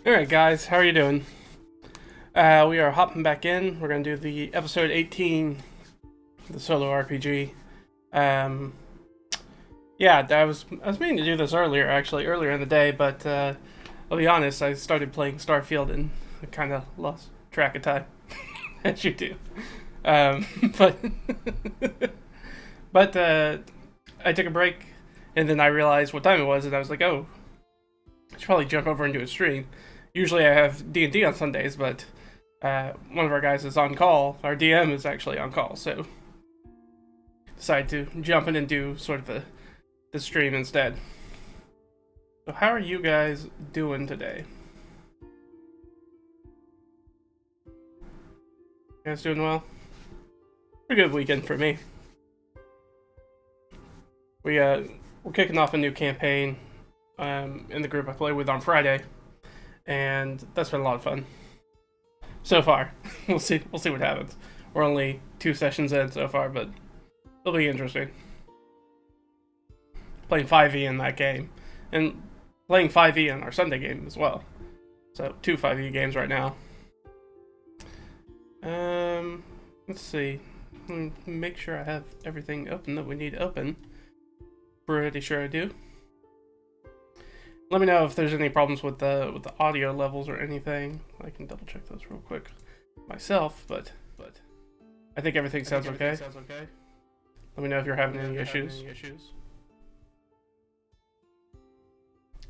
Alright guys, how are you doing? We are hopping back in. We're going to do the episode 18, the solo RPG. Yeah, I was meaning to do this earlier in the day, but I'll be honest, I started playing Starfield and I kind of lost track of time, as you do. But but I took a break, and then I realized what time it was, and I was like, oh, I should probably jump over and do a stream. Usually I have D&D on Sundays, but one of our guys is on call. Our DM is actually on call, so decided to jump in and do sort of the stream instead. So how are you guys doing today? You guys doing well? Pretty good weekend for me. We're kicking off a new campaign in the group I play with on Friday, and that's been a lot of fun so far. We'll see what happens. We're only 2 sessions in so far, but it'll be interesting. Playing 5e in that game, and playing 5e in our Sunday game as well. So 2 5e games right now. Let's see. Make sure I have everything open that we need open. Pretty sure I do. Let me know if there's any problems with the audio levels or anything. I can double check those real quick myself, but I think everything sounds okay. Let me know if you're having any issues.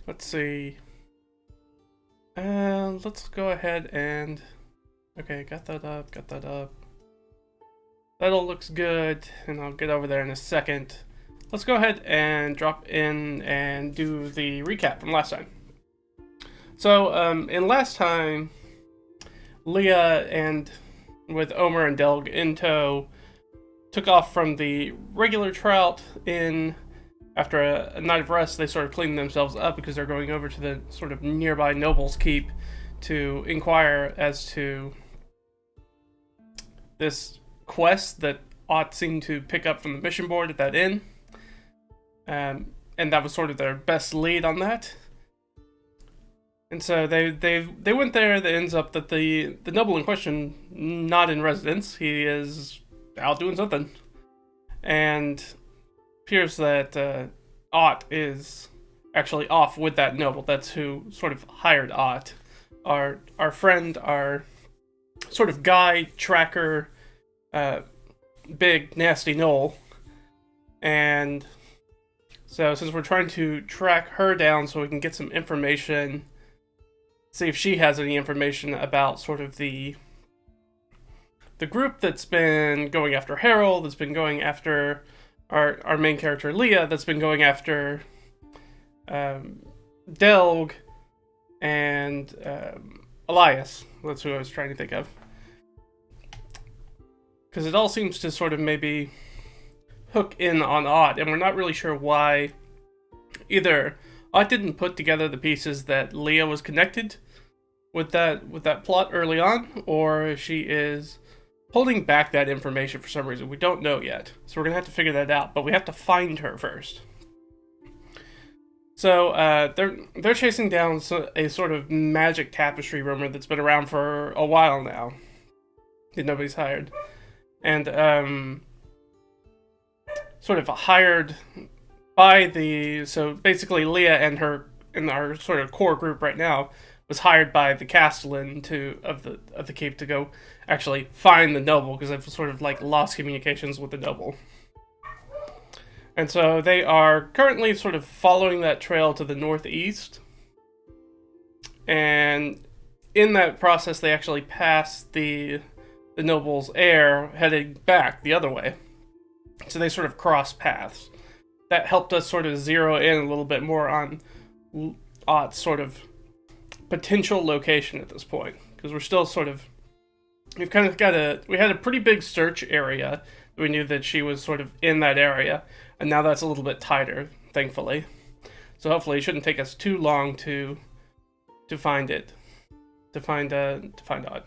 Let's see. Let's go ahead and okay, got that up. That all looks good, and I'll get over there in a second. Let's go ahead and drop in and do the recap from last time. So, in last time, Leah and with Omer and Delg in tow took off from the regular trout in. After a night of rest, they sort of cleaned themselves up because they're going over to the sort of nearby Noble's Keep to inquire as to this quest that Ott seemed to pick up from the mission board at that inn. And that was sort of their best lead on that. And so they went there. It ends up that the noble in question, not in residence, he is out doing something. And appears that Ott is actually off with that noble. That's who sort of hired Ott. Our friend, our sort of guy tracker, big nasty gnoll. And so since we're trying to track her down so we can get some information, see if she has any information about sort of the group that's been going after Harold, that's been going after our main character Leah, that's been going after Delg and Elias. That's who I was trying to think of. Because it all seems to sort of maybe hook in on Ott, and we're not really sure why. Either Ott didn't put together the pieces that Leah was connected with that plot early on, or she is holding back that information for some reason. We don't know yet, so we're gonna have to figure that out. But we have to find her first. So they're chasing down a sort of magic tapestry rumor that's been around for a while now that nobody's hired, and sort of hired by so basically Leah and our sort of core group right now was hired by the Castellan of the Keep to go actually find the noble, because they've sort of like lost communications with the noble. And so they are currently sort of following that trail to the northeast. And in that process they actually pass the noble's heir heading back the other way. So they sort of cross paths. That helped us sort of zero in a little bit more on Ott's sort of potential location at this point, because we're still sort of, we had a pretty big search area. We knew that she was sort of in that area, and now that's a little bit tighter, thankfully. So hopefully it shouldn't take us too long to find it, to find Ott.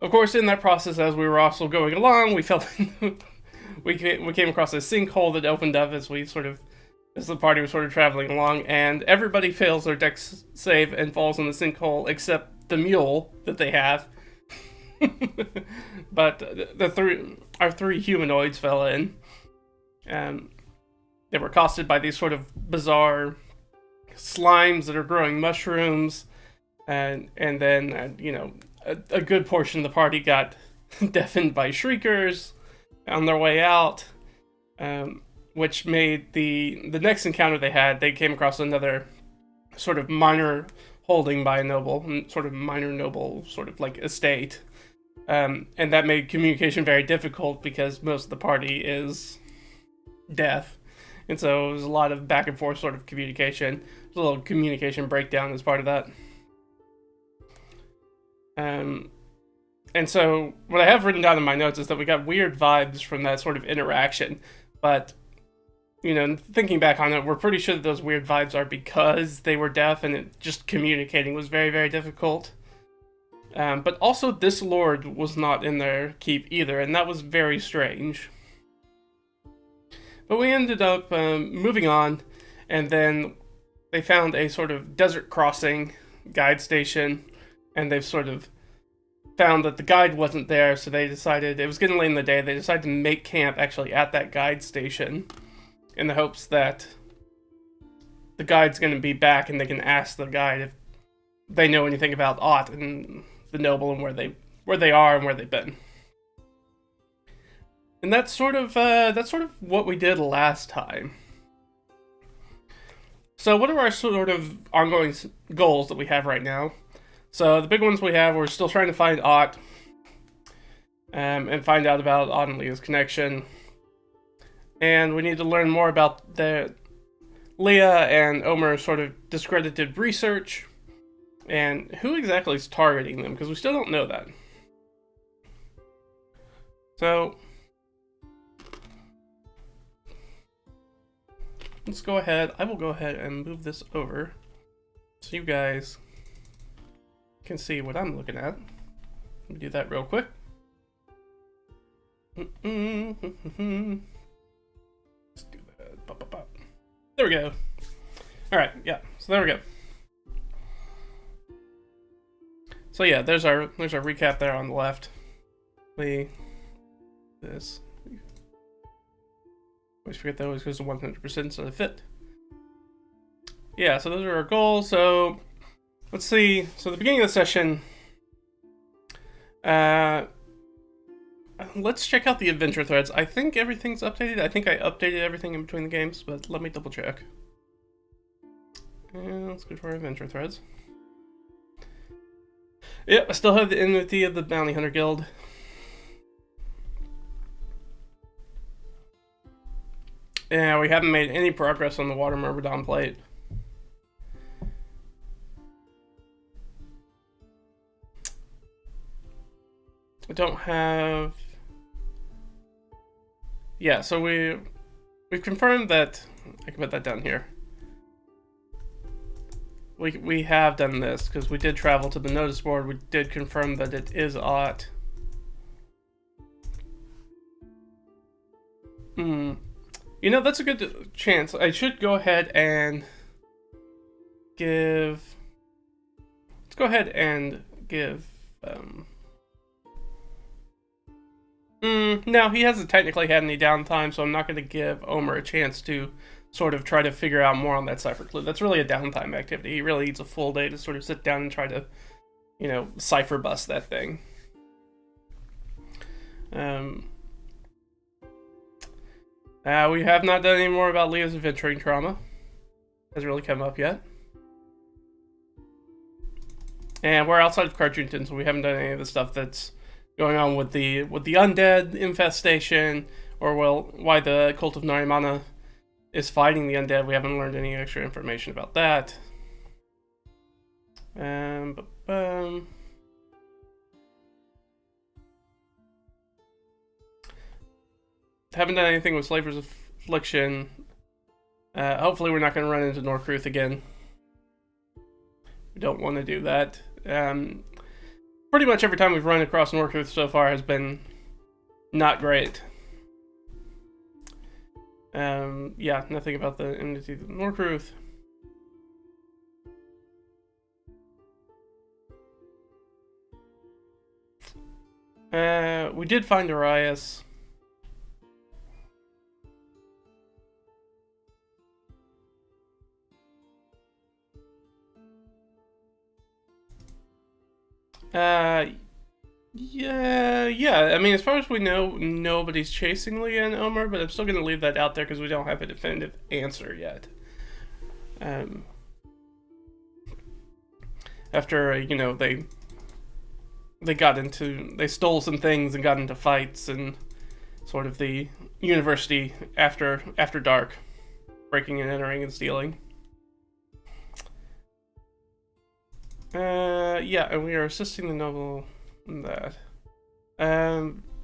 Of course, in that process, as we were also going along, we felt we came across a sinkhole that opened up as we sort of as the party was sort of traveling along, and everybody fails their dex save and falls in the sinkhole except the mule that they have. But our three humanoids fell in, and they were accosted by these sort of bizarre slimes that are growing mushrooms, and then a good portion of the party got deafened by shriekers on their way out, which made the next encounter they came across another sort of minor holding by a noble, sort of minor noble, sort of like estate. And that made communication very difficult because most of the party is deaf. And so it was a lot of back and forth sort of communication. There's a little communication breakdown as part of that. And so what I have written down in my notes is that we got weird vibes from that sort of interaction. But, thinking back on it, we're pretty sure that those weird vibes are because they were deaf and just communicating was very, very difficult. But also this lord was not in their keep either, and that was very strange. But we ended up moving on, and then they found a sort of desert crossing guide station, and they've sort of found that the guide wasn't there, so they decided, it was getting late in the day, they decided to make camp actually at that guide station in the hopes that the guide's going to be back and they can ask the guide if they know anything about Ott and the noble and where they are and where they've been. And that's sort of what we did last time. So what are our sort of ongoing goals that we have right now? So the big ones we're still trying to find Ott, and find out about Ott and Leah's connection. And we need to learn more about the Leah and Omer's sort of discredited research, and who exactly is targeting them, because we still don't know that. So let's go ahead. I will go ahead and move this over so you guys can see what I'm looking at. Let me do that real quick. Let's do that. Pop, pop, pop. There we go. Alright, yeah. So there we go. So yeah, there's our recap there on the left. This. Always forget that always goes to 100% so they fit. Yeah, so those are our goals. So let's see. So the beginning of the session, let's check out the adventure threads. I think everything's updated. I think I updated everything in between the games, but let me double check. And let's go to our adventure threads. Yep, I still have the enmity of the Bounty Hunter Guild. Yeah, we haven't made any progress on the Water Myrmidon plate. I don't have... Yeah, so we've confirmed that... I can put that down here. We have done this, because we did travel to the notice board. We did confirm that it is Ott. That's a good chance. I should go ahead and give... Let's go ahead and give... No, he hasn't technically had any downtime, so I'm not going to give Omer a chance to sort of try to figure out more on that cipher clue. That's really a downtime activity. He really needs a full day to sort of sit down and try to, cipher bust that thing. We have not done any more about Leah's adventuring trauma. Hasn't really come up yet. And we're outside of Carjunton, so we haven't done any of the stuff that's going on with the undead infestation, or why the cult of Narimana is fighting the undead. We haven't learned any extra information about that. Haven't done anything with Slaver's Affliction. Hopefully we're not going to run into Norcruth again. We don't want to do that. Pretty much every time we've run across Norcruth so far has been not great. Yeah, nothing about the enmity of Norcruth. We did find Arias. Yeah. I mean, as far as we know, nobody's chasing Leah and Omer, but I'm still going to leave that out there because we don't have a definitive answer yet. After, you know, they stole some things and got into fights and sort of the university after dark, breaking and entering and stealing. Yeah, and we are assisting the noble in that.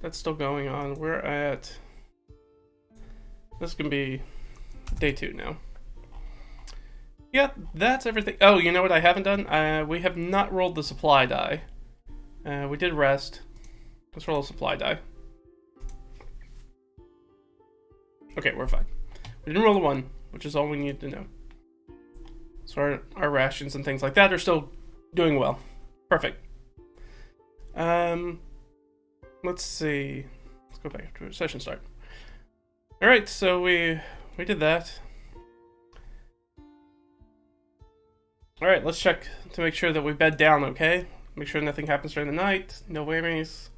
That's still going on. We're at... This can be day 2 now. Yeah, that's everything. Oh, you know what I haven't done? We have not rolled the supply die. We did rest. Let's roll a supply die. Okay, we're fine. We didn't roll a 1, which is all we need to know. So our rations and things like that are still doing well. Perfect. Let's see. Let's go back to session start. Alright, so we did that. Alright, let's check to make sure that we bed down, okay? Make sure nothing happens during the night. No whammies.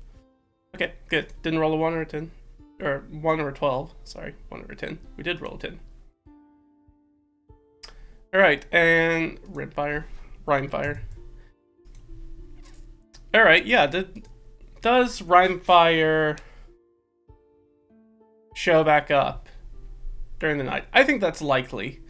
Okay, good. Didn't roll a 1 or a 10. Or 1 or a 12. Sorry, 1 or a 10. We did roll a 10. Alright, and Rhyme Fire. Alright, yeah, does Rhyme Fire show back up during the night? I think that's likely.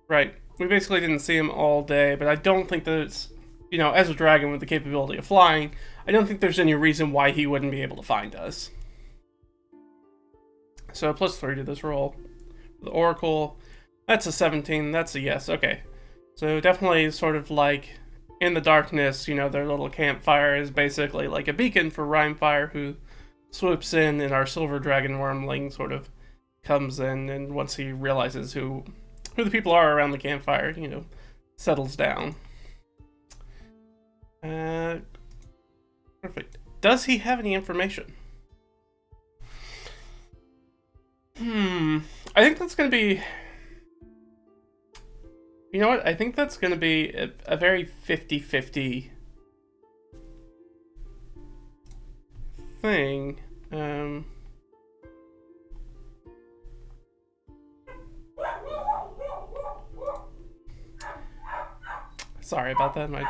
Right, we basically didn't see him all day, but I don't think that it's, you know, as a dragon with the capability of flying, I don't think there's any reason why he wouldn't be able to find us. So +3 to this roll. The Oracle, that's a 17, that's a yes, okay. So definitely sort of like in the darkness, you know, their little campfire is basically like a beacon for Rhymefire, who swoops in, and our silver dragon wormling sort of comes in, and once he realizes who the people are around the campfire, you know, settles down. Perfect. Does he have any information? I think that's going to be... You know what? I think that's going to be a very 50-50 thing. Sorry about that. My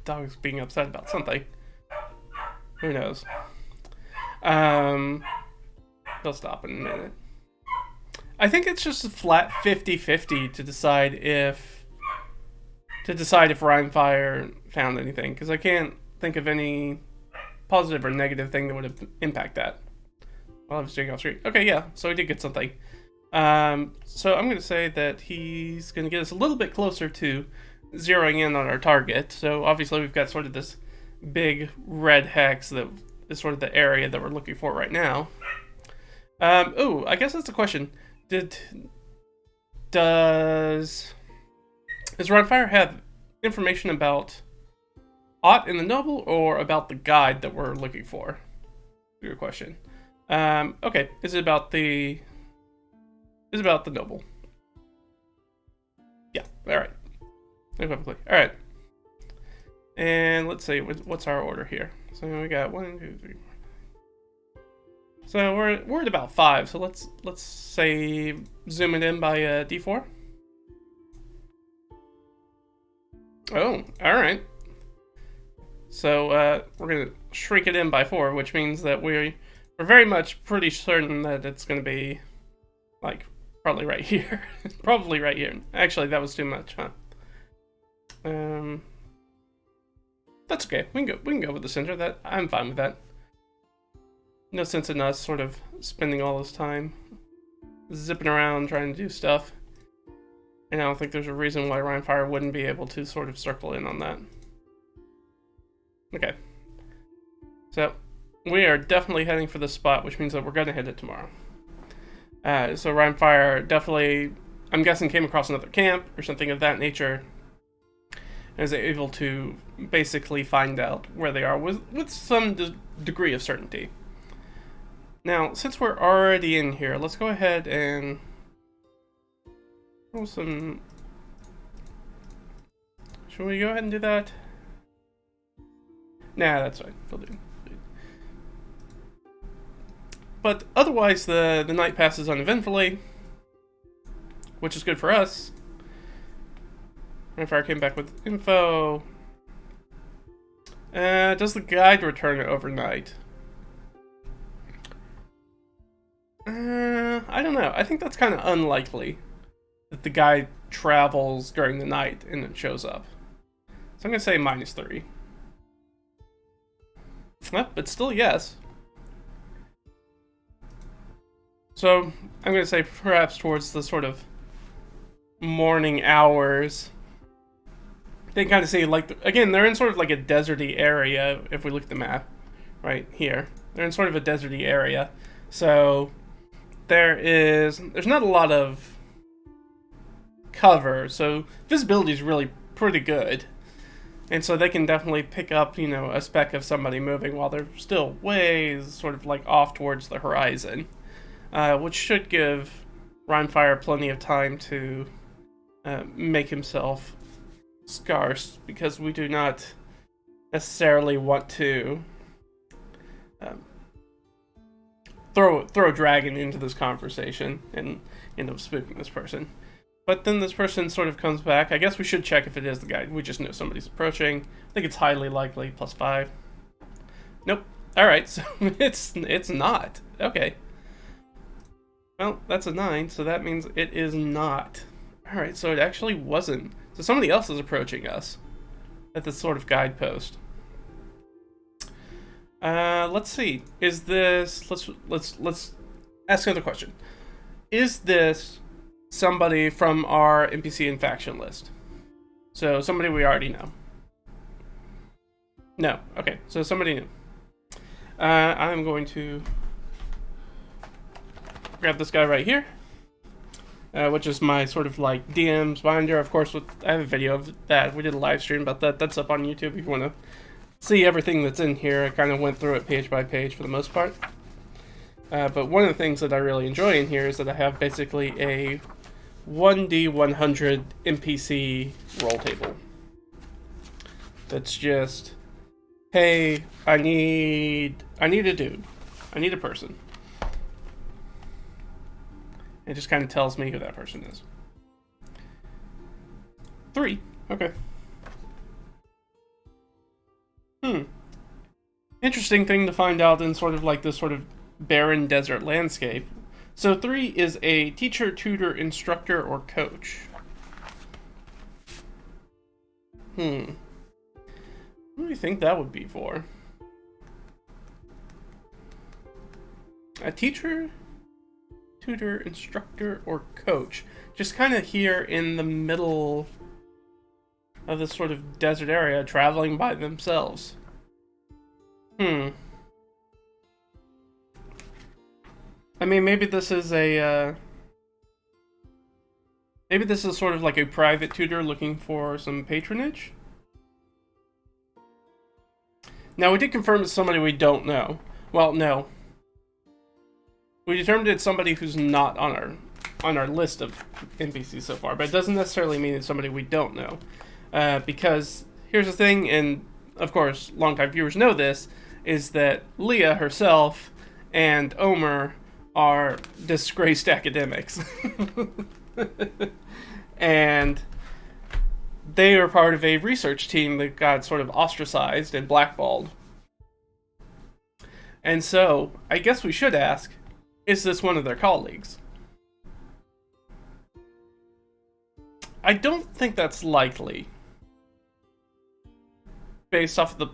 dog's being upset about something. Who knows? He'll stop in a minute. I think it's just a flat 50-50 to decide if Rhymefire found anything, because I can't think of any positive or negative thing that would impact that. While I was doing off street. Okay, yeah, so he did get something. So I'm going to say that he's going to get us a little bit closer to zeroing in on our target. So obviously we've got sort of this big red hex that is sort of the area that we're looking for right now. Oh, I guess that's the question. Does Rhymefire have information about Ott and the Noble, or about the guide that we're looking for? Good question. Okay, is it about the Noble? Yeah, alright. Equivocally. Alright. And let's see, what's our order here? So we got 1, 2, 3, 4. So we're at about 5. So let's say zoom it in by D4. Oh, all right. So we're gonna shrink it in by 4, which means that we're very much pretty certain that it's gonna be like probably right here. Probably right here. Actually, that was too much, huh? That's okay. We can go with the center. That I'm fine with that. No sense in us sort of spending all this time zipping around trying to do stuff. And I don't think there's a reason why Rhymefire wouldn't be able to sort of circle in on that. Okay. So, we are definitely heading for this spot, which means that we're going to hit it tomorrow. So Rhymefire definitely, I'm guessing, came across another camp or something of that nature, and is able to basically find out where they are with some degree of certainty. Now, since we're already in here, let's go ahead and roll some... Should we go ahead and do that? Nah, that's fine. We'll do. But otherwise, the night passes uneventfully, which is good for us. Rhymefire came back with info. Does the guide return overnight? I don't know. I think that's kind of unlikely that the guide travels during the night and then shows up. So I'm going to say -3. But still, yes. So I'm going to say perhaps towards the sort of morning hours. They kind of see, like, again, they're in sort of like a deserty area, if we look at the map, right here. They're in sort of a deserty area. So there's not a lot of cover, so visibility is really pretty good. And so they can definitely pick up, you know, a speck of somebody moving while they're still way sort of like off towards the horizon. Which should give Rhymefire plenty of time to make himself scarce, because we do not necessarily want to throw a dragon into this conversation and end up spooking this person. But then this person sort of comes back. I guess we should check if it is the guy. We just know somebody's approaching. I think it's highly likely, +5. Nope. Alright, so it's not. Okay. Well, that's a 9, so that means it is not. Alright, so it actually wasn't. So somebody else is approaching us at this sort of guidepost. Let's see. Is this... Let's ask another question. Is this somebody from our NPC and faction list? So somebody we already know. No. Okay, so somebody new. I'm going to grab this guy right here, which is my sort of like DM's binder. Of course, I have a video of that. We did a live stream about that. That's up on YouTube if you want to see everything that's in here. I kind of went through it page by page for the most part. But one of the things that I really enjoy in here is that I have basically a 1d100 NPC roll table. That's just, hey, I need a dude. I need a person. It just kind of tells me who that person is. 3. Okay. Interesting thing to find out in sort of like this sort of barren desert landscape. So 3 is a teacher, tutor, instructor, or coach. What do you think that would be for? A teacher, tutor, instructor, or coach. Just kind of here in the middle of this sort of desert area, traveling by themselves. I mean, maybe this is a, maybe this is sort of like a private tutor looking for some patronage? Now, we did confirm it's somebody we don't know. Well, no. We determined it's somebody who's not on our list of NPCs so far, but it doesn't necessarily mean it's somebody we don't know. Because here's the thing, and of course, longtime viewers know this, is that Leah herself and Omer are disgraced academics. And they are part of a research team that got sort of ostracized and blackballed. And so, I guess we should ask, is this one of their colleagues? I don't think that's likely, based off of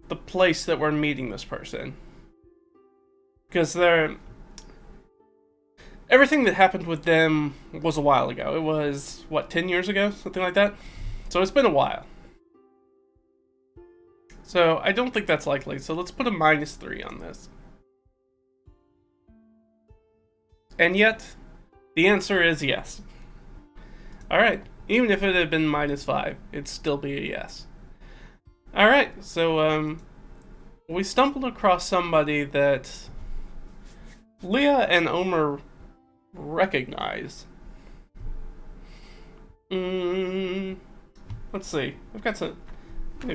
the place that we're meeting this person. Because everything that happened with them was a while ago. It was, what, 10 years ago? Something like that? So it's been a while. So I don't think that's likely. So let's put a -3 on this. And yet, the answer is yes. Alright, even if it had been -5, it'd still be a yes. Alright, so, we stumbled across somebody that Leah and Omer recognize. Let's see. I've got a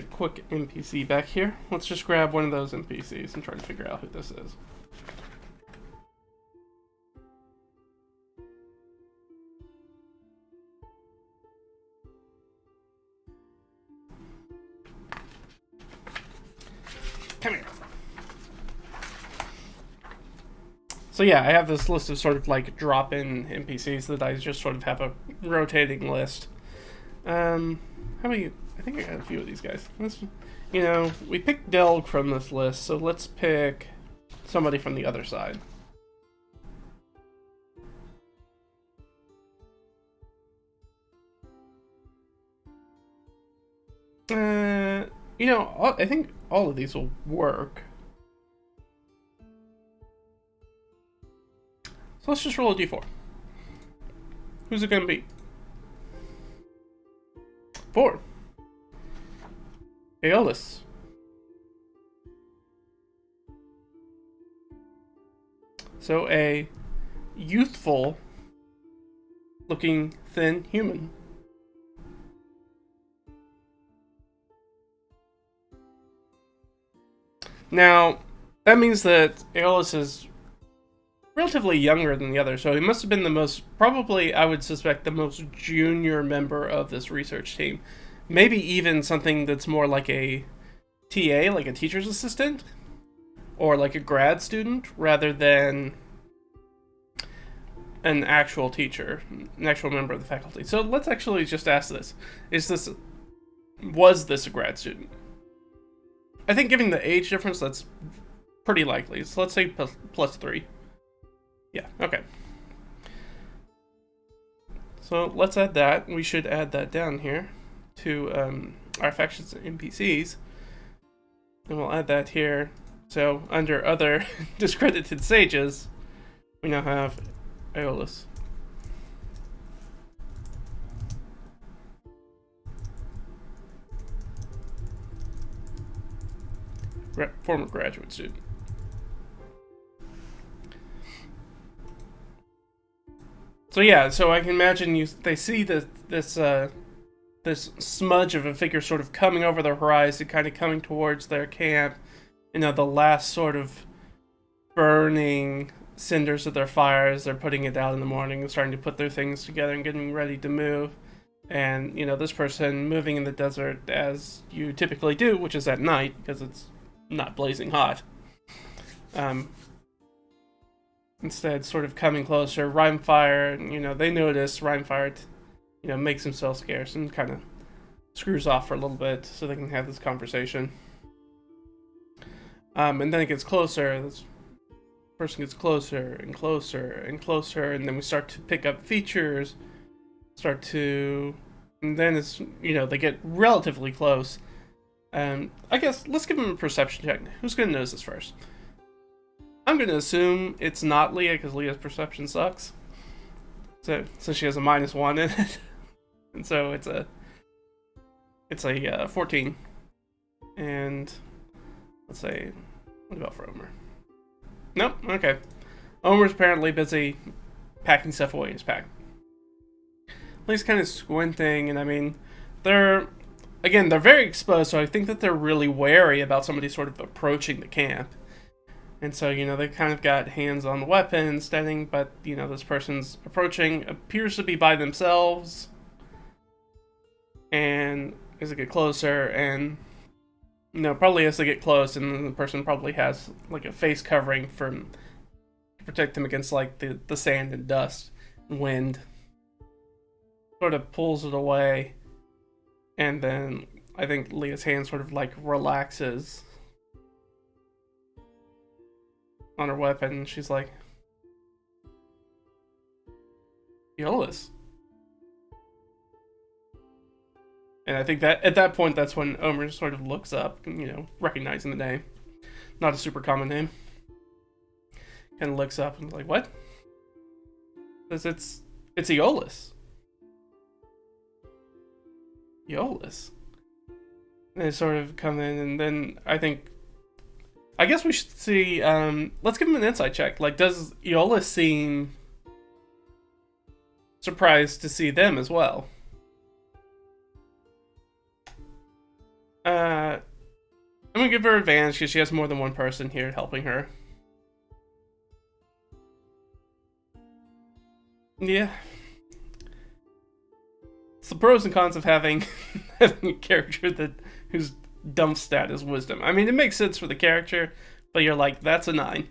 quick NPC back here. Let's just grab one of those NPCs and try to figure out who this is. Come here. So yeah, I have this list of sort of like drop-in NPCs that I just sort of have a rotating list. How many? I think I got a few of these guys. We picked Delg from this list, so let's pick somebody from the other side. I think all of these will work. So let's just roll a d4. Who's it gonna be? 4. Aeolus. So a youthful looking thin human. Now, that means that Aeolus is relatively younger than the others, so he must have been the most, probably, I would suspect, the most junior member of this research team. Maybe even something that's more like a TA, like a teacher's assistant, or like a grad student, rather than an actual teacher, an actual member of the faculty. So let's actually just ask this. Was this a grad student? I think given the age difference, that's pretty likely. So let's say +3. Yeah, okay. So let's add that. We should add that down here to our factions and NPCs. And we'll add that here. So under other discredited sages, we now have Aeolus. Former graduate student. So yeah, so I can imagine they see this smudge of a figure sort of coming over the horizon, kind of coming towards their camp. The last sort of burning cinders of their fires. They're putting it out in the morning and starting to put their things together and getting ready to move. And, this person moving in the desert as you typically do, which is at night, because it's not blazing hot. Instead, sort of coming closer, Rhymefire, they notice Rhymefire, makes himself scarce and kind of screws off for a little bit so they can have this conversation. And then it gets closer, this person gets closer and closer and closer, and then we start to pick up features, and then it's, they get relatively close. I guess let's give them a perception check. Who's going to notice this first? I'm going to assume it's not Leah, because Leah's perception sucks. So she has a -1 in it. And so it's a 14. And let's say, what about for Omer? Nope, okay. Omer's apparently busy packing stuff away in his pack. Leah's kind of squinting, and they're very exposed, so I think that they're really wary about somebody sort of approaching the camp. And so, they kind of got hands on the weapon, standing, but, this person's approaching, appears to be by themselves. And as they get closer, and, probably as they get close, and the person probably has, like, a face covering to protect them against, like, the sand and dust and wind. Sort of pulls it away, and then I think Leah's hand sort of, like, relaxes on her weapon, and she's like, Aeolus. And I think that at that point, that's when Omer sort of looks up, recognizing the name. Not a super common name. Kind of looks up and is like, what? Because it's Aeolus. Aeolus. And they sort of come in, and then I guess we should see, let's give him an insight check. Like, does Aeolus seem surprised to see them as well? I'm gonna give her advantage because she has more than one person here helping her. Yeah. It's the pros and cons of having, having a character whose dump stat is wisdom. I mean, it makes sense for the character, but you're like, that's a 9.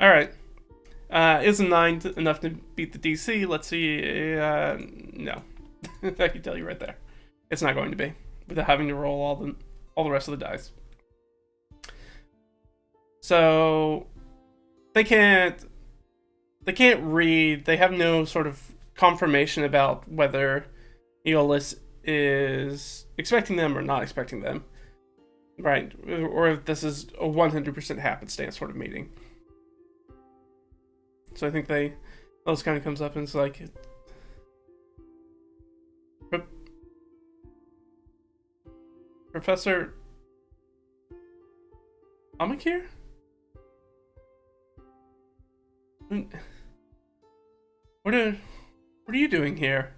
Alright. Is a 9 enough to beat the DC? Let's see. No. I can tell you right there. It's not going to be, without having to roll all the rest of the dice. So they can't read. They have no sort of confirmation about whether Aeolus is expecting them or not expecting them, right? Or if this is a 100% happenstance sort of meeting. So I think those kind of comes up and it's like, Professor Amakir? What are you doing here?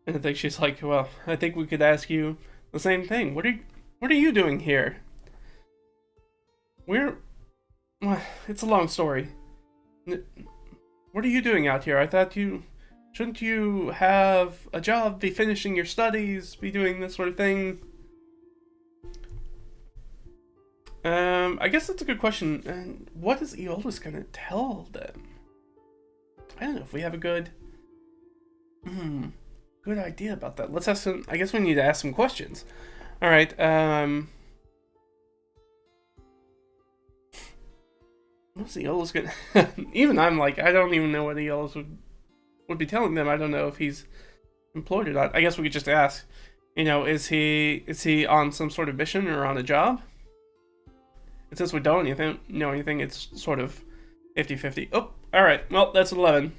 And I think she's like, well, I think we could ask you the same thing. What are you doing here? It's a long story. What are you doing out here? I thought shouldn't you have a job, be finishing your studies, be doing this sort of thing? I guess that's a good question. And what is Aeolus gonna tell them? I don't know if we have a good idea about that. Let's ask some. I guess we need to ask some questions. All right. What's Aeolus gonna? Even I'm like, I don't even know what Aeolus would be telling them. I don't know if he's employed or not. I guess we could just ask. Is he on some sort of mission or on a job? And since we don't know anything, it's sort of 50-50. Oh, all right. Well, that's 11.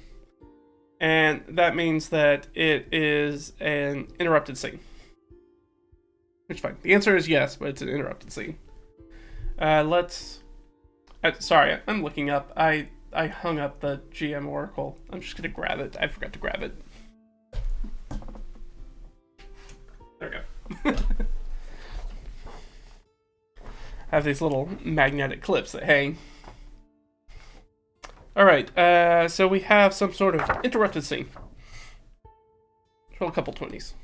And that means that it is an interrupted scene. Which is fine. The answer is yes, but it's an interrupted scene. Sorry, I'm looking up. I hung up the GM Oracle. I'm just gonna grab it. I forgot to grab it. There we go. I have these little magnetic clips that hang. Alright, so we have some sort of interrupted scene. Let's roll a couple 20s.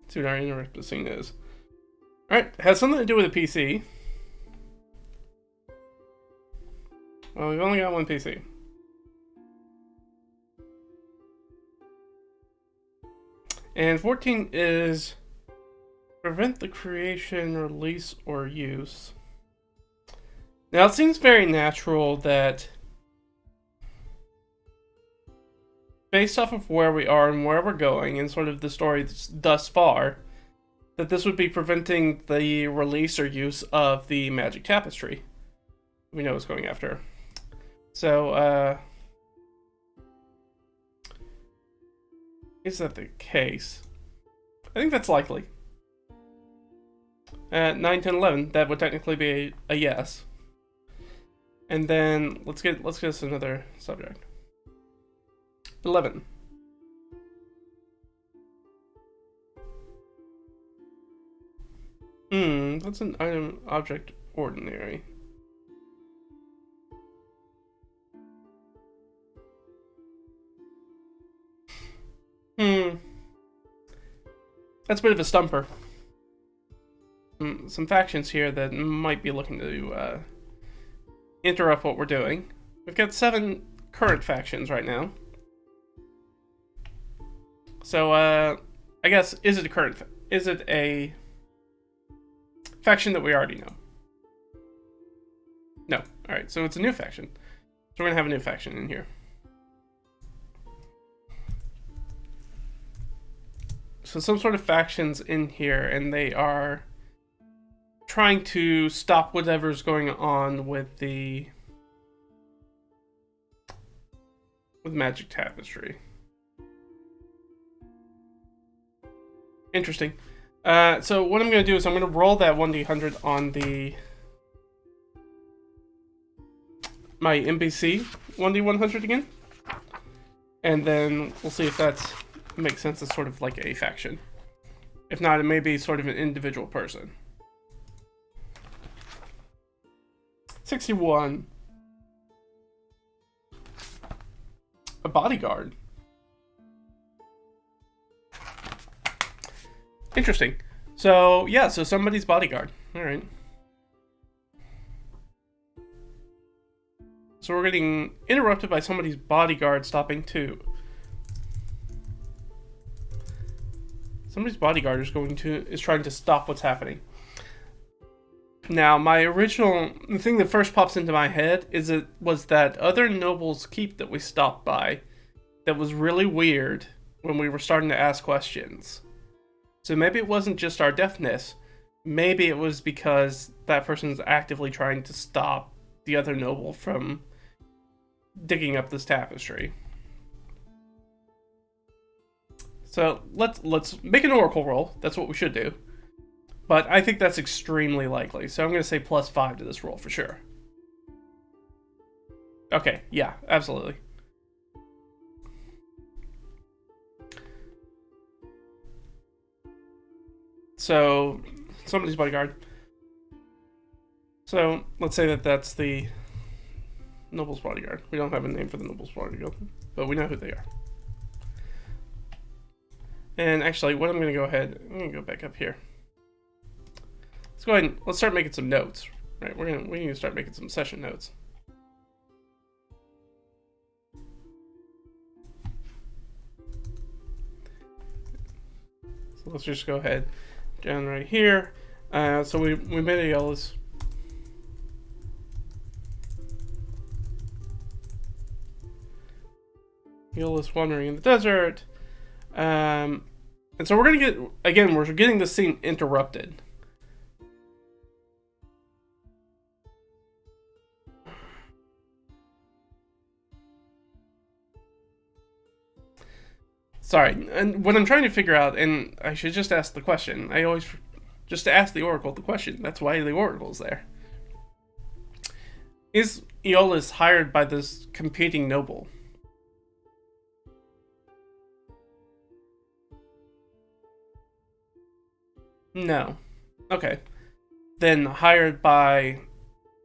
Let's see what our interrupted scene is. Alright, has something to do with a PC. Well, we've only got one PC. And 14 is prevent the creation, release, or use. Now, it seems very natural that, based off of where we are and where we're going, and sort of the story thus far, that this would be preventing the release or use of the magic tapestry we know it's going after. So, is that the case? I think that's likely. 9, 10, 11, that would technically be a yes. And then let's get us another subject. 11. That's an item, object, ordinary. That's a bit of a stumper. Some factions here that might be looking to interrupt what we're doing. We've got 7 current factions right now. So, I guess, is it a faction that we already know? No. Alright, so it's a new faction. So we're gonna have a new faction in here. So some sort of factions in here, and they are trying to stop whatever's going on with magic tapestry. Interesting. So what I'm going to do is I'm going to roll that 1d100 on my NPC 1d100 again. And then we'll see if that makes sense as sort of like a faction. If not, it may be sort of an individual person. 61. A bodyguard. Interesting. So, yeah, so somebody's bodyguard. Alright. So we're getting interrupted by somebody's bodyguard stopping too. Somebody's bodyguard is trying to stop what's happening. Now, the thing that first pops into my head was that other noble's keep that we stopped by that was really weird when we were starting to ask questions. So maybe it wasn't just our deafness. Maybe it was because that person's actively trying to stop the other noble from digging up this tapestry. So let's make an oracle roll. That's what we should do. But I think that's extremely likely. So I'm going to say +5 to this roll for sure. Okay, yeah, absolutely. So, somebody's bodyguard. So, let's say that that's the noble's bodyguard. We don't have a name for the noble's bodyguard, but we know who they are. And actually, what I'm going to go ahead, I'm going to go back up here. Let's go ahead and let's start making some notes. Right, we need to start making some session notes. So let's just go ahead down right here. So we made a Eolus wandering in the desert. And so we're getting this scene interrupted. Sorry, and what I'm trying to figure out, and I should just ask the question. I always just ask the oracle the question. That's why the oracle's there. Is Eolus hired by this competing noble? No. Okay. Then hired by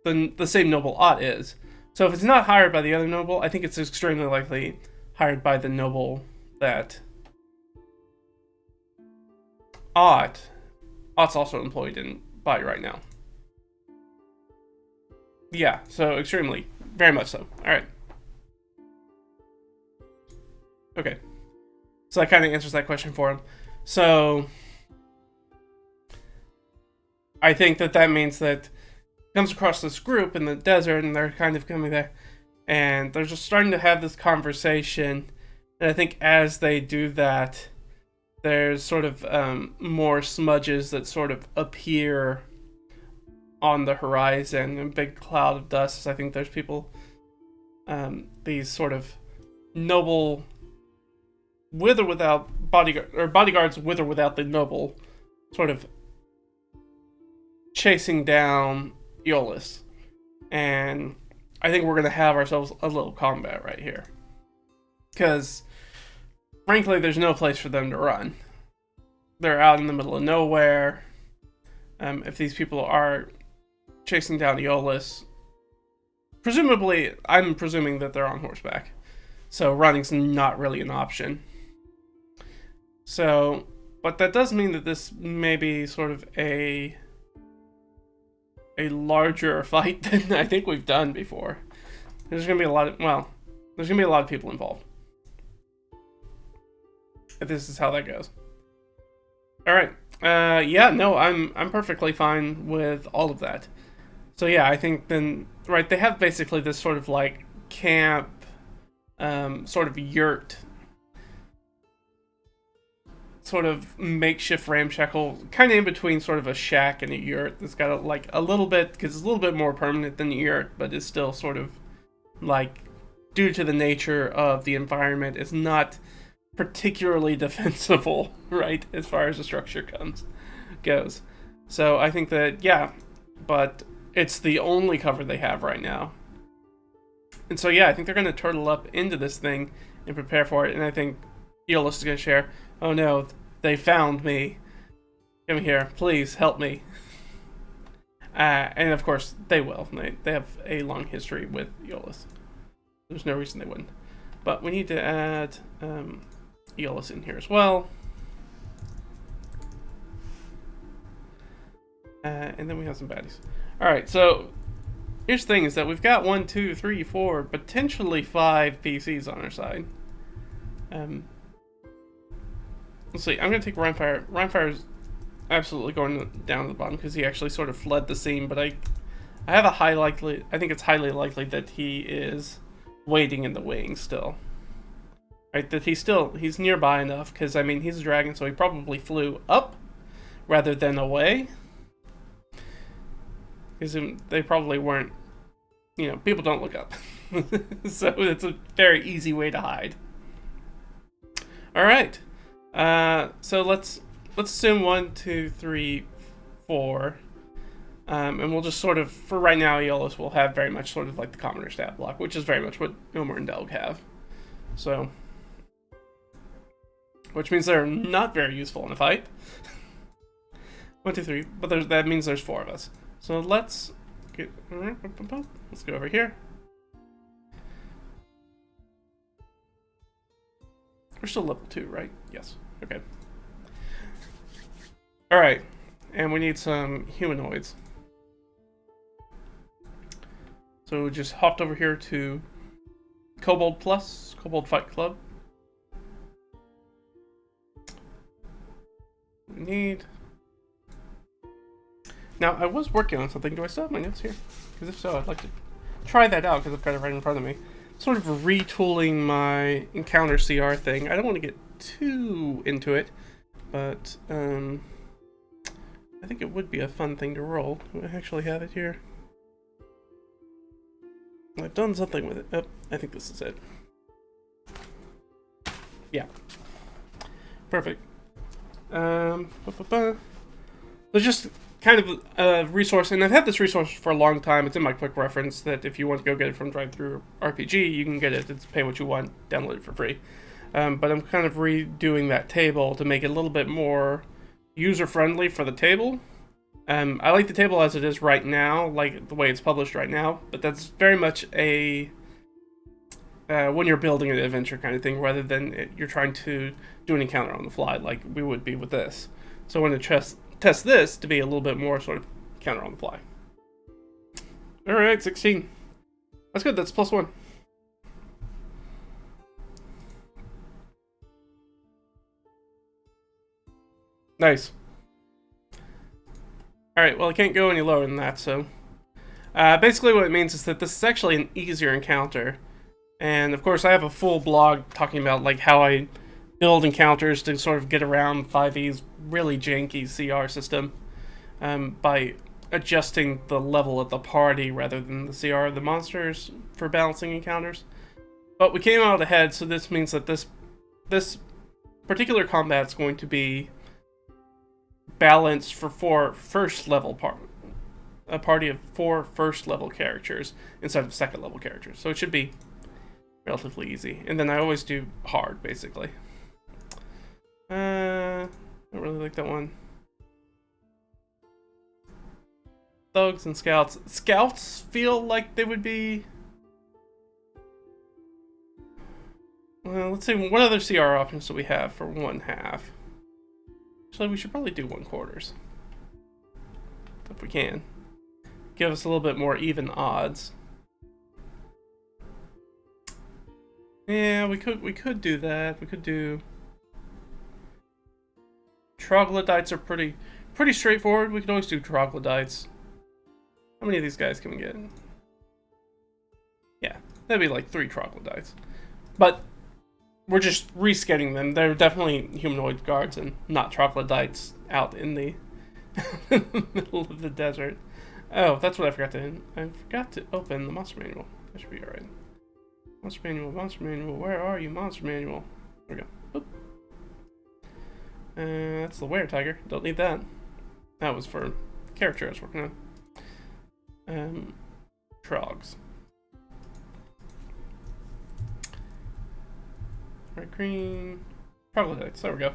the same noble Ott is. So if it's not hired by the other noble, I think it's extremely likely hired by the noble that Ott's also employed by right now. Yeah, so extremely, very much so. Alright. Okay. So that kind of answers that question for him. So I think that means that he comes across this group in the desert and they're kind of coming there and they're just starting to have this conversation. And I think as they do that, there's sort of more smudges that sort of appear on the horizon, a big cloud of dust. I think there's people, these sort of noble, with or without bodyguards with or without the noble, sort of chasing down Eolus. And I think we're going to have ourselves a little combat right here. Because, frankly, there's no place for them to run. They're out in the middle of nowhere. If these people are chasing down Eolus, presumably, I'm presuming that they're on horseback. So running's not really an option. So, but that does mean that this may be sort of a larger fight than I think we've done before. There's going to be a lot of people involved. If this is how that goes. All right. Yeah, no, I'm perfectly fine with all of that. So yeah, I think then, right, they have basically this sort of like camp, sort of yurt sort of makeshift ramshackle, kind of in between sort of a shack and a yurt. It's got like a little bit, because it's a little bit more permanent than the yurt, but it's still sort of like, due to the nature of the environment, it's not particularly defensible, right, as far as the structure goes. So I think that, yeah, but it's the only cover they have right now. And so, yeah, I think they're going to turtle up into this thing and prepare for it. And I think Eolus is going to share, oh no, they found me. Come here, please help me. And of course, they will. They have a long history with Eolus. There's no reason they wouldn't. But we need to add Eolus in here as well. And then we have some baddies. Alright, so here's the thing, is that we've got 1, 2, 3, 4, potentially 5 PCs on our side. Let's see, I'm going to take Rhinefire. Rhinefire's absolutely going down to the bottom because he actually sort of fled the scene, but I have a I think it's highly likely that he is waiting in the wings still. Right, that he's nearby enough, because, I mean, he's a dragon, so he probably flew up rather than away. Because they probably weren't, you know, people don't look up. So it's a very easy way to hide. Alright. So let's assume 1, 2, 3, 4. And we'll just sort of, for right now, Aeolus will have very much sort of like the commoner stat block, which is very much what Ilmer and Delg have. So, which means they're not very useful in a fight. 1, 2, 3, but that means there's 4 of us. So let's go over here. We're still level 2, right? Yes. Okay. Alright. And we need some humanoids. So we just hopped over here to Kobold Plus, Kobold Fight Club. We need... Now, I was working on something. Do I still have my notes here? Because if so, I'd like to try that out, because I've got it right in front of me. Sort of retooling my encounter CR thing. I don't want to get too into it, but I think it would be a fun thing to roll. Do I actually have it here? I've done something with it. Oh, I think this is it. Yeah. Perfect. There's just kind of a resource, and I've had this resource for a long time. It's in my quick reference that if you want to go get it from DriveThruRPG, you can get it. It's pay what you want, download it for free. But I'm kind of redoing that table to make it a little bit more user-friendly for the table. I like the table as it is right now, like the way it's published right now, but that's very much a when you're building an adventure kind of thing, rather than you're trying to do an encounter on the fly like we would be with this. So I want to test this to be a little bit more sort of counter on the fly. Alright, 16. That's good, that's +1. Nice. Alright, well I can't go any lower than that, so... basically what it means is that this is actually an easier encounter. And of course I have a full blog talking about like how I build encounters to sort of get around 5e's really janky CR system by adjusting the level of the party rather than the CR of the monsters for balancing encounters. But we came out ahead, so this means that this particular combat is going to be balanced for 4 first level a party of 4 first level characters instead of second level characters. So it should be relatively easy. And then I always do hard, basically. I don't really like that one. Thugs and scouts. Scouts feel like they would be... Well, let's see, what other CR options do we have for 1/2? Actually, we should probably do 1/4. If we can. Give us a little bit more even odds. Yeah, we could do that. We could do... Troglodytes are pretty straightforward. We could always do troglodytes. How many of these guys can we get? Yeah, that'd be like 3 troglodytes. But we're just reskinning them. They're definitely humanoid guards and not troglodytes out in the middle of the desert. Oh, that's what I forgot to. I forgot to open the monster manual. That should be alright. Monster manual, monster manual. Where are you, monster manual? There we go. Oop. That's the were tiger. Don't need that. That was for character I was working on. Trogs. Right, green. Troglodytes. There we go.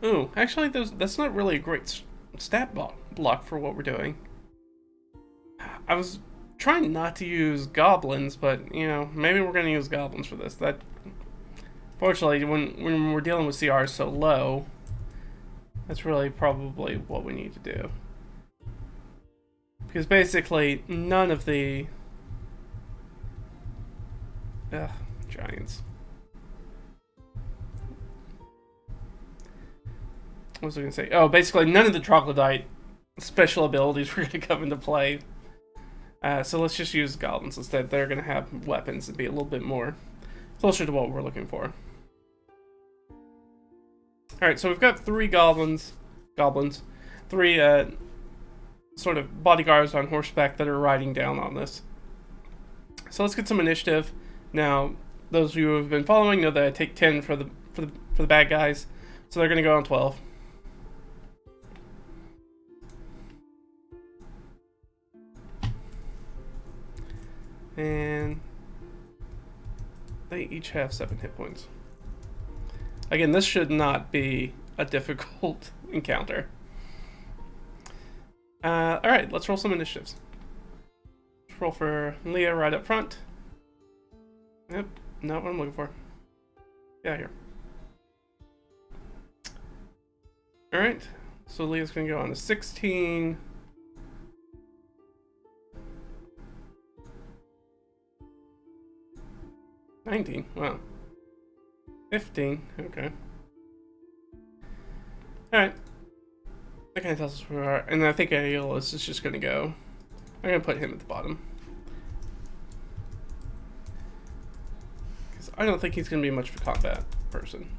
Ooh, actually, that's not really a great stat block for what we're doing. I was trying not to use goblins, but, you know, maybe we're going to use goblins for this. That, fortunately, when we're dealing with CR so low, that's really probably what we need to do. Because basically, none of the... giants. What was I going to say? Oh, basically, none of the troglodyte special abilities were going to come into play. So let's just use goblins instead. They're going to have weapons and be a little bit more closer to what we're looking for. Alright, so we've got 3 goblins, 3 sort of bodyguards on horseback that are riding down on this. So let's get some initiative. Now, those of you who have been following know that I take 10 for the bad guys, so they're going to go on 12. And they each have 7 hit points. Again, this should not be a difficult encounter. Alright, let's roll some initiatives. Let's roll for Leah right up front. Yep, not what I'm looking for. Yeah, here. Alright, so Leah's going to go on to 16. $19, wow. 15, okay. Alright. That kind of tells us where we are. And I think Aeolus is just going to go. I'm going to put him at the bottom. Because I don't think he's going to be much of a combat person.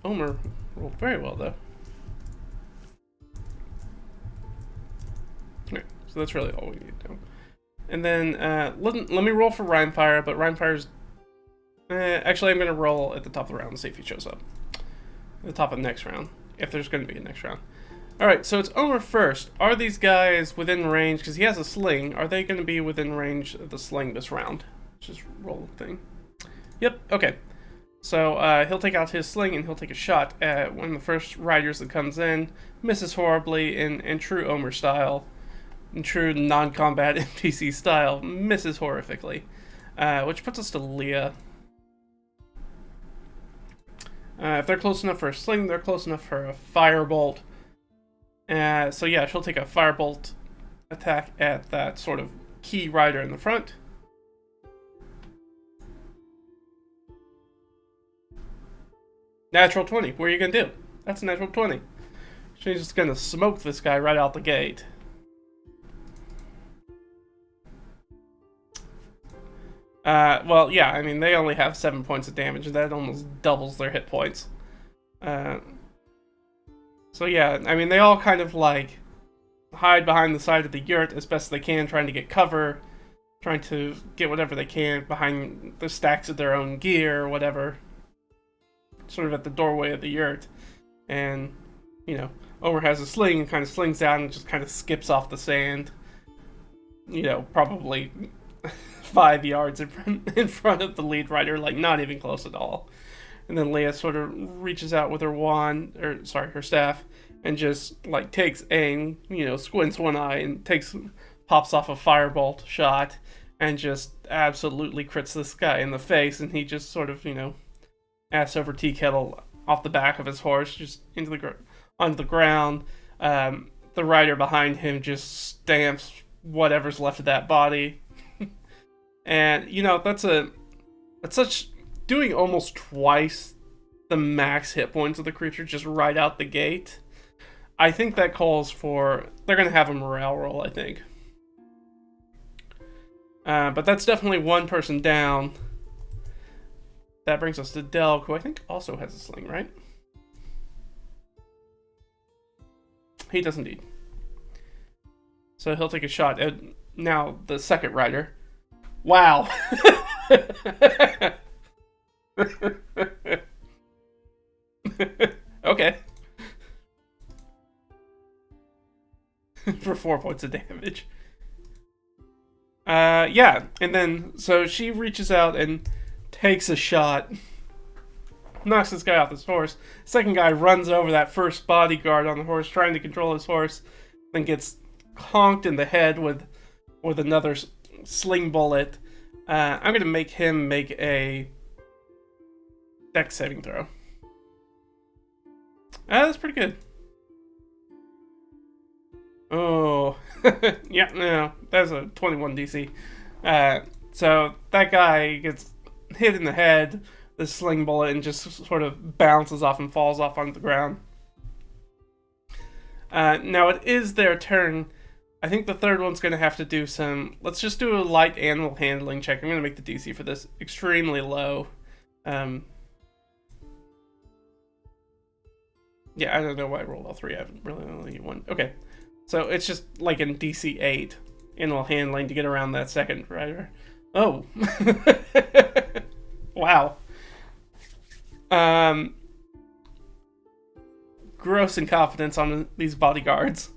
Omer rolled very well, though. Okay, so that's really all we need to do. And then, let me roll for Rhymefire, but Rhymefire's... actually, I'm going to roll at the top of the round and see if he shows up. At the top of the next round, if there's going to be a next round. Alright, so it's Omer first. Are these guys within range? Because he has a sling. Are they going to be within range of the sling this round? Just roll the thing. Yep, okay. So, he'll take out his sling and he'll take a shot at one of the first riders that comes in. Misses horribly in true Omer style. In true non-combat NPC style, misses horrifically. Which puts us to Leah. If they're close enough for a sling, they're close enough for a firebolt. So yeah, she'll take a firebolt attack at that sort of key rider in the front. Natural 20. What are you going to do? That's a natural 20. She's just going to smoke this guy right out the gate. Well, yeah, I mean, they only have 7 points of damage, and that almost doubles their hit points. So yeah, I mean, they all kind of, like, hide behind the side of the yurt as best they can, trying to get cover, trying to get whatever they can behind the stacks of their own gear or whatever. Sort of at the doorway of the yurt. And, you know, Omer has a sling and kind of slings out and just kind of skips off the sand. You know, probably 5 yards in front of the lead rider, like not even close at all. And then Leia sort of reaches out with her wand, or sorry, her staff, and just like takes aim, you know, squints one eye and pops off a firebolt shot and just absolutely crits this guy in the face, and he just sort of, you know, ass over tea kettle off the back of his horse, just onto the ground. The rider behind him just stamps whatever's left of that body. And, you know, that's such doing almost twice the max hit points of the creature just right out the gate. I think that calls for... They're going to have a morale roll, I think. But that's definitely one person down. That brings us to Delk, who I think also has a sling, right? He does indeed. So he'll take a shot at now the second rider. Wow. Okay. For 4 points of damage. Yeah, and then so she reaches out and takes a shot, knocks this guy off his horse. Second guy runs over that first bodyguard on the horse, trying to control his horse, then gets conked in the head with another sling bullet. I'm gonna make him make a dex saving throw. That's pretty good. Oh, yeah, no, that's a 21 DC. So that guy gets hit in the head, the sling bullet, and just sort of bounces off and falls off onto the ground. Now it is their turn. I think the third one's going to have to do some... Let's just do a light animal handling check. I'm going to make the DC for this extremely low. Yeah, I don't know why I rolled all three. I haven't really only one. Okay. So it's just like in DC 8, animal handling to get around that second rider. Oh. Wow. Gross incompetence on these bodyguards.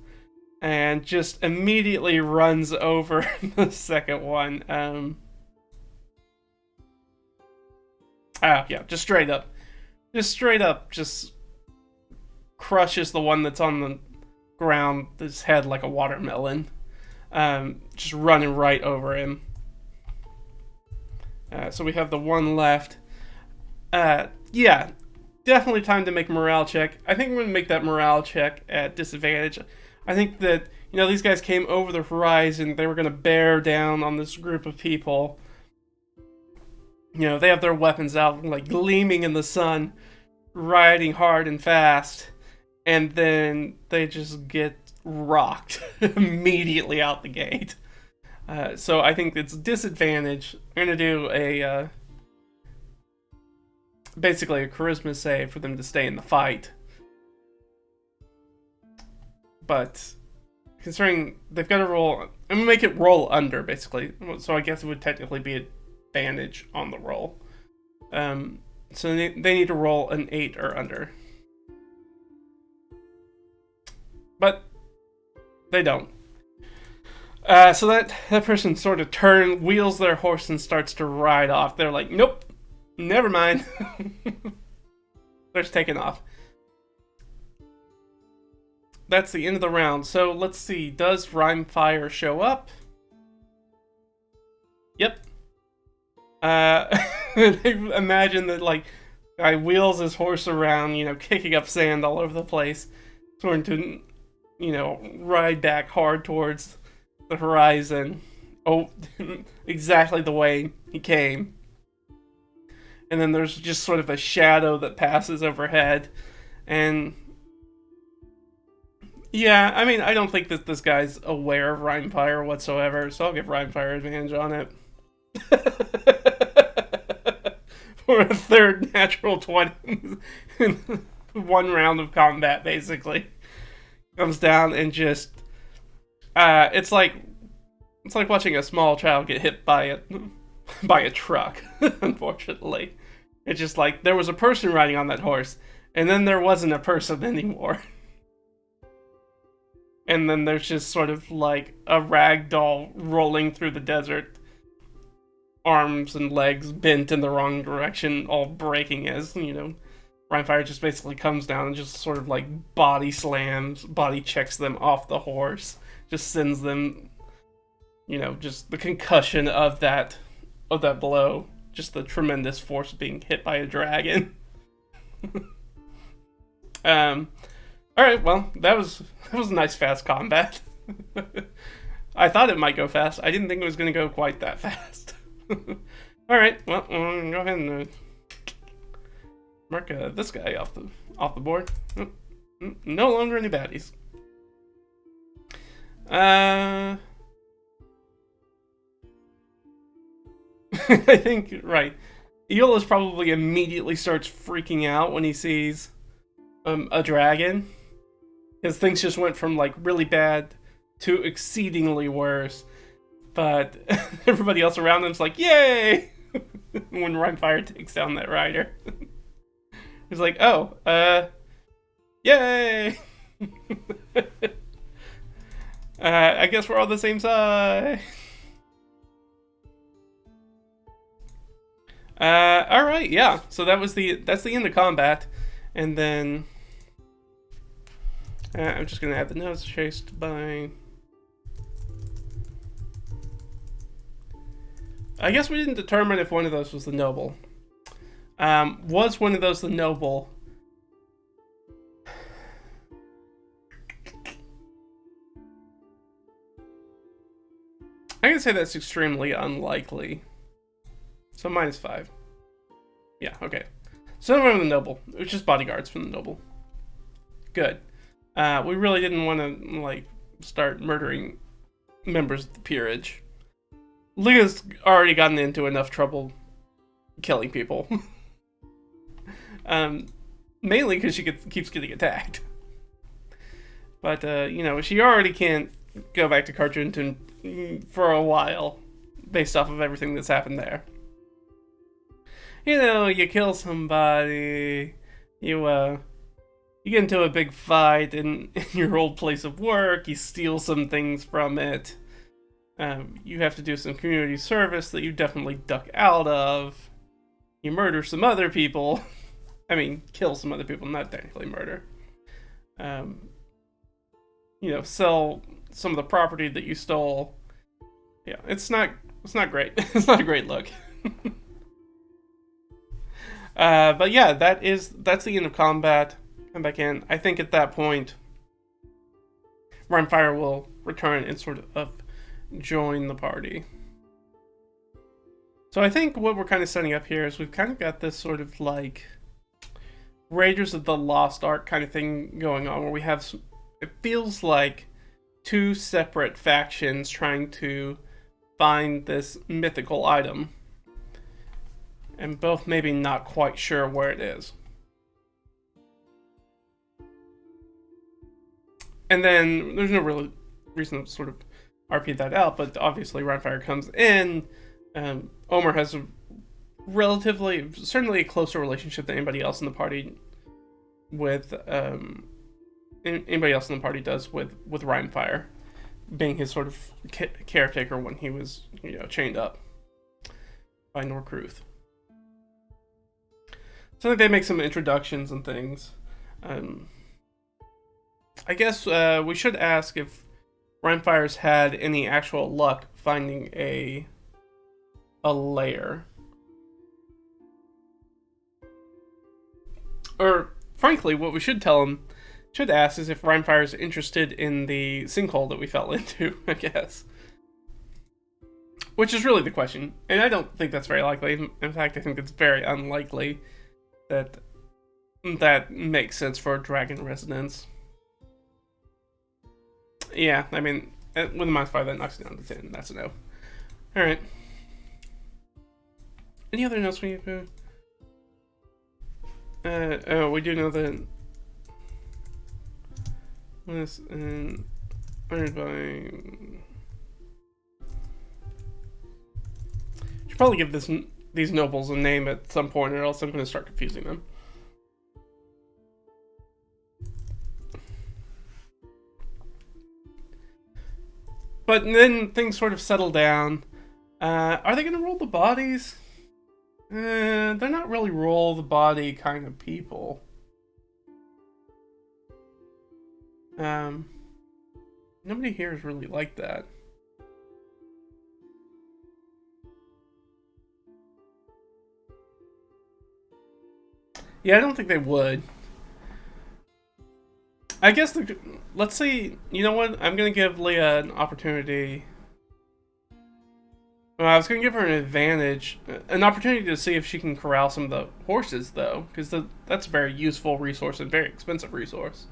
And just immediately runs over the second one. Yeah, just straight up. Just crushes the one that's on the ground, his head like a watermelon. Just running right over him. So we have the one left. Yeah, definitely time to make a morale check. I think I'm going to make that morale check at disadvantage. I think that, you know, these guys came over the horizon. They were going to bear down on this group of people. You know, they have their weapons out, like, gleaming in the sun, riding hard and fast. And then they just get rocked immediately out the gate. So I think it's disadvantage. I'm going to do a... basically a charisma save for them to stay in the fight. But considering they've got to roll... I'm going to make it roll under, basically. So I guess it would technically be advantage on the roll. So they need to roll an 8 or under. But they don't. So that person sort of wheels their horse and starts to ride off. They're like, nope, never mind. They're just taking off. That's the end of the round. So let's see. Does Rhymefire show up? Yep. Imagine that, like, guy wheels his horse around, you know, kicking up sand all over the place, starting to, you know, ride back hard towards the horizon. Oh, exactly the way he came. And then there's just sort of a shadow that passes overhead. And yeah, I mean, I don't think that this guy's aware of Rhymefire whatsoever, so I'll give Rhymefire advantage on it. For a third natural 20 in one round of combat, basically. Comes down and just... it's like watching a small child get hit by a truck, unfortunately. It's just like, there was a person riding on that horse, and then there wasn't a person anymore. And then there's just sort of like a rag doll rolling through the desert, arms and legs bent in the wrong direction, all breaking as, you know, Rhymefire just basically comes down and just sort of like body checks them off the horse, just sends them, you know, just the concussion of that blow, just the tremendous force of being hit by a dragon. Alright, well, that was a nice fast combat. I thought it might go fast. I didn't think it was going to go quite that fast. Alright, well, go ahead and Mark this guy off the board. No longer any baddies. I think, right. Eolus probably immediately starts freaking out when he sees a dragon. Because things just went from, like, really bad to exceedingly worse. But everybody else around him's like, yay! When Rhymefire takes down that rider. He's like, oh, yay! I guess we're all the same side. Alright, yeah. So that's the end of combat. And then I'm just gonna add the notes chased by. I guess we didn't determine if one of those was the noble. Was one of those the noble? I'm gonna say that's extremely unlikely. So -5. Yeah, okay. So none of the noble. It was just bodyguards from the noble. Good. We really didn't want to, like, start murdering members of the peerage. Leah's already gotten into enough trouble killing people. Mainly because she keeps getting attacked. But, you know, she already can't go back to Cartridgeton for a while, based off of everything that's happened there. You know, you kill somebody, you get into a big fight in your old place of work, you steal some things from it, you have to do some community service that you definitely duck out of, you murder some other people, I mean, kill some other people, not technically murder, you know, sell some of the property that you stole. Yeah, it's not great. It's not a great look. But yeah, that's the end of combat. Come back in. I think at that point, Rhymefire will return and sort of join the party. So I think what we're kind of setting up here is we've kind of got this sort of like Raiders of the Lost Ark kind of thing going on, where we have it feels like two separate factions trying to find this mythical item. And both maybe not quite sure where it is. And then there's no real reason to sort of RP that out, but obviously Rhymefire comes in. Omer has a relatively, certainly a closer relationship than anybody else in the party with, anybody else in the party does with Rhymefire, being his sort of caretaker when he was, you know, chained up by Norcruth. So I think they make some introductions and things. I guess we should ask if Rhymefire's had any actual luck finding a lair. Or, frankly, what we should ask is if Rhymefire's interested in the sinkhole that we fell into, I guess. Which is really the question. And I don't think that's very likely. In fact, I think it's very unlikely that makes sense for a dragon residence. Yeah, I mean, with a -5, that knocks it down to 10. That's a no. Alright. Any other notes we need to... oh, we do know that... This and... Earned by... Should probably give these nobles a name at some point, or else I'm going to start confusing them. But then things sort of settle down. Are they going to roll the bodies? They're not really roll the body kind of people. Nobody here is really like that. Yeah, I don't think they would. I guess let's see. You know what? I'm gonna give Leah an opportunity. Well, I was going to give her an advantage, an opportunity to see if she can corral some of the horses, though, because that's a very useful resource and very expensive resource.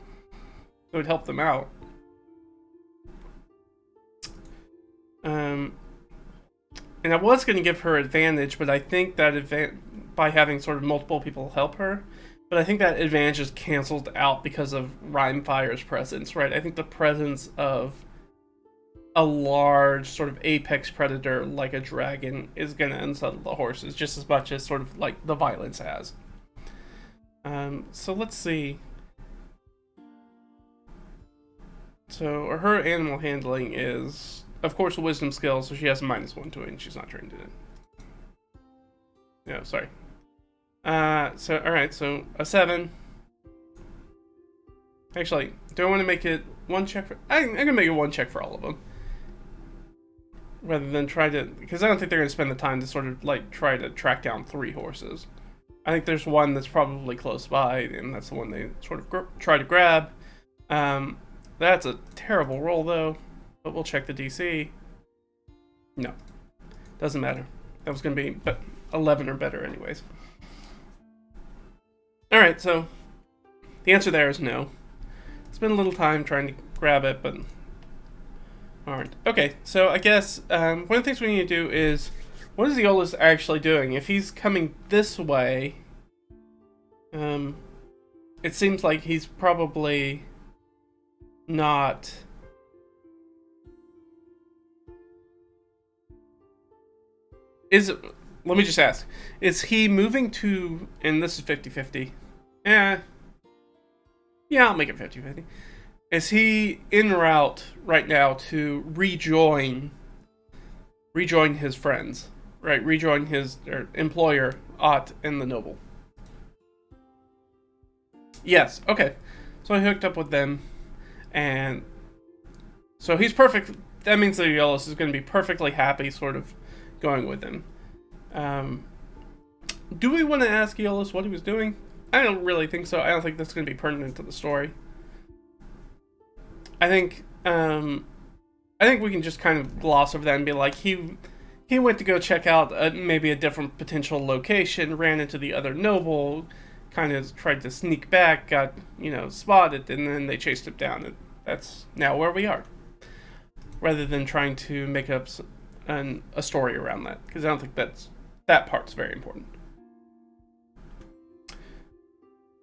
It would help them out. And I was going to give her advantage, but I think that by having sort of multiple people help her, but I think that advantage is canceled out because of Rhymefire's presence, right? I think the presence of a large sort of apex predator like a dragon is going to unsettle the horses just as much as sort of like the violence has. So let's see. So her animal handling is, of course, a wisdom skill, so she has a -1 to it, and she's not trained in it. No, sorry. So, alright, so a 7. Actually, do I want to make it 1 check for... I'm going to make it 1 check for all of them. Rather than try to... Because I don't think they're going to spend the time to sort of, like, try to track down 3 horses. I think there's one that's probably close by, and that's the one they sort of try to grab. That's a terrible roll, though. But we'll check the DC. No. Doesn't matter. That was going to be 11 or better anyways. Alright, so the answer there is no. Spent a little time trying to grab it, but... Alright. Okay, so I guess one of the things we need to do is... What is Aeolus actually doing? If he's coming this way... it seems like he's probably... not... Let me just ask. Is he moving to... And this is 50-50. Yeah, I'll make it 50-50. Is he en route right now to rejoin his friends? Right, rejoin his employer, Ott, and the noble. Yes, okay. So I hooked up with them, and so he's perfect. That means that Aeolus is going to be perfectly happy sort of going with him. Do we want to ask Aeolus what he was doing? I don't really think so. I don't think that's going to be pertinent to the story. I think we can just kind of gloss over that and be like, he went to go check out maybe a different potential location, ran into the other noble, kind of tried to sneak back, got, spotted, and then they chased him down. And that's now where we are. Rather than trying to make up a story around that, because I don't think that part's very important.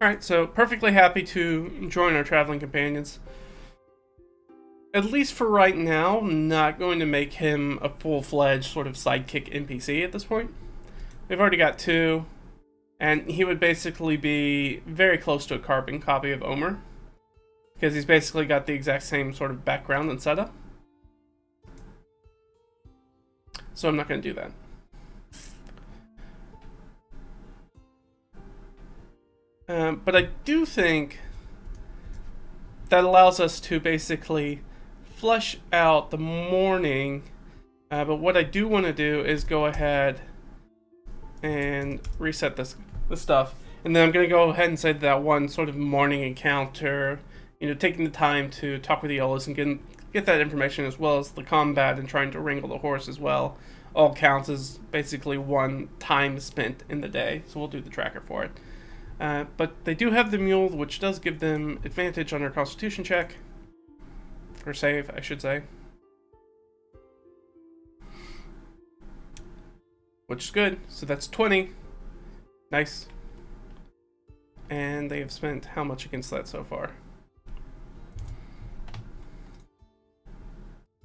Alright, so perfectly happy to join our traveling companions. At least for right now, not going to make him a full-fledged sort of sidekick NPC at this point. We've already got 2, and he would basically be very close to a carbon copy of Omer, because he's basically got the exact same sort of background and setup. So I'm not going to do that. But I do think that allows us to basically flush out the morning. But what I do want to do is go ahead and reset this stuff. And then I'm going to go ahead and say that one sort of morning encounter, taking the time to talk with Aeolus and get that information, as well as the combat and trying to wrangle the horse as well, all counts as basically one time spent in the day. So we'll do the tracker for it. But they do have the mule, which does give them advantage on their constitution check. Or save, I should say. Which is good. So that's 20. Nice. And they have spent how much against that so far?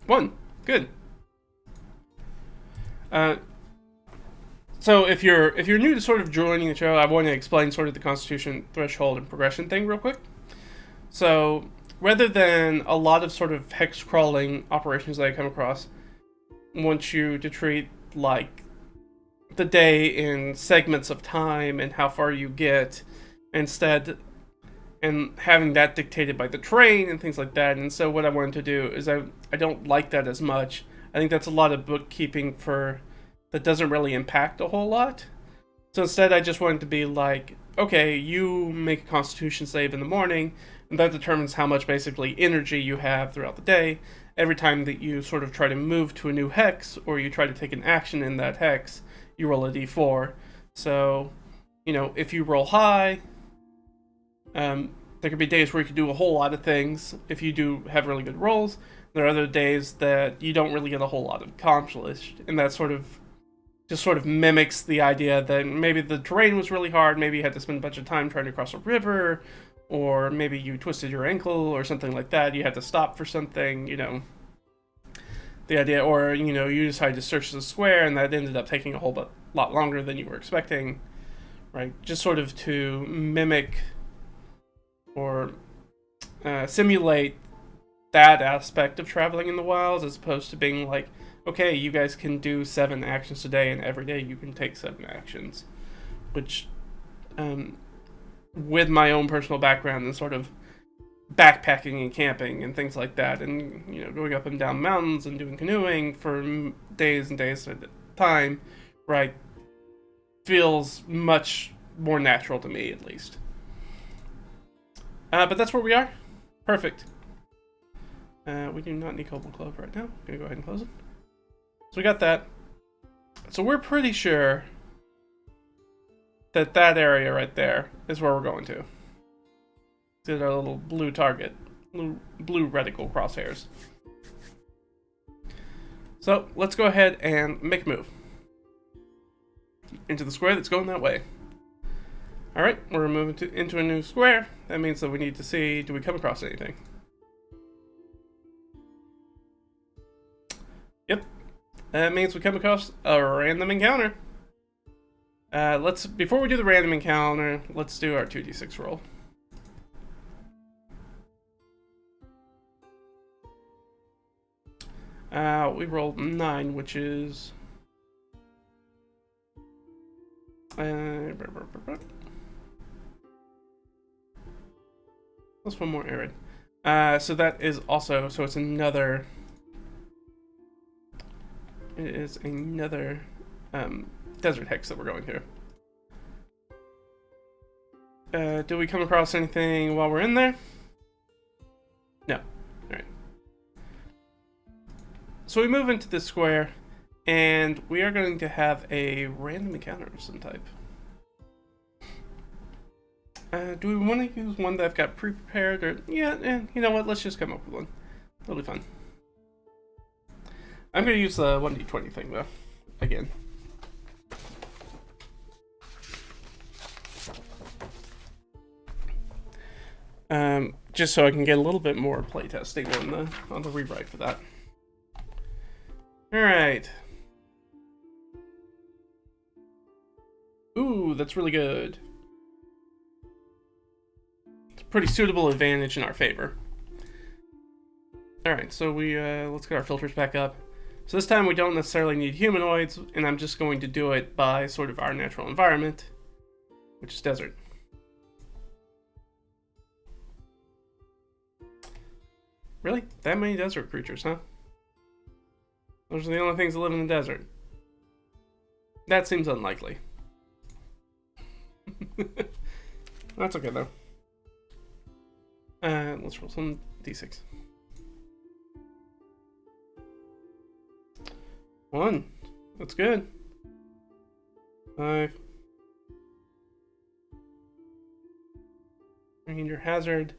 1. Good. So if you're new to sort of joining the show, I want to explain sort of the constitution threshold and progression thing real quick. So rather than a lot of sort of hex crawling operations that I come across, want you to treat like the day in segments of time and how far you get instead, and having that dictated by the terrain and things like that. And so what I wanted to do is I don't like that as much. I think that's a lot of bookkeeping that doesn't really impact a whole lot. So instead I just wanted to be like, okay, you make a constitution save in the morning, and that determines how much basically energy you have throughout the day, every time that you sort of try to move to a new hex or you try to take an action in that hex, you roll a d4. So, you know, if you roll high, there could be days where you can do a whole lot of things if you do have really good rolls. There are other days that you don't really get a whole lot accomplished, and that sort of mimics the idea that maybe the terrain was really hard, maybe you had to spend a bunch of time trying to cross a river, or maybe you twisted your ankle or something like that, you had to stop for something, you know. The idea, or, you know, you decided to search the square and that ended up taking a whole lot longer than you were expecting, right? Just sort of to mimic or simulate that aspect of traveling in the wilds, as opposed to being like, okay, you guys can do 7 actions today, and every day you can take 7 actions. Which, with my own personal background in sort of backpacking and camping and things like that, and, you know, going up and down mountains and doing canoeing for days and days at a time, right, feels much more natural to me, at least. But that's where we are. Perfect. We do not need Cobalt Club right now. Gonna go ahead and close it. So we got that. So we're pretty sure that that area right there is where we're going to. Get our little blue target, blue reticle crosshairs. So let's go ahead and make a move into the square that's going that way. All right, we're moving into a new square. That means that we need to see, do we come across anything? Yep, that means we come across a random encounter. Before we do the random encounter, let's do our 2d6 roll. We rolled 9, which is plus 1 more arid. So that is also, so it's another. It is another desert hex that we're going through. Do we come across anything while we're in there? No. Alright. So we move into this square, and we are going to have a random encounter of some type. Do we want to use one that I've got pre-prepared, or yeah, you know what? Let's just come up with one. It'll be fun. I'm going to use the 1d20 thing though, again. Just so I can get a little bit more playtesting on the rewrite for that. All right. Ooh, that's really good. It's a pretty suitable advantage in our favor. All right, so we let's get our filters back up. So this time we don't necessarily need humanoids, and I'm just going to do it by sort of our natural environment, which is desert. Really? That many desert creatures, huh? Those are the only things that live in the desert. That seems unlikely. That's okay, though. Let's roll some d6. 1. That's good. 5. Your hazard.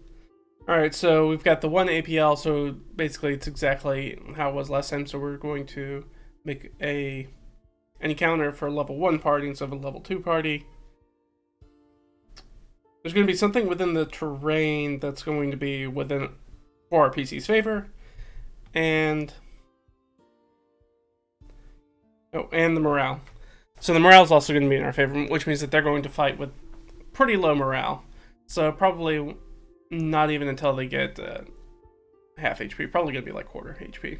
Alright, so we've got the 1 APL, so basically it's exactly how it was last time, so we're going to make an encounter for a level 1 party instead of a level 2 party. There's going to be something within the terrain that's going to be for our PC's favor, and the morale. So the morale is also going to be in our favor, which means that they're going to fight with pretty low morale. So probably not even until they get half HP. Probably going to be like quarter HP.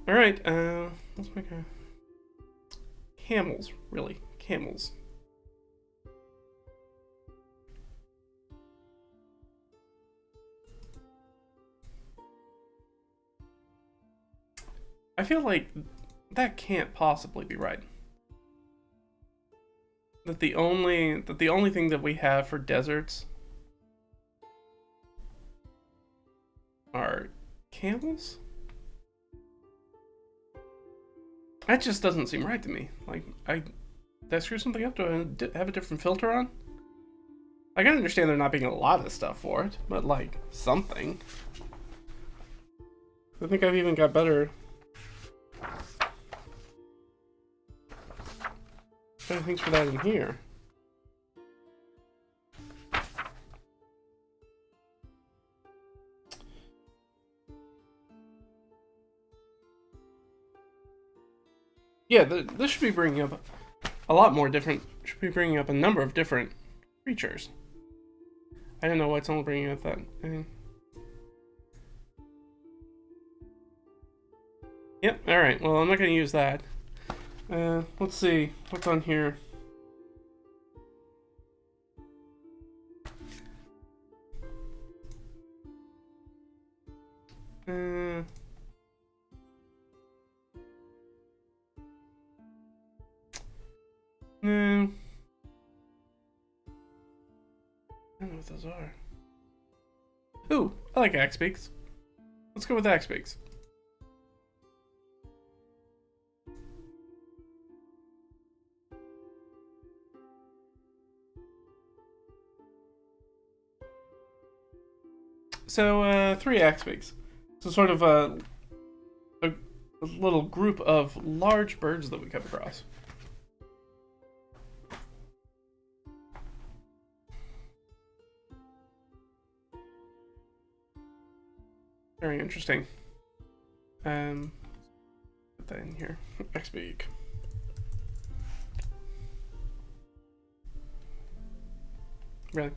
Alright, let's make a... Camels, really. Camels. I feel like that can't possibly be right. That the only thing that we have for deserts are camels? That just doesn't seem right to me. Like, did I screw something up? Do I have a different filter on? I can understand there not being a lot of stuff for it, but like, something. I think I've even got better things for that in here. Yeah, this should be bringing up a lot more different. Should be bringing up a number of different creatures. I don't know why it's only bringing up that. Yep. All right. Well, I'm not going to use that. Let's see what's on here. No. I don't know what those are. Ooh, I like axe beaks. Let's go with axe beaks. So, 3 axe beaks. So sort of a little group of large birds that we come across. Very interesting. Put that in here. Axe beak. Really?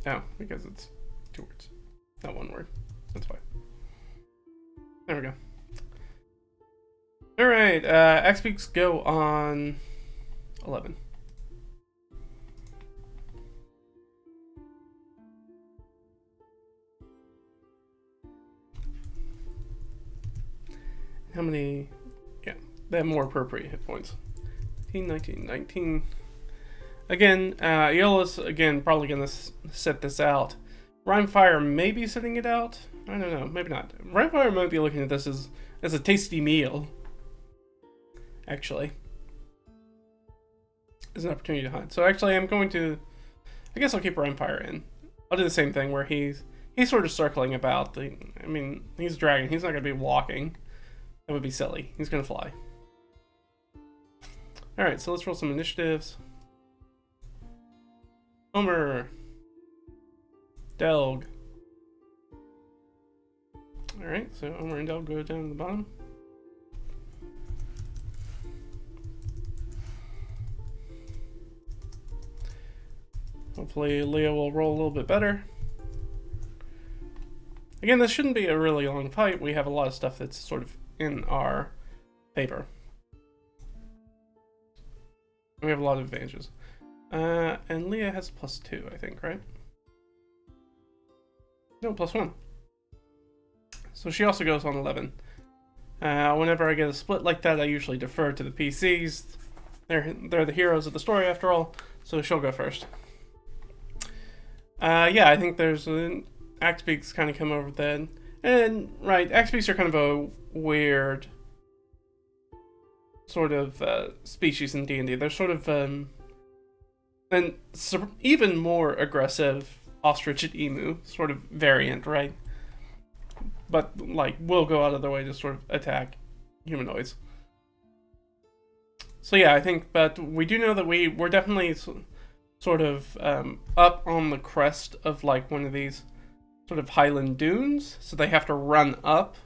Oh, because it's 2 words, not 1 word. That's why. There we go. All right, axe beaks go on 11. How many? Yeah, they have more appropriate hit points. 18, 19, 19. Again, Iola's, again, probably going to set this out. Rhymefire may be setting it out. I don't know, maybe not. Rhymefire might be looking at this as a tasty meal. Actually. As an opportunity to hunt. So actually, I'm going to... I guess I'll keep Rhymefire in. I'll do the same thing where he's sort of circling about. I mean, he's a dragon. He's not going to be walking. That would be silly. He's going to fly. Alright, so let's roll some initiatives. Homer. Delg. Alright, so Homer and Delg go down to the bottom. Hopefully Leo will roll a little bit better. Again, this shouldn't be a really long fight. We have a lot of stuff that's sort of in our favor. We have a lot of advantages. And Leah has +2, I think, right? No, +1. So she also goes on 11. Whenever I get a split like that, I usually defer to the PCs. They're the heroes of the story, after all, so she'll go first. Yeah, I think there's an axe beaks kind of come over then. And, right, axe beaks are kind of a weird sort of species in D&D. They're sort of an even more aggressive ostrich and emu sort of variant, right? But, like, will go out of their way to sort of attack humanoids. So yeah, I think, but we do know that we're definitely sort of up on the crest of, like, one of these sort of highland dunes, so they have to run up.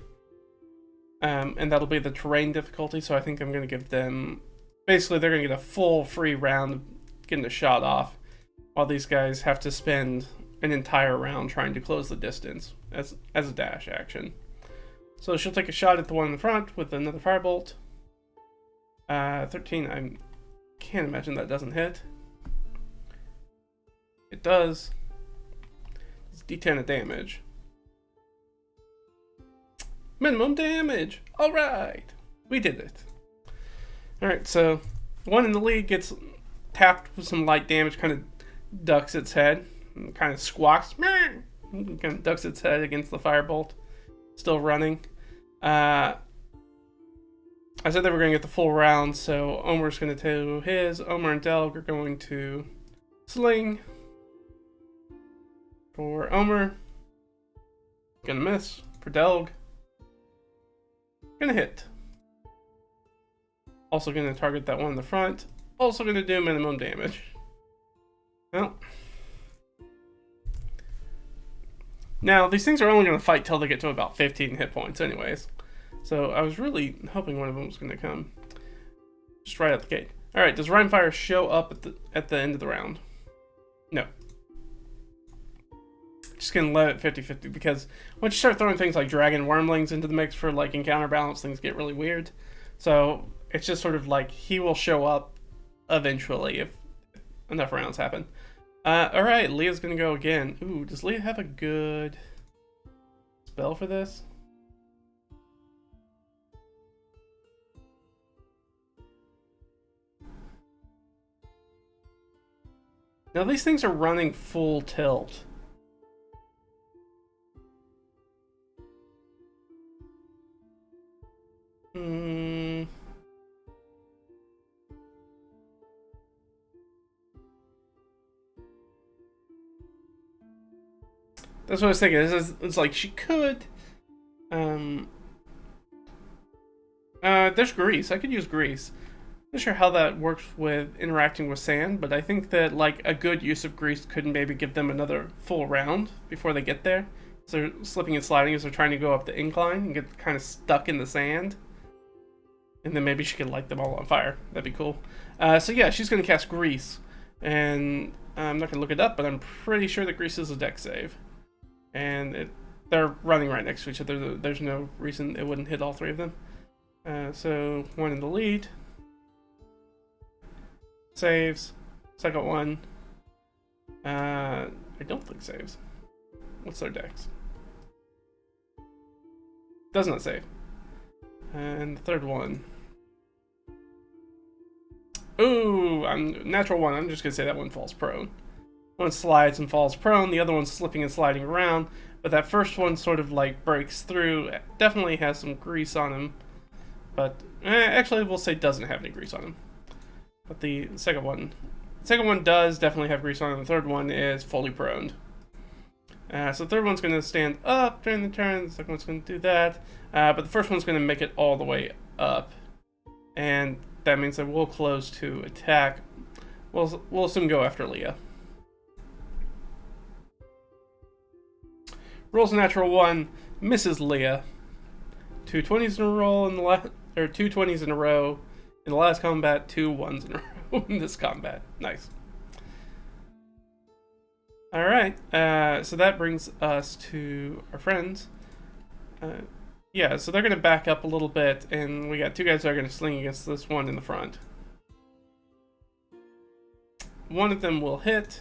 And that'll be the terrain difficulty, so I think I'm going to give them... Basically, they're going to get a full free round of getting a shot off, while these guys have to spend an entire round trying to close the distance as a dash action. So she'll take a shot at the one in the front with another firebolt. 13, I can't imagine that doesn't hit. It does. It's D10 of damage. Minimum damage! Alright! We did it. Alright, so one in the lead gets tapped with some light damage, kind of ducks its head, and kind of squawks. Meh! Kind of ducks its head against the firebolt. Still running. I said they were going to get the full round, so Omer's going to do his. Omer and Delg are going to sling. For Omer. Gonna miss. For Delg. Gonna hit. Also gonna target that one in the front. Also gonna do minimum damage. Well. Now, these things are only gonna fight till they get to about 15 hit points anyways. So I was really hoping one of them was gonna come. Just right out the gate. Alright, does Rhyme Fire show up at the end of the round? No. Just gonna let it 50-50 because once you start throwing things like dragon wormlings into the mix for like encounter balance, things get really weird. So it's just sort of like he will show up eventually if enough rounds happen. Alright, Leah's gonna go again. Ooh, does Leah have a good spell for this? Now these things are running full tilt. That's what I was thinking. It's like she could. There's grease. I could use grease. Not sure how that works with interacting with sand, but I think that like a good use of grease could maybe give them another full round before they get there. So they're slipping and sliding as they're trying to go up the incline and get kind of stuck in the sand. And then maybe she could light them all on fire. That'd be cool. So yeah, she's going to cast Grease. And I'm not going to look it up, but I'm pretty sure that Grease is a dex save. And they're running right next to each other. There's no reason it wouldn't hit all three of them. So one in the lead. Saves. Second one. I don't think saves. What's their dex? Does not save. And the third one. Ooh, natural one. I'm just gonna say that one falls prone. One slides and falls prone. The other one's slipping and sliding around. But that first one sort of like breaks through. Definitely has some grease on him. But actually, we'll say doesn't have any grease on him. But the second one does definitely have grease on him. The third one is fully proned. So the third one's going to stand up during the turn. The second one's going to do that. But the first one's going to make it all the way up. And that means that we'll close to attack. We'll assume go after Leah. Rolls a natural 1, misses Leah. 2 20s in a row in the 2 20s in a row in the last combat, 2 1s in a row in this combat. Nice. Alright, so that brings us to our friends. Yeah, so they're going to back up a little bit, and we got 2 guys that are going to sling against this one in the front. One of them will hit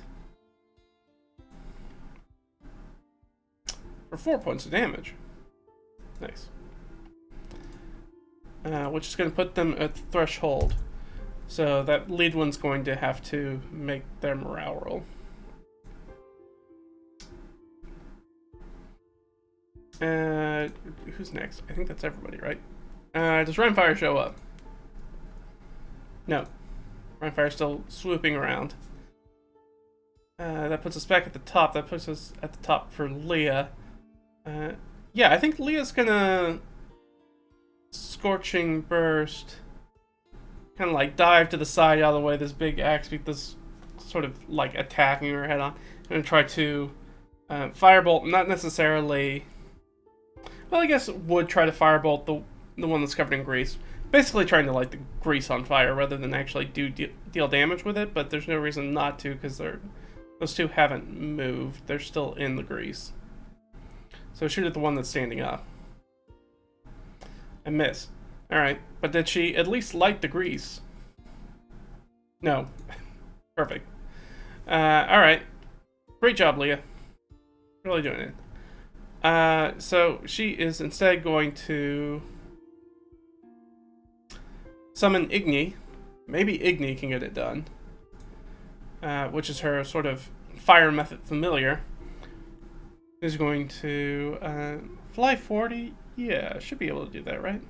for 4 points of damage. Nice. Which is going to put them at the threshold. So that lead one's going to have to make their morale roll. Who's next? I think that's everybody, right? Does Rhyme Fire show up? No. Rhyme Fire's still swooping around. That puts us back at the top. That puts us at the top for Leah. Yeah, I think Leah's gonna Scorching Burst. Kind of like dive to the side out of the way. This big axe beat this sort of like attacking her head on. Gonna try to Firebolt, not necessarily. Well, I guess would try to firebolt the one that's covered in grease. Basically trying to light the grease on fire rather than actually deal damage with it, but there's no reason not to because those two haven't moved. They're still in the grease. So shoot at the one that's standing up. And miss. Alright, but did she at least light the grease? No. Perfect. Alright. Great job, Leah. Really doing it. So she is instead going to summon Igni. Maybe Igni can get it done. Which is her sort of fire method familiar. is going to fly 40. Yeah, should be able to do that, right?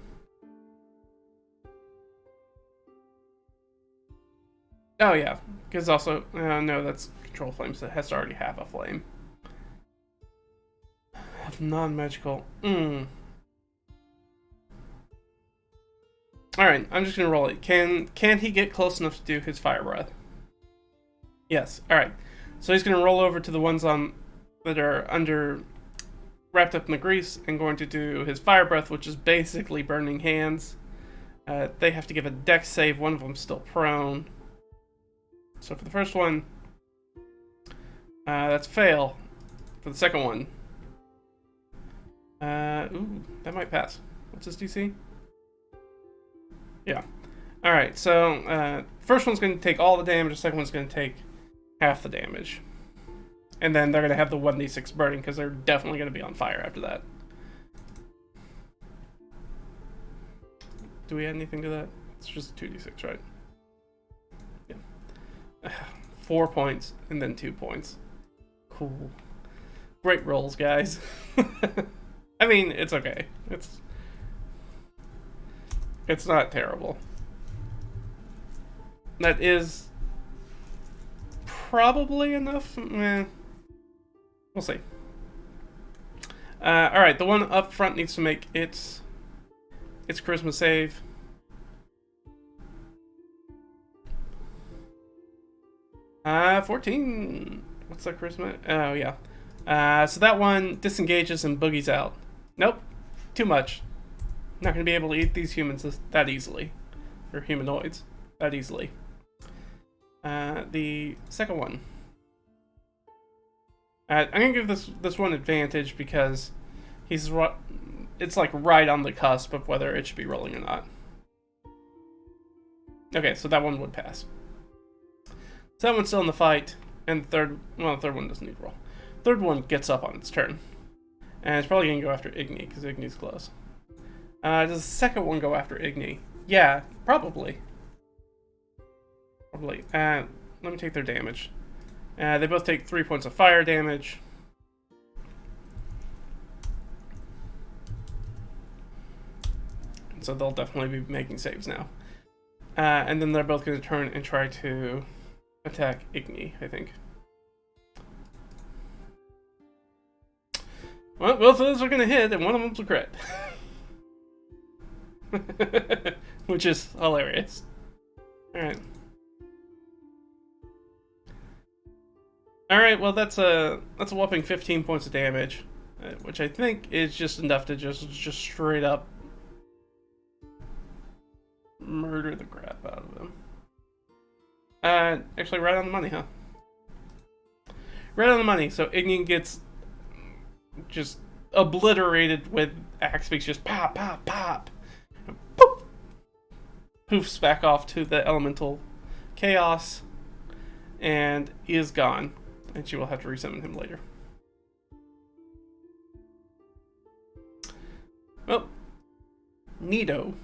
Oh yeah, because also no, that's control flame, so it has to already have a flame. Non-magical. Alright, I'm just gonna roll it. Can he get close enough to do his fire breath? Yes. Alright. So he's gonna roll over to the ones that are wrapped up in the grease and going to do his fire breath, which is basically burning hands. They have to give a dex save. One of them's still prone. So for the first one, that's fail. For the second one, ooh, that might pass. What's his DC? Yeah. Alright, so first one's going to take all the damage, the second one's going to take half the damage. And then they're going to have the 1d6 burning, because they're definitely going to be on fire after that. Do we add anything to that? It's just 2d6, right? Yeah. 4 points, and then 2 points. Cool. Great rolls, guys. I mean, it's okay. It's not terrible. That is probably enough. We'll see. Alright, the one up front needs to make its charisma save. Uh, 14. What's that charisma? Oh, yeah. So that one disengages and boogies out. Nope. Too much. Not going to be able to eat these humans that easily. Or humanoids. That easily. The second one. I'm going to give this one advantage because it's like right on the cusp of whether it should be rolling or not. Okay, so that one would pass. So that one's still in the fight. And the third one doesn't need to roll. Third one gets up on its turn. And it's probably going to go after Igni, because Igni's close. Does the second one go after Igni? Yeah, probably. Probably. Let me take their damage. They both take 3 points of fire damage. So they'll definitely be making saves now. And then they're both going to turn and try to attack Igni, I think. Well, both of those are going to hit, and one of them's a crit. Which is hilarious. Alright. Alright, well that's a whopping 15 points of damage. Which I think is just enough to just straight up murder the crap out of them. Actually right on the money, huh? Right on the money, so Igni gets just obliterated with axe beaks, just pop, pop, pop. And poof! Poofs back off to the elemental chaos, and he is gone. And she will have to resummon him later. Well, neato.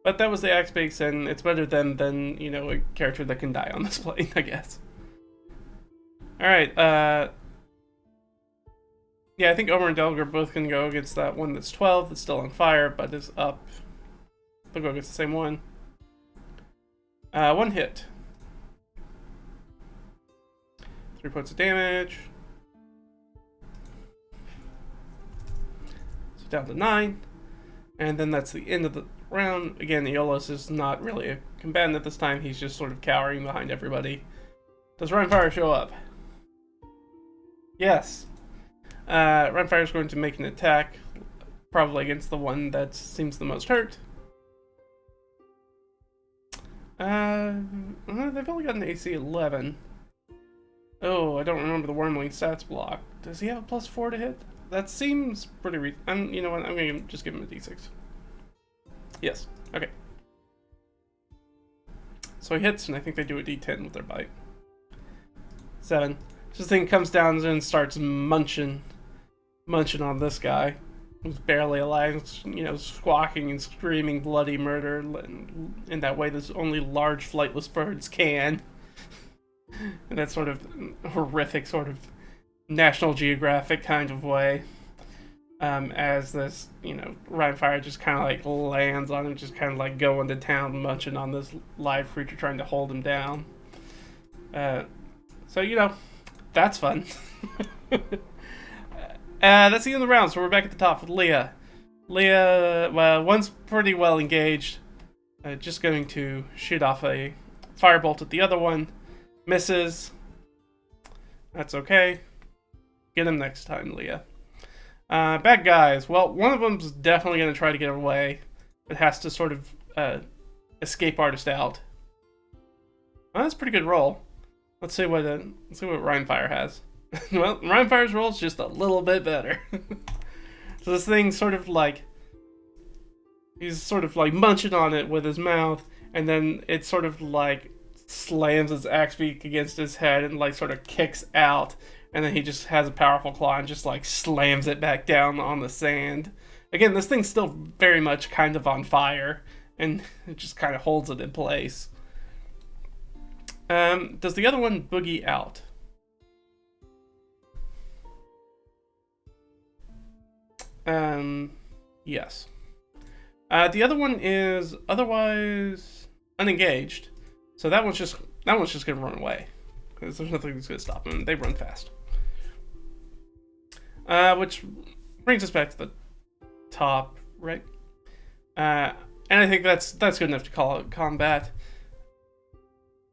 But that was the axe beaks, and it's better than you know, a character that can die on this plane, I guess. Alright, yeah, I think Omer and Delg are both going to go against that one that's 12, that's still on fire, but is up. They'll go against the same one. One hit. 3 points of damage. So down to 9. And then that's the end of the round. Again, Aeolus is not really a combatant at this time. He's just sort of cowering behind everybody. Does Rhinefire show up? Yes. Rhinefire is going to make an attack, probably against the one that seems the most hurt. They've only got an AC 11. Oh, I don't remember the Wormling stats block. Does he have a +4 to hit? That seems pretty you know what, I'm going to just give him a d6. Yes, okay. So he hits, and I think they do a d10 with their bite. 7. This thing comes down and starts munching on this guy, who's barely alive, you know, squawking and screaming bloody murder in that way that only large flightless birds can. And that sort of horrific sort of National Geographic kind of way. As this, Rhinefire just kind of like lands on him, just kind of like going to town, munching on this live creature, trying to hold him down. So, that's fun. That's the end of the round, so we're back at the top with Leah. Leah, one's pretty well engaged. Just going to shoot off a firebolt at the other one. Misses. That's okay. Get him next time, Leah. Bad guys. Well, one of them's definitely going to try to get away. It has to sort of escape artist out. Well, that's a pretty good roll. Let's see what Rhinefire has. Well, Rhinefire's roll is just a little bit better. So this thing sort of like, he's sort of like munching on it with his mouth, and then it sort of like slams its axe beak against his head and like sort of kicks out. And then he just has a powerful claw and just like slams it back down on the sand. Again, this thing's still very much kind of on fire, and it just kind of holds it in place. Does the other one boogie out? Yes. The other one is otherwise unengaged, so that one's just gonna run away because there's nothing that's gonna stop them. They run fast. Which brings us back to the top, right? And I think that's good enough to call it combat.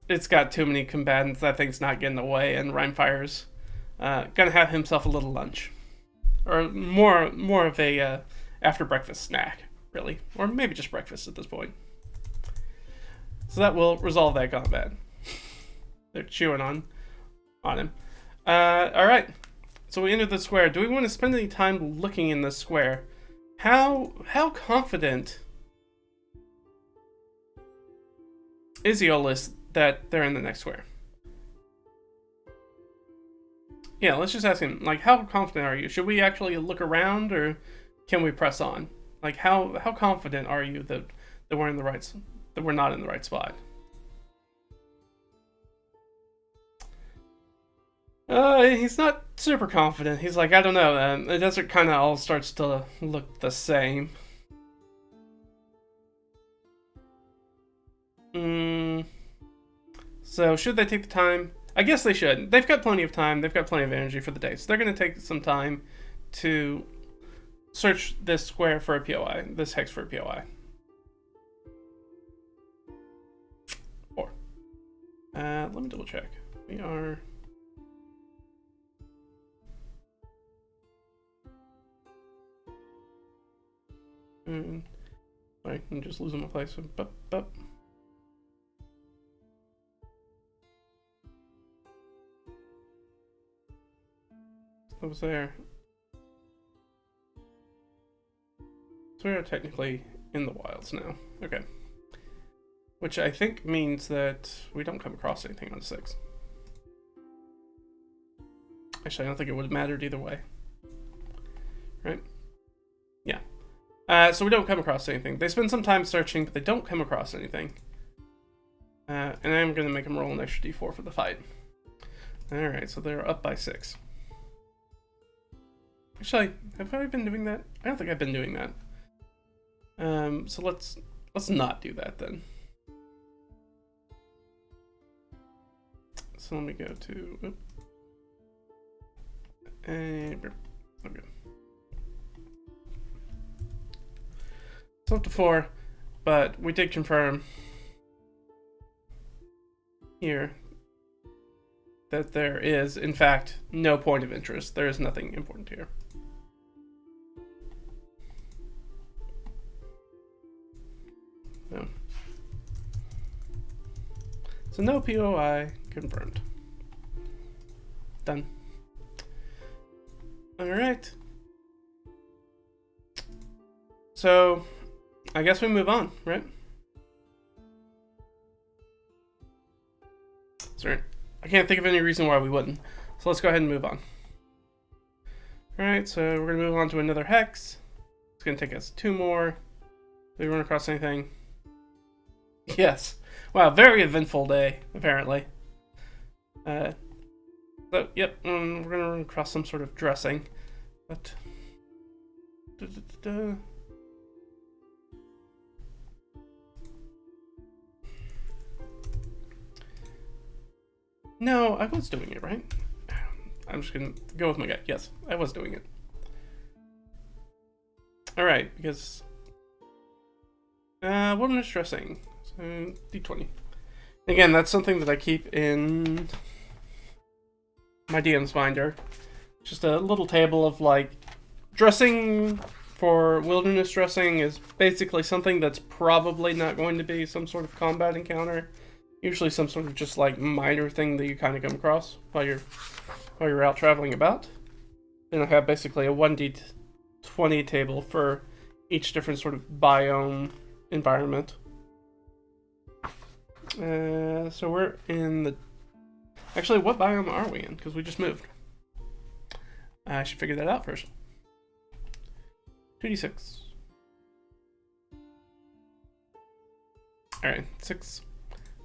It's got too many combatants. That thing's not getting away, and Rhinefire's gonna have himself a little lunch, or more of a after breakfast snack, really, or maybe just breakfast at this point. So that will resolve that combat. They're chewing on him. All right. So we enter the square. Do we want to spend any time looking in this square? How confident is Aeolus that they're in the next square? Yeah, let's just ask him, like, how confident are you? Should we actually look around, or can we press on? Like, how confident are you that we're in the right, that we're not in the right spot? He's not super confident. He's like, I don't know. The desert kind of all starts to look the same. So should they take the time? I guess they should. They've got plenty of time. They've got plenty of energy for the day. So they're going to take some time to search this square for a POI, this hex for a POI. 4. Let me double check. We are... Sorry, I'm just losing my place. Bup. That was there. So we are technically in the wilds now. Okay. Which I think means that we don't come across anything on 6. Actually, I don't think it would have mattered either way. Right? Yeah. So we don't come across anything. They spend some time searching, but they don't come across anything. And I'm going to make them roll an extra d4 for the fight. Alright, so they're up by 6. Actually, have I been doing that? I don't think I've been doing that. So let's not do that then. So let me go to... okay. It's up to 4, but we did confirm here that there is, in fact, no point of interest. There is nothing important here. No. So no POI confirmed. Done. Alright. So, I guess we move on, right? Sorry. I can't think of any reason why we wouldn't. So let's go ahead and move on. Alright, so we're going to move on to another hex. It's going to take us 2 more. Did we run across anything? Yes. Wow, very eventful day, apparently. So, yep, we're gonna run across some sort of dressing. But... No, I was doing it, right? I'm just gonna go with my gut. Yes, I was doing it. Alright, because... wilderness dressing. So, D20. Again, that's something that I keep in my DM's binder. Just a little table of, like, dressing for wilderness dressing is basically something that's probably not going to be some sort of combat encounter. Usually some sort of just, like, minor thing that you kind of come across while you're out traveling about. Then I have basically a 1d20 table for each different sort of biome environment. So we're in the... Actually, what biome are we in? Because we just moved. I should figure that out first. 2d6. Alright, 6.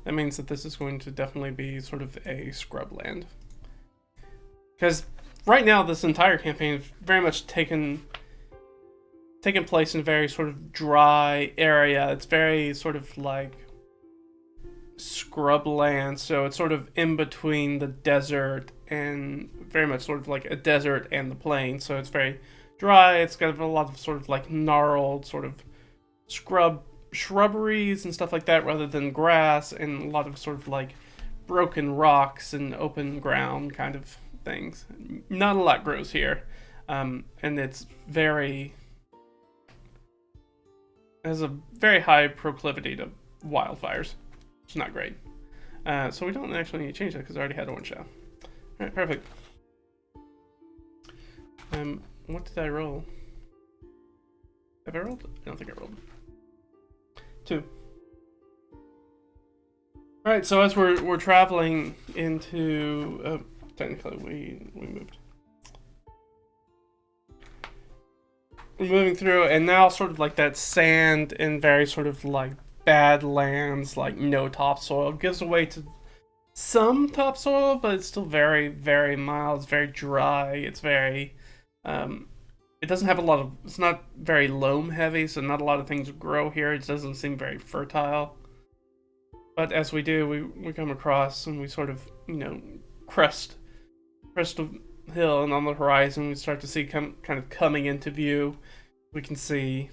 That means that this is going to definitely be sort of a scrubland. Because right now, this entire campaign is very much taken place in a very sort of dry area. It's very sort of like scrubland, so it's sort of in between the desert and very much sort of like a desert and the plain. So it's very dry. It's got a lot of sort of like gnarled sort of shrubberies and stuff like that rather than grass, and a lot of sort of like broken rocks and open ground kind of things. Not a lot grows here, and it's has a very high proclivity to wildfires. It's not great. So we don't actually need to change that because I already had one shot. Alright, perfect. What did I roll? Have I rolled? I don't think I rolled. 2. Alright, so as we're traveling into... technically, we moved. We're moving through, and now sort of like that sand and very sort of like bad lands, like no topsoil, gives way to some topsoil, but it's still very, very mild. It's very dry. It's very, it doesn't have a lot of, it's not very loam heavy, so not a lot of things grow here. It doesn't seem very fertile. But as we do, we come across and we sort of, crest a hill, and on the horizon we start to see kind of coming into view. We can see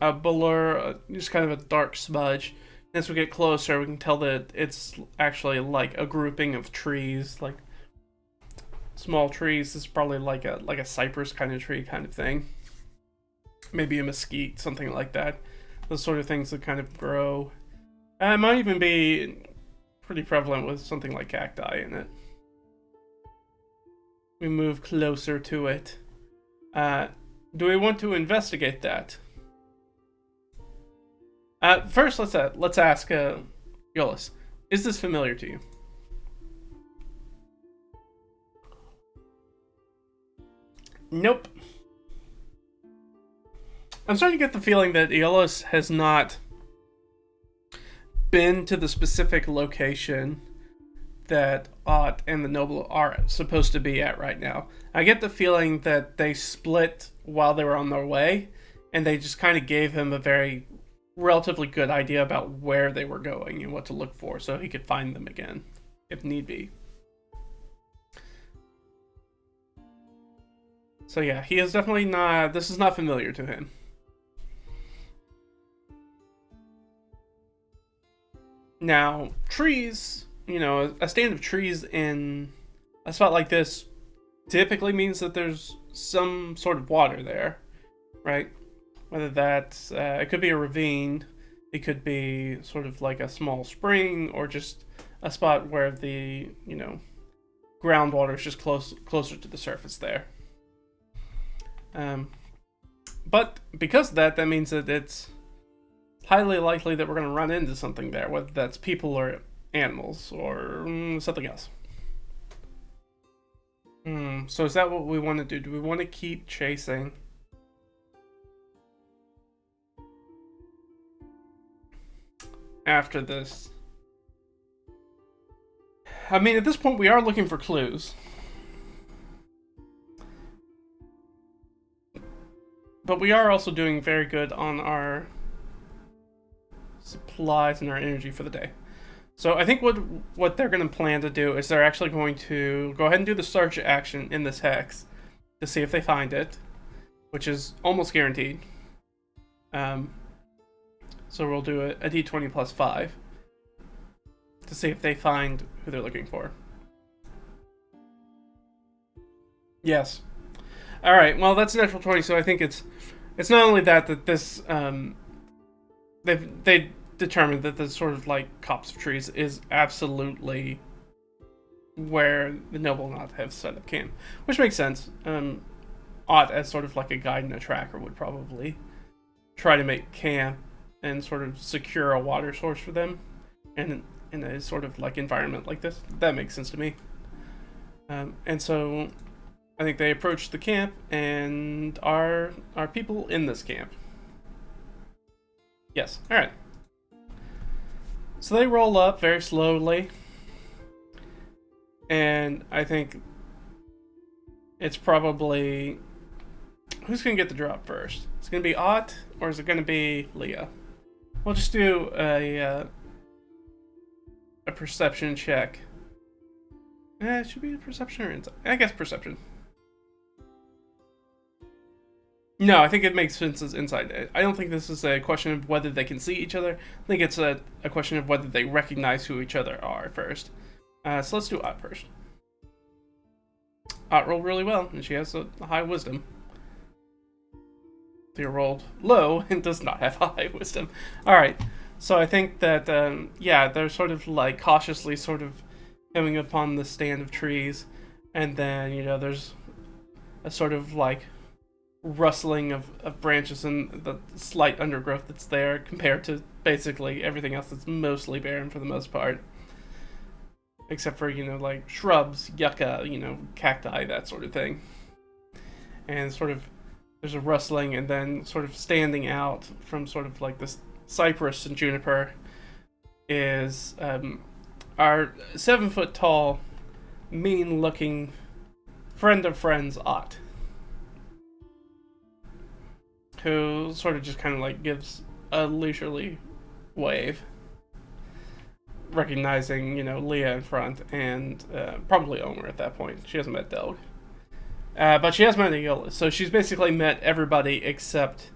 a blur, just kind of a dark smudge. As we get closer, we can tell that it's actually like a grouping of trees, like small trees. This is probably like a cypress kind of tree kind of thing. Maybe a mesquite, something like that. Those sort of things that kind of grow. It might even be pretty prevalent with something like cacti in it. We move closer to it. Do we want to investigate that? First, let's ask Yolis. Is this familiar to you? Nope. I'm starting to get the feeling that Yolis has not been to the specific location that Ott and the Noble are supposed to be at right now. I get the feeling that they split while they were on their way, and they just kind of gave him a very relatively good idea about where they were going and what to look for, so he could find them again, if need be. So yeah, he is definitely not, this is not familiar to him. Now, trees, a stand of trees in a spot like this typically means that there's some sort of water there, right? Whether that's, it could be a ravine, it could be sort of like a small spring, or just a spot where the, groundwater is just closer to the surface there. But because of that means that it's highly likely that we're going to run into something there, whether that's people or animals or something else. So is that what we want to do? Do we want to keep chasing? After this? I mean, at this point, we are looking for clues. But we are also doing very good on our supplies and our energy for the day. So I think what they're going to plan to do is they're actually going to go ahead and do the search action in this hex to see if they find it, which is almost guaranteed. So we'll do a d20 plus 5 to see if they find who they're looking for. Yes. All right. Well, that's a natural 20, so I think it's not only that this they determined that this sort of like copse of trees is absolutely where the noble knot have set up camp, which makes sense. Ott, as sort of like a guide and a tracker, would probably try to make camp and sort of secure a water source for them, and in a sort of like environment like this. That makes sense to me. And so I think they approach the camp and are people in this camp. Yes. All right. So they roll up very slowly, and I think it's probably who's gonna get the drop first. It's gonna be Ott, or is it gonna be Leah? We'll just do a perception check. It should be a perception or insight. I guess perception. No, I think it makes sense as insight. I don't think this is a question of whether they can see each other. I think it's a question of whether they recognize who each other are first. So let's do Ott first. Ott rolled really well, and she has a high wisdom. Leah rolled low and does not have high wisdom. Alright, so I think that, yeah, they're sort of like cautiously sort of coming upon the stand of trees, and then, you know, there's a sort of like rustling of branches and the slight undergrowth that's there compared to basically everything else that's mostly barren for the most part. Except for, you know, like shrubs, yucca, you know, cacti, that sort of thing. And sort of there's a rustling, and then sort of standing out from sort of like this cypress and juniper is our 7 foot tall, mean looking friend of friends, Ott, who sort of just kind of like gives a leisurely wave, recognizing, you know, Leah in front and probably Omer at that point. She hasn't met Delg. But she has met Aeolus, so she's basically met everybody except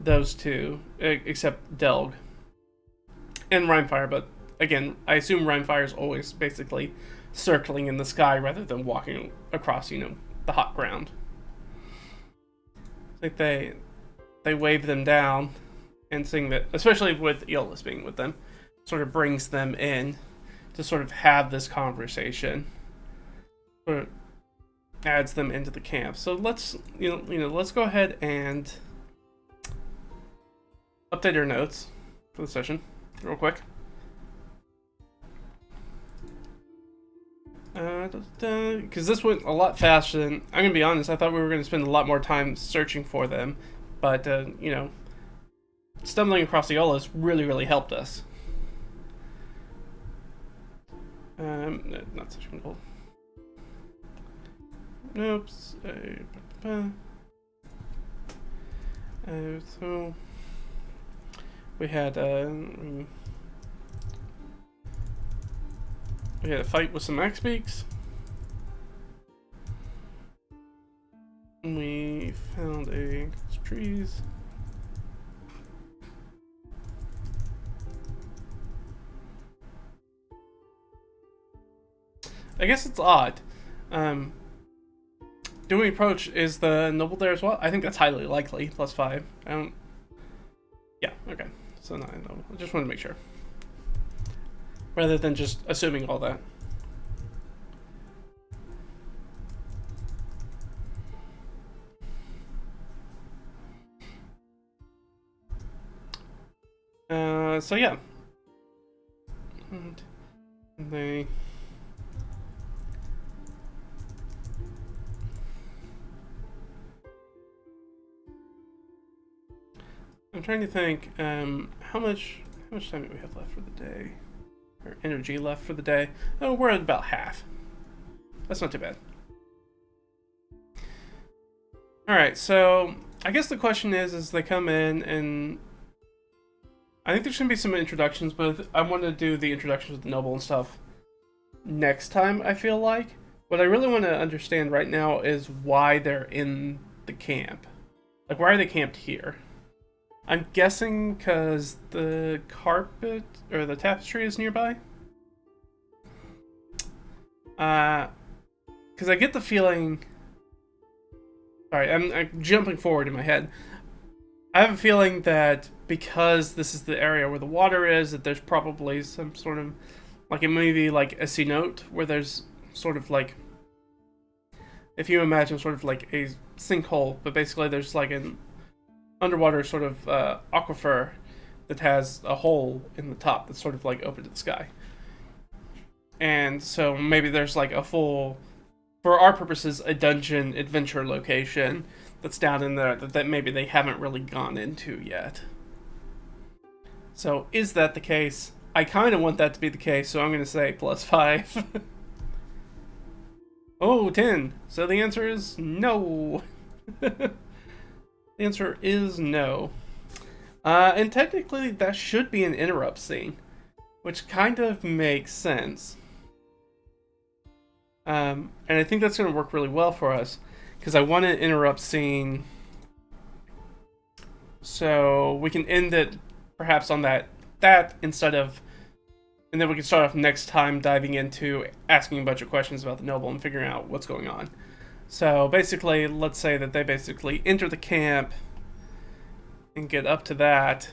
those two, except Delg and Rhymefire. But again, I assume Rhymefire is always basically circling in the sky rather than walking across, you know, the hot ground. I think they wave them down and sing that, especially with Aeolus being with them, sort of brings them in to sort of have this conversation. Sort of adds them into the camp. So let's let's go ahead and update our notes for the session real quick. Because this went a lot faster than, I'm gonna be honest, I thought we were gonna spend a lot more time searching for them, but you know, stumbling across Aeolus really helped us. Not such a goal. Oops. So we had a fight with some max peaks. We found trees. I guess it's odd. Do we approach? Is the noble there as well? I think that's highly likely. +5. I don't. Yeah. Okay. So 9 noble. I just wanted to make sure, rather than just assuming all that. So yeah. And they. I'm trying to think, how much time do we have left for the day? Our energy left for the day. Oh, we're at about half. That's not too bad. Alright, so I guess the question is they come in and I think there's going to be some introductions, but I want to do the introductions with the noble and stuff next time, I feel like. What I really want to understand right now is why they're in the camp. Like, why are they camped here? I'm guessing because the carpet, or the tapestry is nearby? Because I get the feeling... Sorry, I'm jumping forward in my head. I have a feeling that because this is the area where the water is, that there's probably some sort of... Like, it may be like a cenote, where there's sort of like... If you imagine sort of like a sinkhole, but basically there's like an underwater sort of aquifer that has a hole in the top that's sort of like open to the sky. And so maybe there's like a full, for our purposes, a dungeon adventure location that's down in there that maybe they haven't really gone into yet. So is that the case? I kind of want that to be the case, so I'm going to say +5. Oh, 10. So the answer is no. The answer is no. And technically, that should be an interrupt scene, which kind of makes sense. And I think that's going to work really well for us, because I want an interrupt scene so we can end it perhaps on that instead of... And then we can start off next time diving into asking a bunch of questions about the noble and figuring out what's going on. So basically, let's say that they basically enter the camp and get up to that.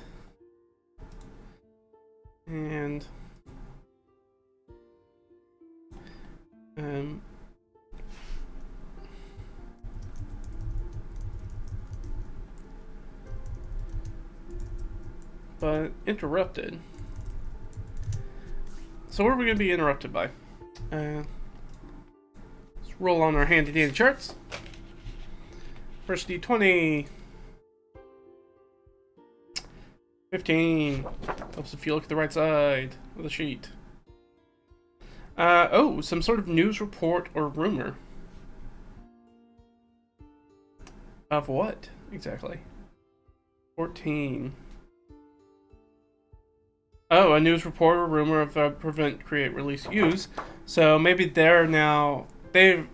And... but interrupted. So what are we going to be interrupted by? Let's roll on our handy dandy charts. First D20. 15. Helps if you look at the right side of the sheet. Oh, some sort of news report or rumor. Of what, exactly? 14. Oh, a news report or rumor of prevent, create, release, use. So maybe they're now... Maybe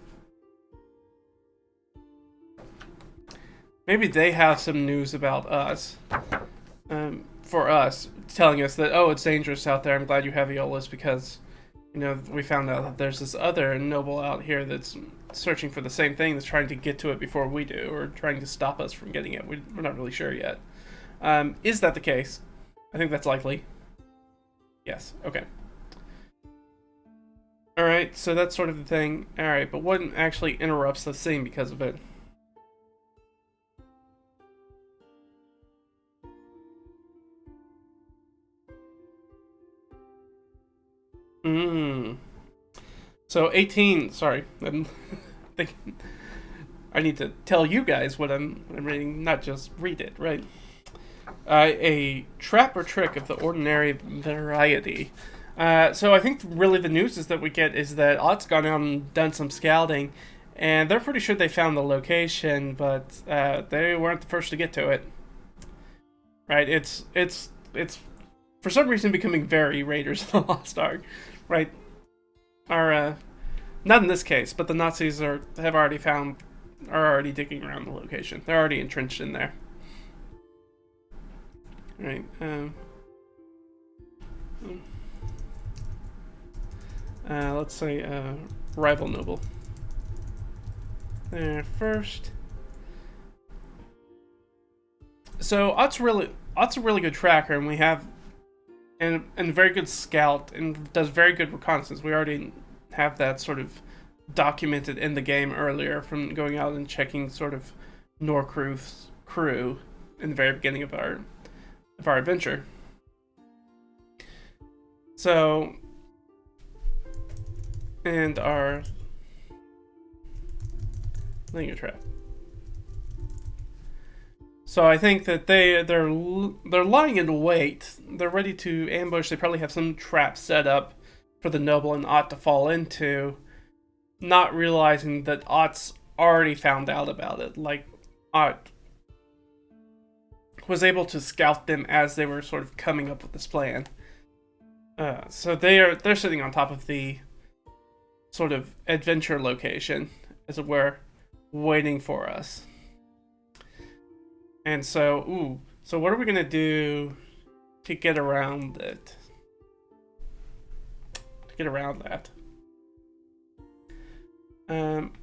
they have some news about us. For us, telling us that, oh, it's dangerous out there. I'm glad you have Aeolus because, you know, we found out that there's this other noble out here that's searching for the same thing, that's trying to get to it before we do, or trying to stop us from getting it. We're not really sure yet. Is that the case? I think that's likely. Yes, okay. Alright, so that's sort of the thing. Alright, but what actually interrupts the scene because of it? So 18, sorry. I'm thinking I need to tell you guys what I'm reading, not just read it, right? A trap or trick of the ordinary variety. So I think really the news is that we get is that Ott's gone out and done some scouting, and they're pretty sure they found the location, but they weren't the first to get to it. Right? It's for some reason becoming very Raiders of the Lost Ark, right? Not in this case, but the Nazis are already digging around the location. They're already entrenched in there. Right. Let's say rival noble. There first. So Ott's a really good tracker, and we have and a very good scout, and does very good reconnaissance. We already have that sort of documented in the game earlier from going out and checking sort of Norcruth's crew in the very beginning of our adventure. So, and our laying a trap. So I think that they're lying in wait. They're ready to ambush. They probably have some trap set up for the noble and Ott to fall into, not realizing that Ott's already found out about it. Like, Ott was able to scout them as they were sort of coming up with this plan. So they're sitting on top of the sort of adventure location, as it were, waiting for us. And so, so what are we gonna do to get around it? To get around that.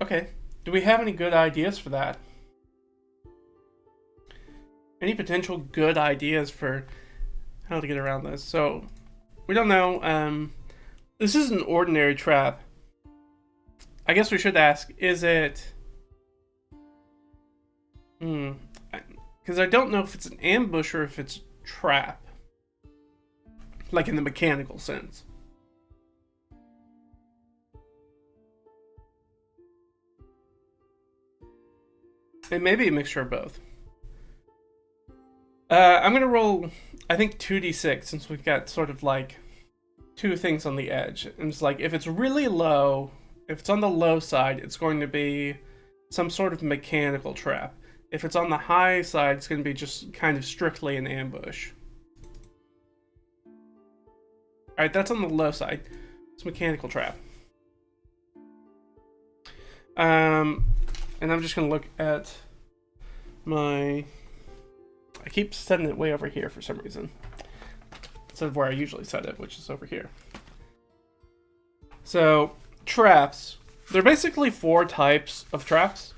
Okay. Do we have any good ideas for that? Any potential good ideas for how to get around this? So, we don't know. This is an ordinary trap. I guess we should ask, is it... Because I don't know if it's an ambush or if it's a trap. Like in the mechanical sense. It may be a mixture of both. I'm going to roll, I think, 2d6, since we've got sort of like two things on the edge. And it's like, if it's really low, if it's on the low side, it's going to be some sort of mechanical trap. If it's on the high side, it's going to be just kind of strictly an ambush. Alright, that's on the low side. It's a mechanical trap. And I'm just going to look at my... I keep setting it way over here for some reason, instead of where I usually set it, which is over here. So, traps. There are basically 4 types of traps.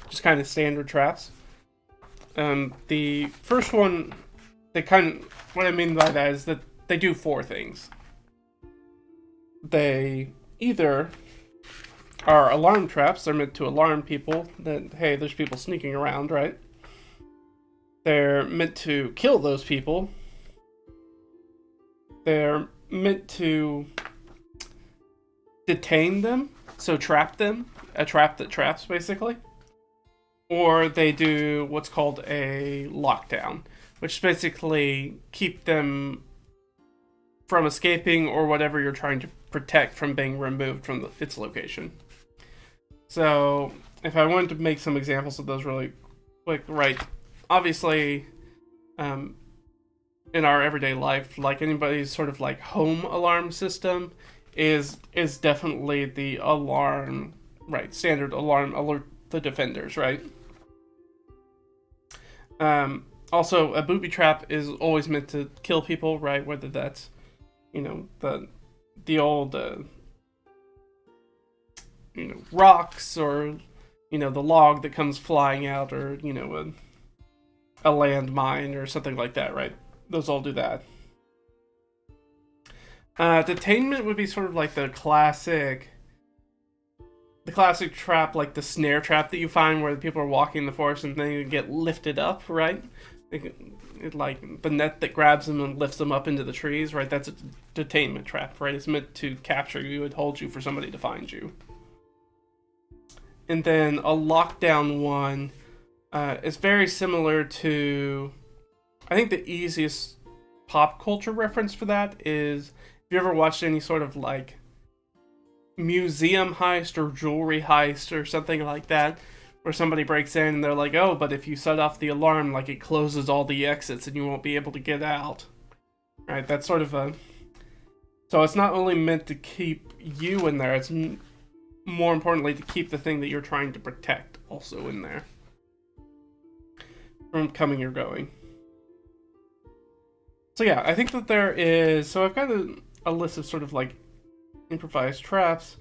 Just kind of standard traps. The first one, what I mean by that is that they do 4 things. They either are alarm traps. They're meant to alarm people that, hey, there's people sneaking around, right? They're meant to kill those people. They're meant to detain them, so trap them. A trap that traps, basically. Or they do what's called a lockdown, which basically keep them from escaping or whatever you're trying to protect from being removed from its location. So, if I wanted to make some examples of those really quick, right? Obviously, in our everyday life, like anybody's sort of like home alarm system is definitely the alarm, right? Standard alarm alert the defenders, right? Also, a booby trap is always meant to kill people, right? Whether that's, you know, the old, you know, rocks, or, you know, the log that comes flying out, or, you know, a landmine or something like that, right? Those all do that. Detainment would be sort of like the classic trap, like the snare trap that you find where people are walking in the forest and they get lifted up, right? Like the net that grabs them and lifts them up into the trees, right? That's a detainment trap, right? It's meant to capture you and hold you for somebody to find you. And then a lockdown one is very similar to, I think the easiest pop culture reference for that is, if you ever watched any sort of like museum heist or jewelry heist or something like that, where somebody breaks in and they're like, oh, but if you set off the alarm, like, it closes all the exits and you won't be able to get out. Right, that's sort of a... So it's not only meant to keep you in there, it's more importantly to keep the thing that you're trying to protect also in there from coming or going. So yeah, I think that there is... So I've got a list of sort of like improvised traps.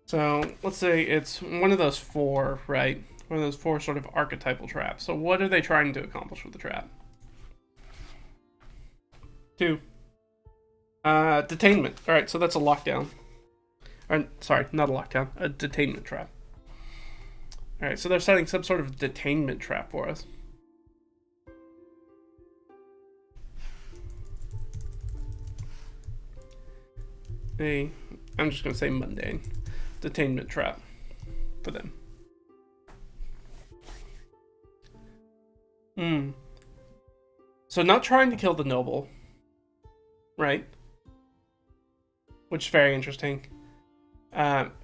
So let's say it's one of those 4, right? One of those 4 sort of archetypal traps. So what are they trying to accomplish with the trap? 2. Detainment. Alright, so that's a lockdown. Sorry, not a lockdown. A detainment trap. Alright, so they're setting some sort of detainment trap for us. I'm just going to say mundane. Detainment trap for them. Hmm. So not trying to kill the noble, right? Which is very interesting.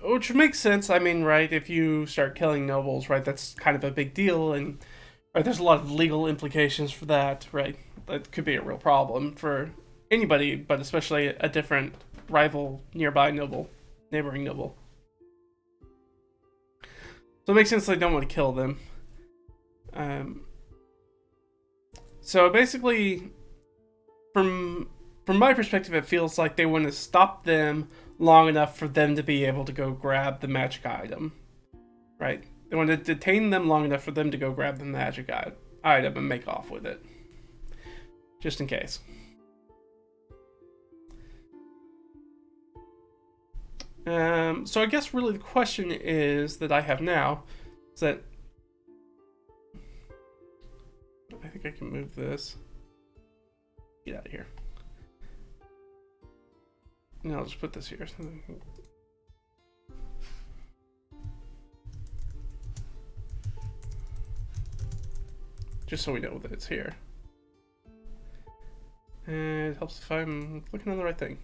Which makes sense. I mean, right, if you start killing nobles, right, that's kind of a big deal, and right, there's a lot of legal implications for that, right? That could be a real problem for anybody, but especially a different rival nearby noble, neighboring noble. So it makes sense they don't want to kill them. So basically, from my perspective, it feels like they want to stop them long enough for them to be able to go grab the magic item, right? They want to detain them long enough for them to go grab the magic item and make off with it, just in case. So I guess really the question is that I have now is that I think I can move this. Get out of here. No, I'll just put this here. Just so we know that it's here. And it helps if I'm looking on the right thing.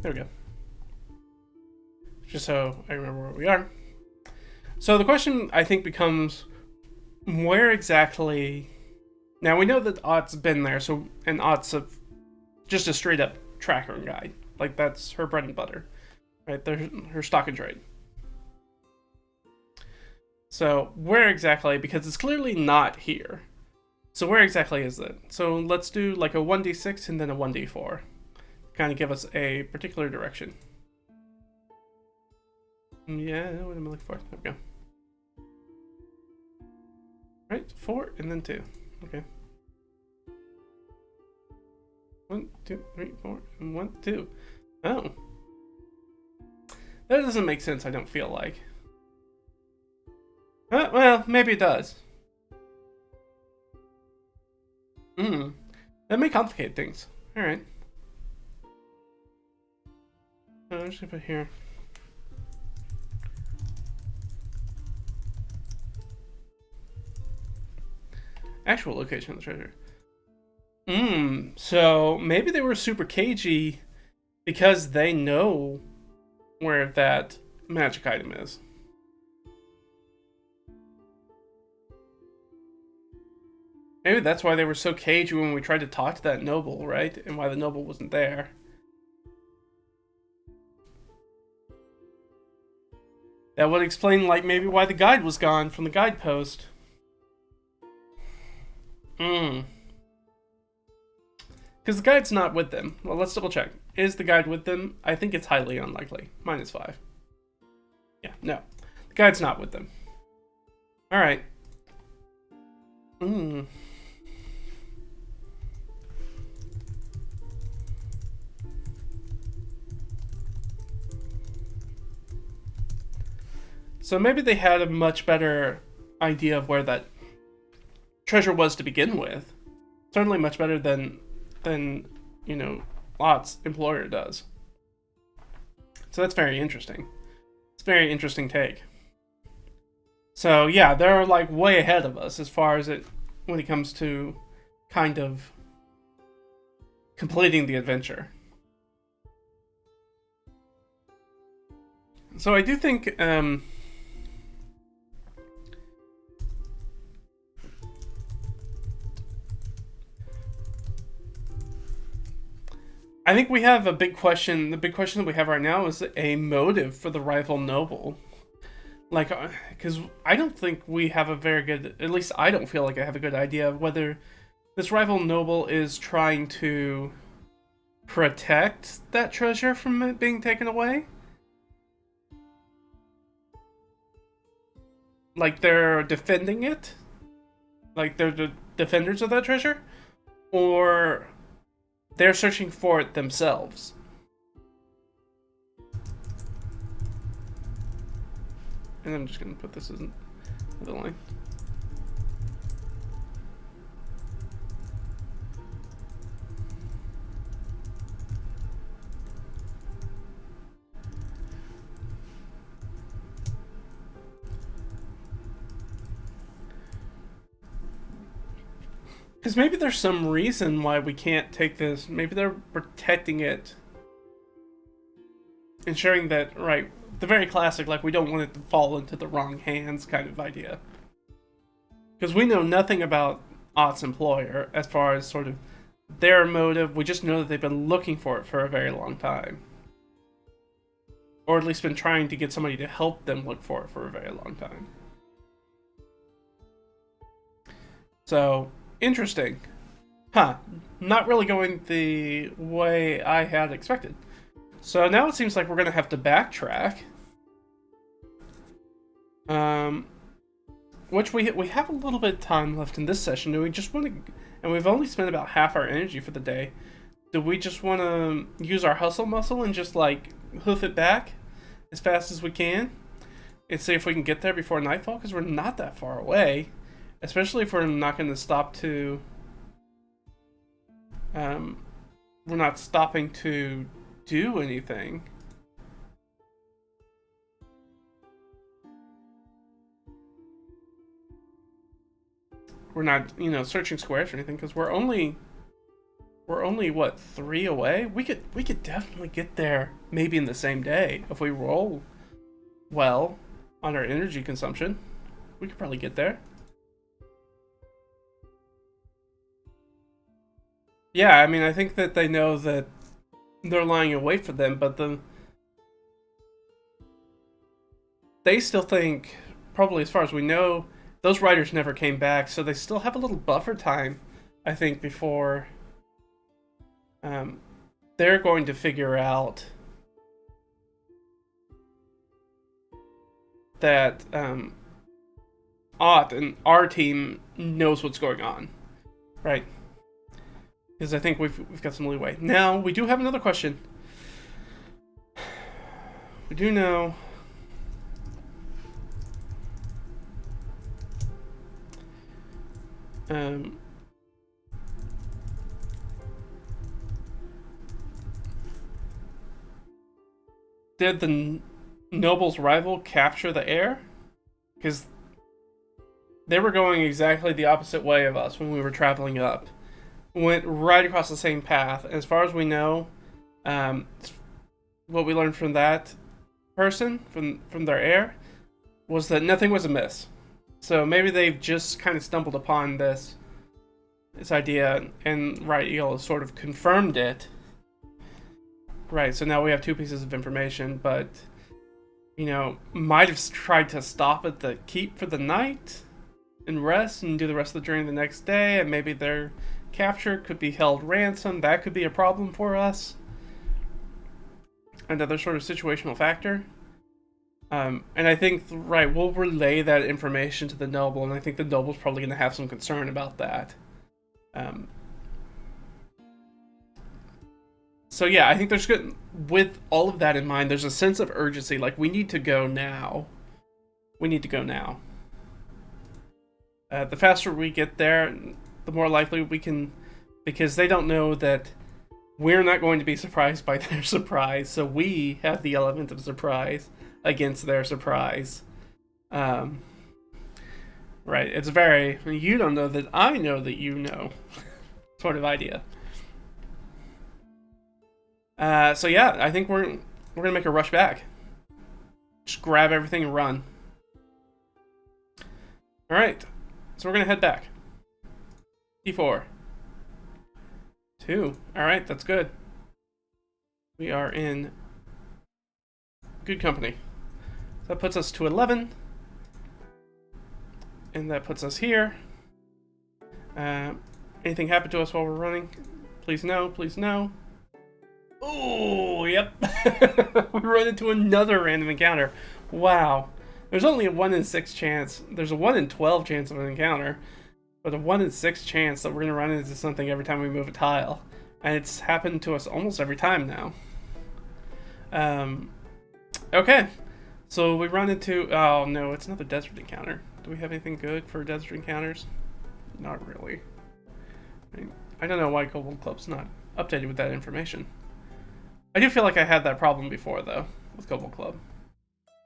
There we go. Just so I remember where we are. So the question, I think, becomes where exactly... Now, we know that Ott's been there, and Ott's just a straight-up tracker guide. Like, that's her bread and butter. Right? They're her stock and trade. So, where exactly? Because it's clearly not here. So, where exactly is it? So, let's do like a 1d6 and then a 1d4. Kind of give us a particular direction. Yeah, what am I looking for? There we go. Right, 4 and then 2. Okay. 1, 2, 3, 4, and 1, 2. Oh. That doesn't make sense, I don't feel like. Well, maybe it does. That may complicate things. Alright. I'm just gonna put here. Actual location of the treasure. So maybe they were super cagey because they know where that magic item is. Maybe that's why they were so cagey when we tried to talk to that noble, right? And why the noble wasn't there. That would explain, like, maybe why the guide was gone from the guidepost. Because the guide's not with them. Well, let's double check. Is the guide with them? I think it's highly unlikely. -5. Yeah, no. The guide's not with them. Alright. So maybe they had a much better idea of where that treasure was to begin with. Certainly much better than you know, Lott's employer does. So that's very interesting. It's a very interesting take. So yeah, they're like way ahead of us as far as when it comes to kind of completing the adventure. So I do think I think we have a big question. The big question that we have right now is a motive for the rival noble. Like, because I don't think we have a very good, at least I don't feel like I have a good idea of whether this rival noble is trying to protect that treasure from it being taken away. Like, they're defending it. Like, they're the defenders of that treasure. Or they're searching for it themselves. And I'm just going to put this as another line. Because maybe there's some reason why we can't take this. Maybe they're protecting it. Ensuring that, right, the very classic, like, we don't want it to fall into the wrong hands kind of idea. Because we know nothing about Ott's employer as far as sort of their motive. We just know that they've been looking for it for a very long time. Or at least been trying to get somebody to help them look for it for a very long time. So, interesting. Huh. Not really going the way I had expected. So now it seems like we're going to have to backtrack. Which we have a little bit of time left in this session. Do we just want to... And we've only spent about half our energy for the day. Do we just want to use our hustle muscle and just, like, hoof it back as fast as we can? And see if we can get there before nightfall? Because we're not that far away. Especially if we're not going to stop to... we're not stopping to do anything. We're not, searching squares or anything, because we're only what, 3 away? We could definitely get there maybe in the same day if we roll well on our energy consumption. We could probably get there. Yeah, I mean, I think that they know that they're lying in wait for them, but they still think, probably as far as we know, those riders never came back, so they still have a little buffer time, I think, before they're going to figure out that Ott and our team knows what's going on, right? Because I think we've got some leeway. Now, we do have another question. We do know... did the noble's rival capture the heir? Because they were going exactly the opposite way of us when we were traveling up. We went right across the same path. As far as we know, what we learned from that person, from their heir, was that nothing was amiss. So maybe they've just kind of stumbled upon this idea, and Riot Eagle has sort of confirmed it. Right, so now we have 2 pieces of information, but, might have tried to stop at the keep for the night and rest and do the rest of the journey the next day, and maybe their capture could be held ransom. That could be a problem for us. Another sort of situational factor. And I think, right, we'll relay that information to the noble, and I think the noble's probably going to have some concern about that. So yeah, I think there's good, with all of that in mind, there's a sense of urgency, like we need to go now. We need to go now. The faster we get there, the more likely we can, because they don't know that we're not going to be surprised by their surprise, so we have the element of surprise against their surprise. Right, it's very, you don't know that I know that you know sort of idea. So yeah, I think we're gonna make a rush back. Just grab everything and run. Alright, so we're gonna head back. D4. 2. Alright, that's good. We are in good company. So that puts us to 11. And that puts us here. Anything happen to us while we're running? Please no, please no. Oh, yep. We run into another random encounter. Wow. There's only a 1 in 6 chance. There's a 1 in 12 chance of an encounter. But a 1 in 6 chance that we're going to run into something every time we move a tile. And it's happened to us almost every time now. Okay. So we run into... Oh, no, it's another desert encounter. Do we have anything good for desert encounters? Not really. I don't know why Kobold Club's not updated with that information. I do feel like I had that problem before, though, with Kobold Club.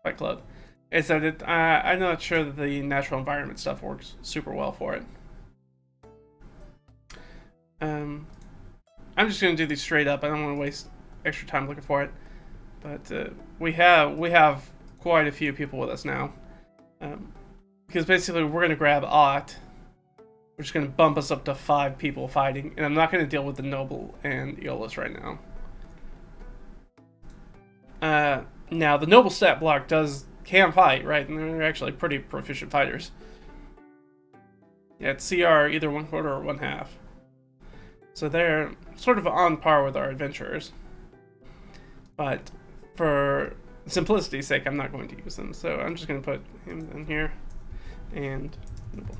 Fight Club. Is that I'm not sure that the natural environment stuff works super well for it. I'm just gonna do these straight up. I don't want to waste extra time looking for it. But we have quite a few people with us now. Because basically we're gonna grab Ott, which is gonna bump us up to 5 people fighting, and I'm not gonna deal with the Noble and Aeolus right now. Now the Noble stat block can fight, right? And they're actually pretty proficient fighters. Yeah, it's CR either 1/4 or 1/2. So they're sort of on par with our adventurers. But for simplicity's sake, I'm not going to use them. So I'm just going to put him in here and Noble.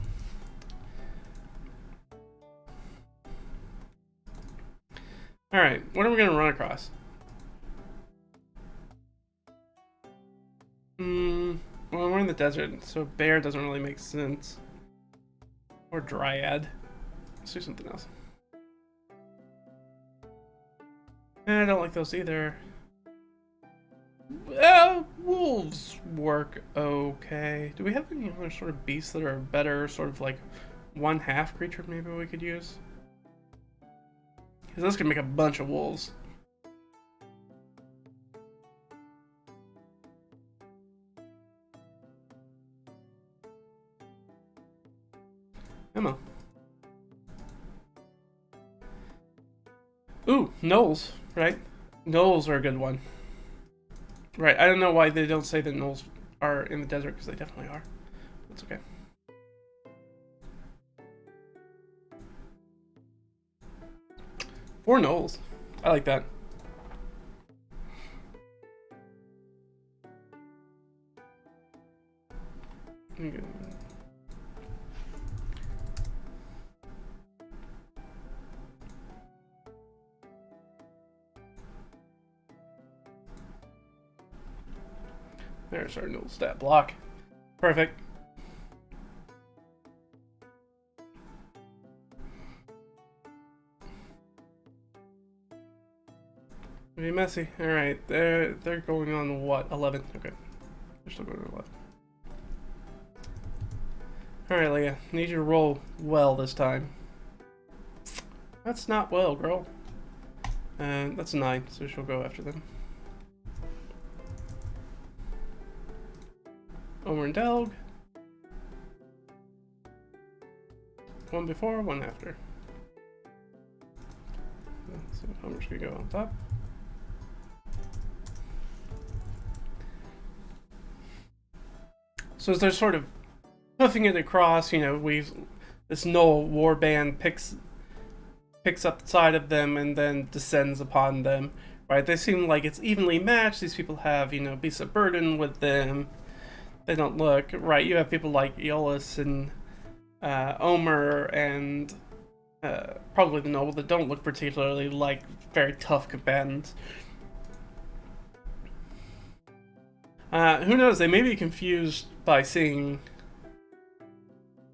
Alright, what are we going to run across? Well, we're in the desert, so bear doesn't really make sense. Or dryad. Let's do something else. I don't like those either. Wolves work okay. Do we have any other sort of beasts that are better, sort of like 1/2 creature maybe we could use? Because this could make a bunch of wolves. Emma. Ooh, gnolls, right? Gnolls are a good one. Right, I don't know why they don't say that gnolls are in the desert, because they definitely are. That's okay. Four gnolls. I like that. There's our null stat block. Perfect. Be messy. Alright, they're going on what? 11. Okay. They're still going on 11. Alright, Leah. Need you to roll well this time. That's not well, girl. And that's 9, so she'll go after them. Omer and Delg. 1 before, 1 after. So Omer's gonna go on top. So as they're sort of hoofing it across, you know, this Gnoll warband picks up the side of them and then descends upon them. Right? They seem like it's evenly matched. These people have, you know, beasts of burden with them. They don't look right. You have people like Aeolus and Omer and probably the Noble that don't look particularly like very tough combatants. Who knows? They may be confused by seeing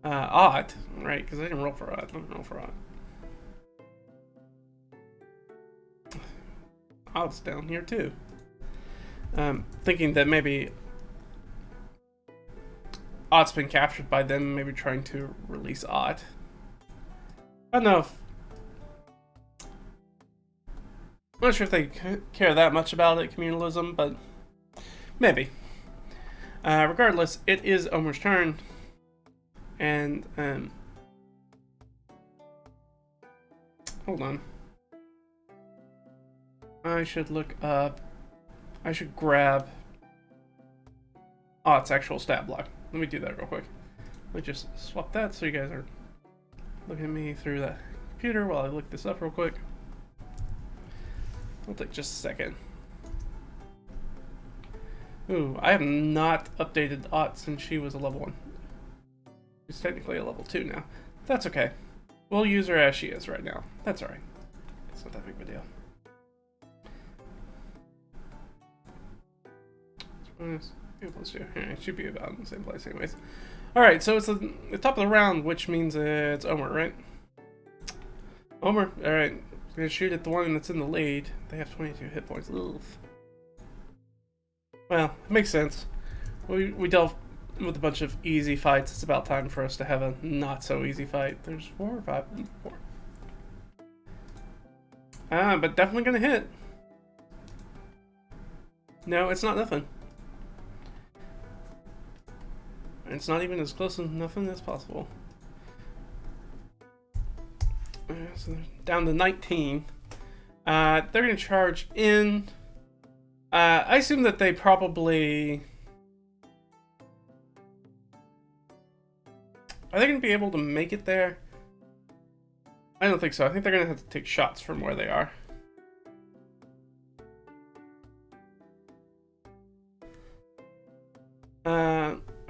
Ott, right? Because they didn't roll for Ott. I didn't roll for Ott. Ott's down here too. Thinking that maybe Ott's been captured by them, maybe trying to release Ott. I don't know if... I'm not sure if they care that much about it, communalism, but maybe. Regardless, it is Omer's turn. And, hold on. I should look up... I should grab Ott's actual stat block. Let me do that real quick. Let me just swap that so you guys are looking at me through the computer while I look this up real quick. It'll take just a second. Ooh, I have not updated Ott since she was a level 1. She's technically a level 2 now. That's okay. We'll use her as she is right now. That's alright. It's not that big of a deal. Let's do. It should be about in the same place anyways. Alright, so it's the top of the round, which means it's Omer, right? Omer, alright. Gonna shoot at the one that's in the lead. They have 22 hit points. Ugh. Well, it makes sense. We dealt with a bunch of easy fights. It's about time for us to have a not so easy fight. There's 4 or 5? 4. But definitely gonna hit. No, it's not nothing. It's not even as close to nothing as possible. So down to 19. They're gonna charge in. I assume that they probably... Are they gonna be able to make it there? I don't think so. I think they're gonna have to take shots from where they are.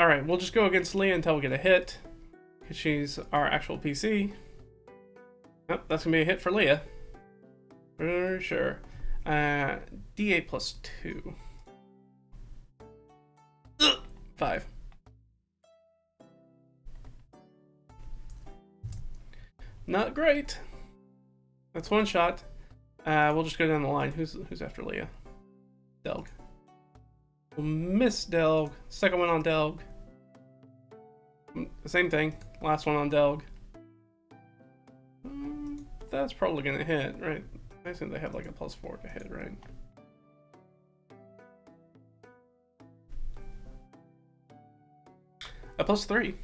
Alright, we'll just go against Leah until we get a hit. Because she's our actual PC. Yep, that's gonna be a hit for Leah. For sure. D8 plus 2. 5. Not great. That's one shot. We'll just go down the line. Who's after Leah? Delg. We'll miss Delg. Second one on Delg. Same thing. Last one on Delg. That's probably gonna hit, right? I assume they have like a +4 to hit, right? A +3.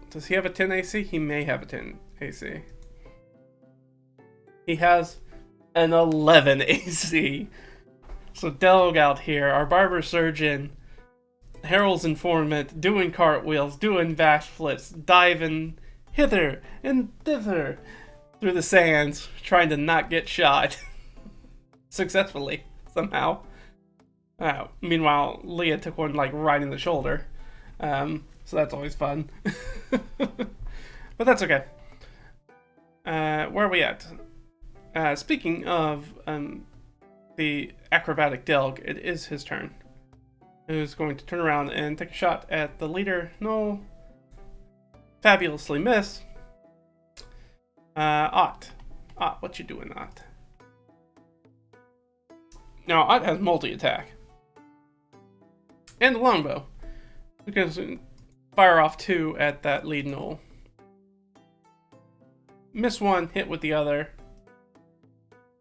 Does he have a 10 AC? He may have a 10 AC. He has an 11 AC. So Delg out here, our barber surgeon, Harold's informant, doing cartwheels, doing backflips, diving hither and thither through the sands, trying to not get shot. Successfully, somehow. Meanwhile, Leah took one like right in the shoulder. So that's always fun. But that's okay. Where are we at? Speaking of the acrobatic Delg, it is his turn. Who's going to turn around and take a shot at the leader. No. Fabulously miss. Ott, what you doing, Ott? Now, Ott has multi-attack. And a longbow. Because fire off 2 at that lead knoll. Miss 1, hit with the other.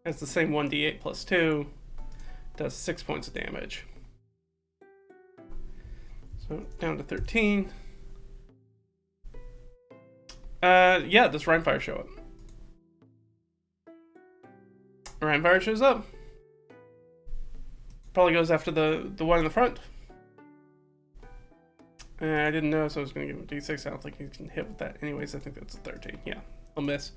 Has the same 1d8 plus 2. Does 6 points of damage. So down to 13. Yeah, does Rhymefire show up? Rhymefire shows up. Probably goes after the one in the front. I didn't know, so I was going to give him a d6. I don't think he can hit with that. Anyways, I think that's a 13. Yeah, I'll miss.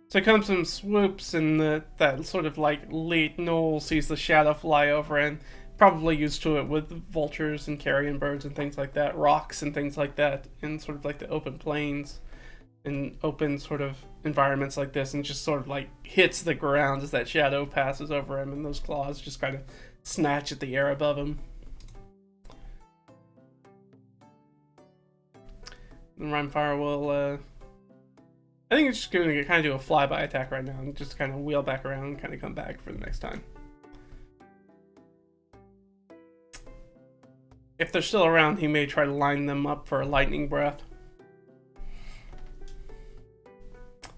So it comes some swoops, and that sort of like late knoll sees the shadow fly over, and probably used to it with vultures and carrion birds and things like that, rocks and things like that, in sort of like the open plains and open sort of environments like this, and just sort of like hits the ground as that shadow passes over him, and those claws just kind of snatch at the air above him. And Rhymefire will, I think it's just going to kind of do a flyby attack right now, and just kind of wheel back around and kind of come back for the next time. If they're still around, he may try to line them up for a lightning breath.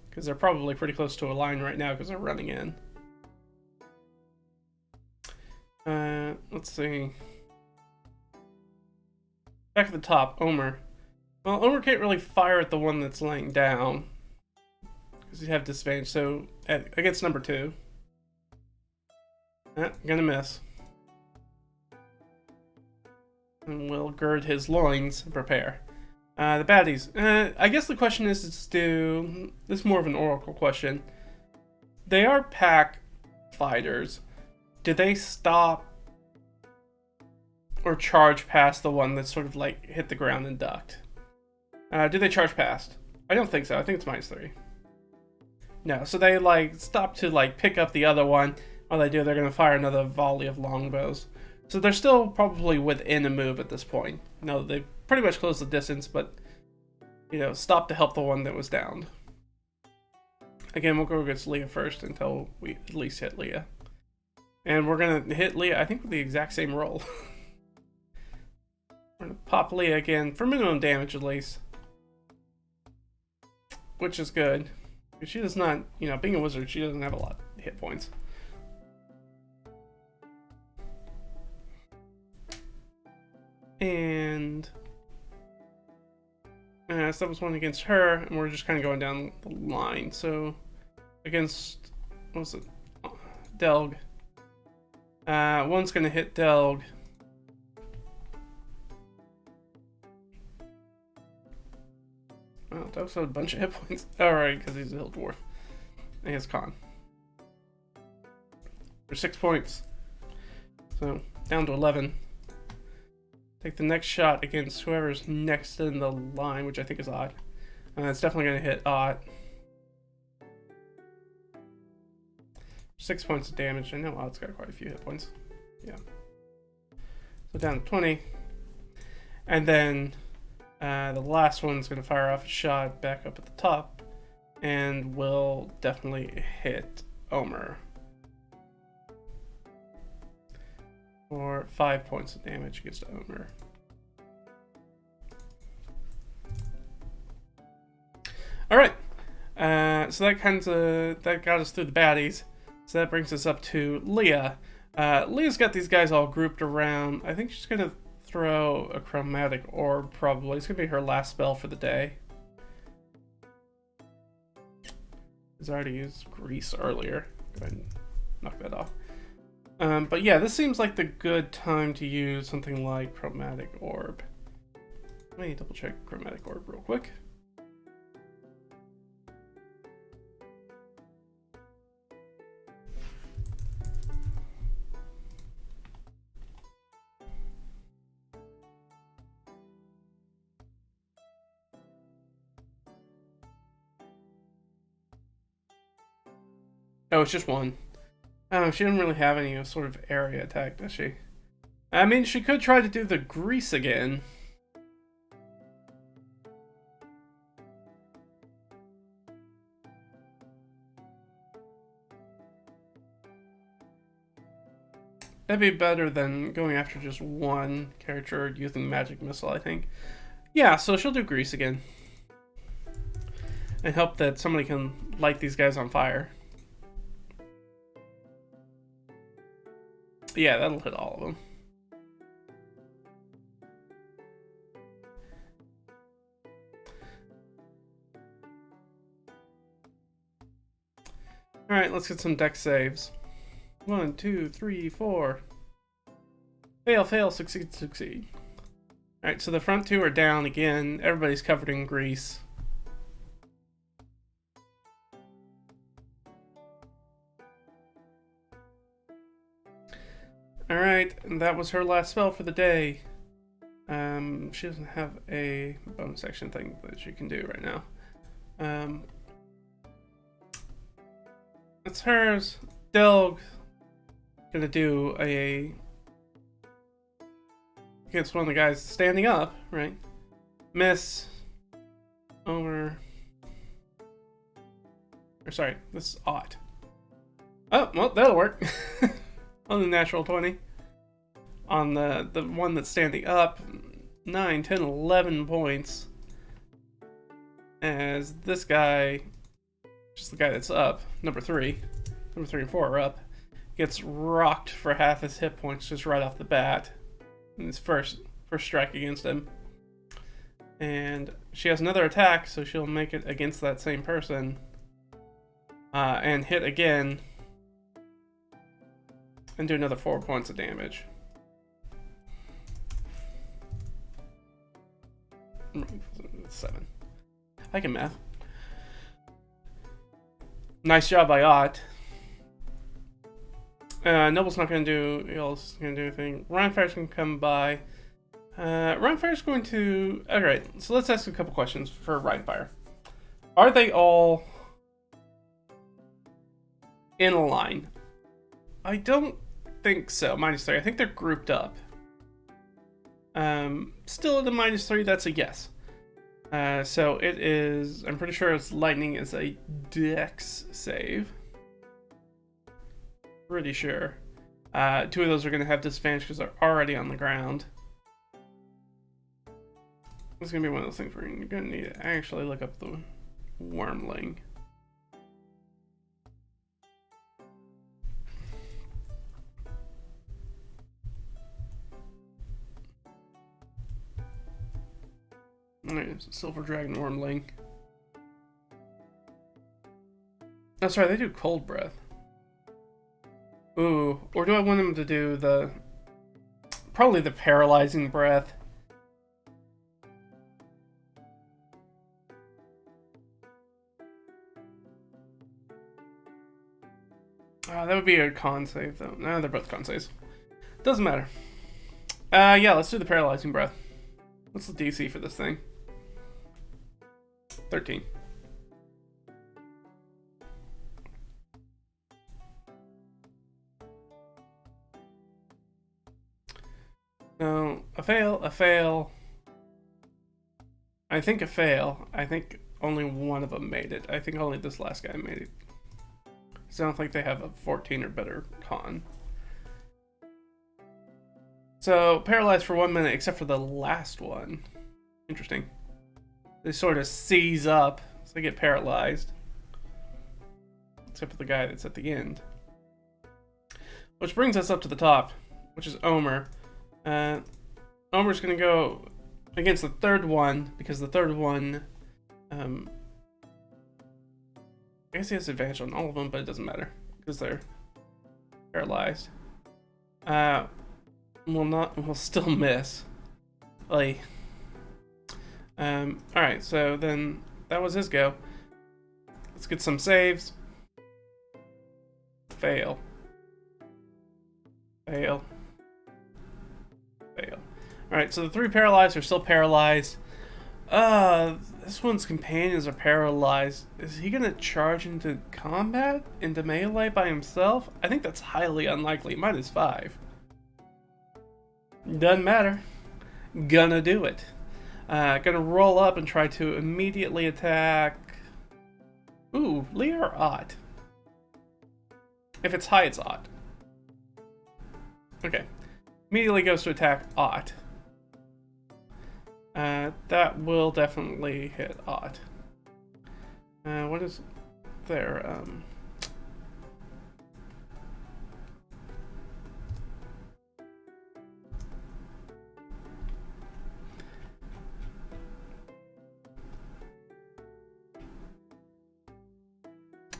Because they're probably pretty close to a line right now because they're running in. Let's see. Back at the top, Omer. Well, Omer can't really fire at the one that's laying down. Because you have disadvantage, so against number 2. Gonna miss. And we'll gird his loins and prepare. The baddies. I guess the question is this is more of an oracle question. They are pack fighters. Do they stop or charge past the one that sort of like hit the ground and ducked? Do they charge past? I don't think so. I think it's -3. No, so they like stop to like pick up the other one. While they do, they're going to fire another volley of longbows. So they're still probably within a move at this point. No, they've pretty much closed the distance, but, you know, stop to help the one that was downed. Again, we'll go against Leah first until we at least hit Leah. And we're going to hit Leah, I think, with the exact same roll. We're going to pop Leah again for minimum damage at least. Which is good. She does not, you know, being a wizard, she doesn't have a lot of hit points. And so that was one against her, and we're just kind of going down the line. So against, what was it? Delg. One's going to hit Delg. Well, Delg's got a bunch of hit points. Alright, because he's a hill dwarf. And he has con. For 6 points. So, down to 11. Take the next shot against whoever's next in the line, which I think is Odd. And it's definitely going to hit Odd. 6 points of damage. I know Odd's got quite a few hit points. Yeah. So down to 20. And then the last one's going to fire off a shot back up at the top. And will definitely hit Omer. For 5 points of damage against Omer. Alright. So that got us through the baddies. So that brings us up to Leah. Leah's got these guys all grouped around. I think she's going to throw a chromatic orb, probably. It's going to be her last spell for the day. She's already used grease earlier. Go ahead and knock that off. But yeah, this seems like the good time to use something like Chromatic Orb. Let me double check Chromatic Orb real quick. Oh, it's just one. Oh, she didn't really have any sort of area attack, does she? I mean, she could try to do the grease again. That'd be better than going after just one character using Magic Missile, I think. Yeah, so she'll do grease again. And hope that somebody can light these guys on fire. Yeah, that'll hit all of them. Alright, let's get some dex saves. 1, 2, 3, 4. Fail, fail, succeed, succeed. Alright, so the front two are down again. Everybody's covered in grease. Alright, and that was her last spell for the day. She doesn't have a bonus action thing that she can do right now. It's hers. Delg gonna do a against one of the guys standing up, right? Miss over. Or sorry, this is odd. Oh, well, that'll work. On the natural 20. On the one that's standing up, 9, 10, 11 points. As this guy, just the guy that's up, number 3 and 4 are up, gets rocked for half his hit points just right off the bat. In his first strike against him. And she has another attack, so she'll make it against that same person. And hit again. And do another 4 points of damage. It's 7. I can math. Nice job by Ott. Noble's not going to do anything. Rhinefire's going to come by. Rhinefire's going to... Alright, so let's ask a couple questions for Rhinefire. Are they all in a line? I don't think so. -3. I think they're grouped up. Still at the -3, that's a yes. So it is... I'm pretty sure it's lightning is a dex save. Pretty sure. 2 of those are going to have disadvantage because they're already on the ground. It's going to be one of those things where you're going to need to actually look up the Wormling. Alright, it's a Silver Dragon Wormling. Oh, sorry, they do Cold Breath. Ooh, or do I want him to do the... Probably the Paralyzing Breath. That would be a con save, though. No, they're both con saves. Doesn't matter. Yeah, let's do the Paralyzing Breath. What's the DC for this thing? 13. No, a fail, a fail. I think a fail. I think only one of them made it. I think only this last guy made it. So I don't think they have a 14 or better con. So, paralyzed for 1 minute, except for the last one. Interesting. They sort of seize up, so they get paralyzed. Except for the guy that's at the end. Which brings us up to the top, which is Omer. Omer's going to go against the third one, because the third one... I guess he has advantage on all of them, but it doesn't matter, because they're paralyzed. We'll still miss. Like, alright, so then that was his go. Let's get some saves. Fail. Fail. Fail. Alright, so the 3 paralyzed are still paralyzed. This one's companions are paralyzed. Is he gonna charge into combat? Into melee by himself? I think that's highly unlikely. -5. Doesn't matter. Gonna do it. Gonna roll up and try to immediately attack... Ooh, Leah or Ott? If it's high, it's Ott. Okay. Immediately goes to attack Ott. That will definitely hit Ott. What is there?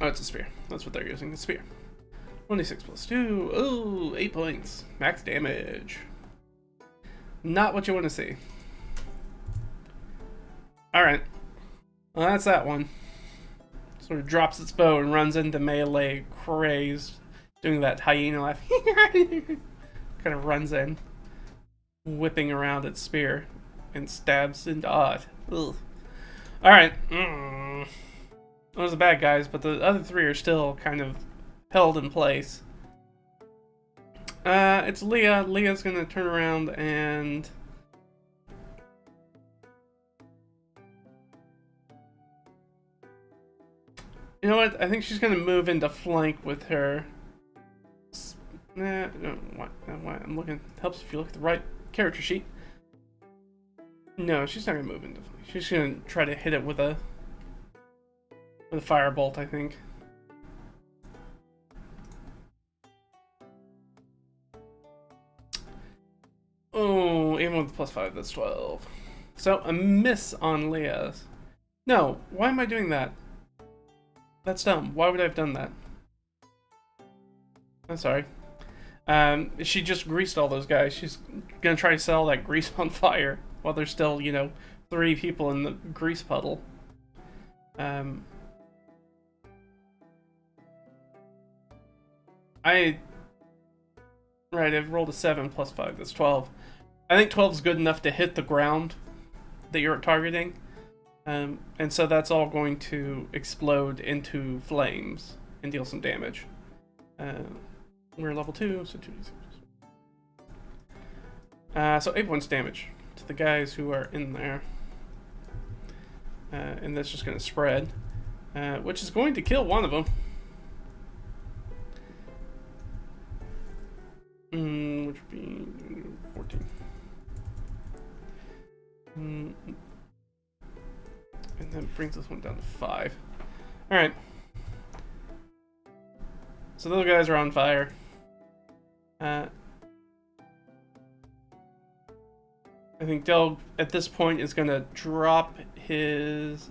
Oh, it's a spear. That's what they're using, the spear. 1d6 plus 2. Ooh, 8 points. Max damage. Not what you want to see. Alright. Well, that's that one. Sort of drops its bow and runs into melee, crazed. Doing that hyena laugh. Kind of runs in. Whipping around its spear. And stabs into Odd. Ugh. Alright. Those are the bad guys, but the other 3 are still kind of held in place. It's Leah. Leah's gonna turn around and... You know what? I think she's gonna move into flank with her. What? I'm looking. Helps if you look at the right character sheet. No, she's not gonna move into flank. She's gonna try to hit it with a firebolt, I think. Oh, even with the +5, that's 12. So, a miss on Leah's. No, why am I doing that? That's dumb. Why would I have done that? I'm sorry. She just greased all those guys. She's gonna try to set all that grease on fire while there's still, you know, 3 people in the grease puddle. Right, I've rolled a 7 +5, that's 12. I think 12 is good enough to hit the ground that you're targeting. And so that's all going to explode into flames and deal some damage. We're level 2, so 2d6. So 8 points damage to the guys who are in there. And that's just going to spread. Which is going to kill one of them. Which would be 14. And then brings this one down to 5. Alright. So those guys are on fire. I think Delg at this point is going to drop his...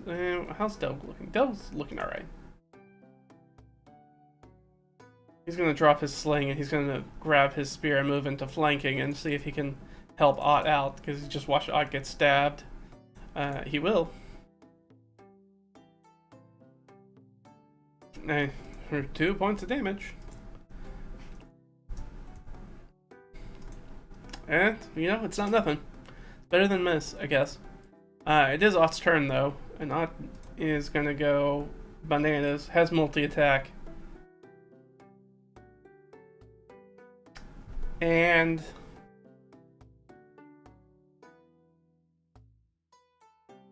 how's Delg looking? Delg's looking alright. He's going to drop his sling and he's going to grab his spear and move into flanking and see if he can help Ott out, because he just watched Ott get stabbed. He will. For 2 points of damage. And, you know, it's not nothing. Better than miss, I guess. It is Ott's turn, though. And Ott is going to go bananas. Has multi-attack. And...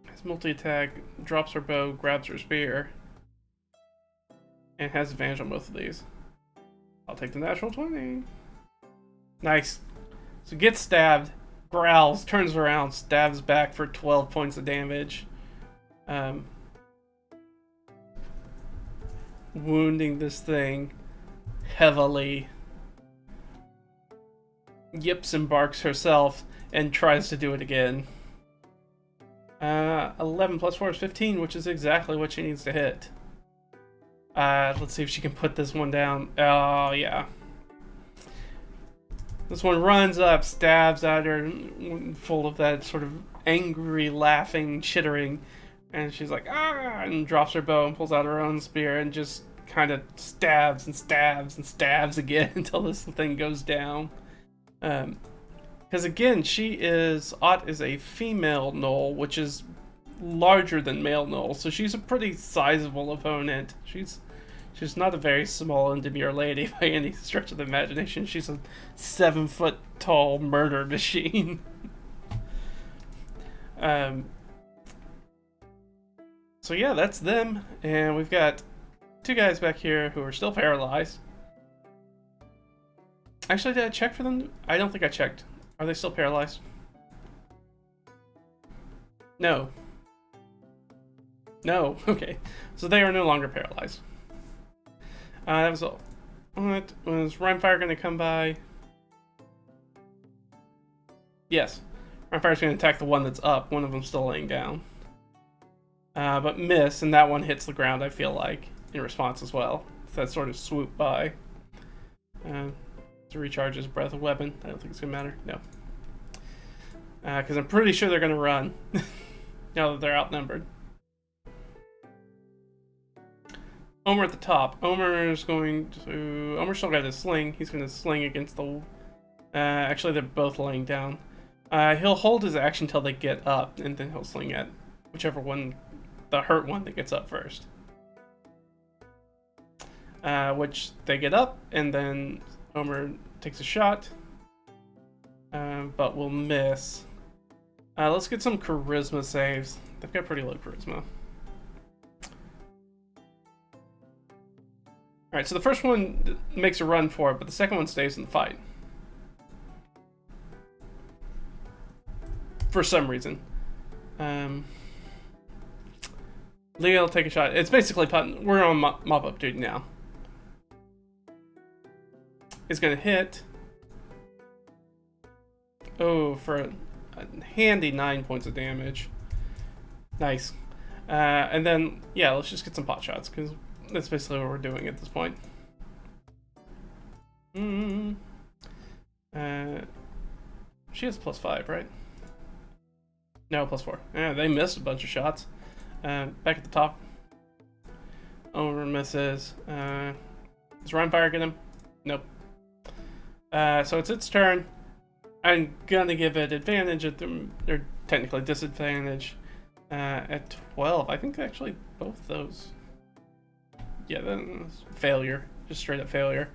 has multi-attack, drops her bow, grabs her spear. And has advantage on both of these. I'll take the natural 20. Nice. So gets stabbed, growls, turns around, stabs back for 12 points of damage. Wounding this thing heavily. Yips embarks herself and tries to do it again. 11 plus 4 is 15, which is exactly what she needs to hit. Let's see if she can put this one down. Oh, yeah. This one runs up, stabs at her, full of that sort of angry, laughing, chittering. And she's like, ah! And drops her bow and pulls out her own spear and just kind of stabs and stabs and stabs again until this thing goes down. Because again, Ott is a female gnoll, which is larger than male gnoll, so she's a pretty sizable opponent. She's not a very small and demure lady by any stretch of the imagination. She's a 7-foot tall murder machine. So yeah, that's them, and we've got 2 guys back here who are still paralyzed. Actually, did I check for them? I don't think I checked. Are they still paralyzed? No. No. Okay. So they are no longer paralyzed. That was all. What? Was Rhymefire going to come by? Yes. Rhymefire's going to attack the one that's up. One of them's still laying down. But miss, and that one hits the ground, I feel like, in response as well. So that sort of swoop by. To recharge his breath of weapon. I don't think it's going to matter. No. Because I'm pretty sure they're going to run. Now that they're outnumbered. Omer at the top. Omer's still got his sling. He's going to sling against the... actually, they're both laying down. He'll hold his action until they get up, and then he'll sling at whichever one, the hurt one that gets up first. Which they get up, and then Omer takes a shot, but will miss. Let's get some charisma saves. They've got pretty low charisma. Alright, so the first one makes a run for it, but the second one stays in the fight. For some reason. Leah will take a shot. It's basically, we're on mop-up duty now. It's going to hit. Oh, for a handy 9 points of damage. Nice. And then, yeah, let's just get some pot shots, because that's basically what we're doing at this point. She has +5, right? No, +4. Yeah, they missed a bunch of shots. Back at the top. Omer misses. Does Rhymefire get him? Nope. So it's its turn. I'm gonna give it advantage at or technically disadvantage at 12. I think actually both those. Yeah, that's failure. Just straight up failure.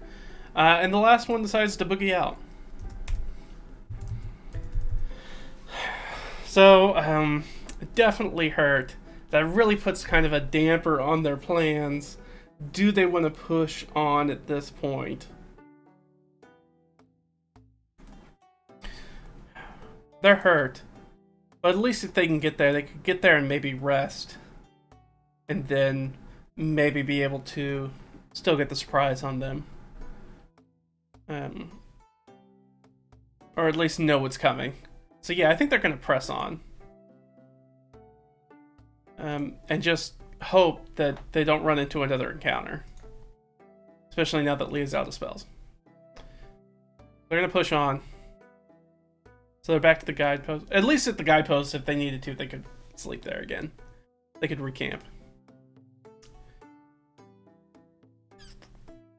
And the last one decides to boogie out. So, definitely hurt. That really puts kind of a damper on their plans. Do they want to push on at this point? They're hurt. But at least if they can get there, they could get there and maybe rest. And then maybe be able to still get the surprise on them. Or at least know what's coming. So yeah, I think they're going to press on. And just hope that they don't run into another encounter. Especially now that Leah's out of spells. They're going to push on. So they're back to the guidepost. At least at the guidepost, if they needed to, they could sleep there again. They could recamp.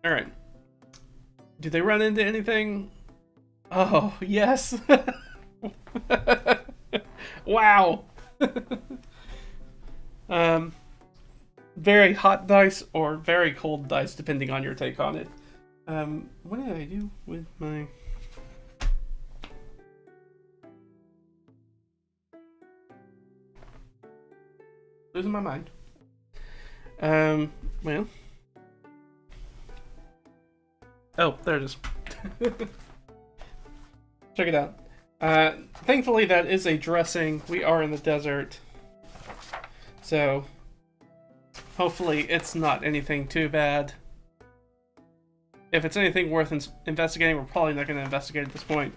Alright. Do they run into anything? Oh, yes. Wow. Very hot dice or very cold dice, depending on your take on it. What did I do with my... Losing my mind. Well. Oh, there it is. Check it out. Thankfully, that is a dressing. We are in the desert. So, hopefully it's not anything too bad. If it's anything worth investigating, we're probably not going to investigate at this point.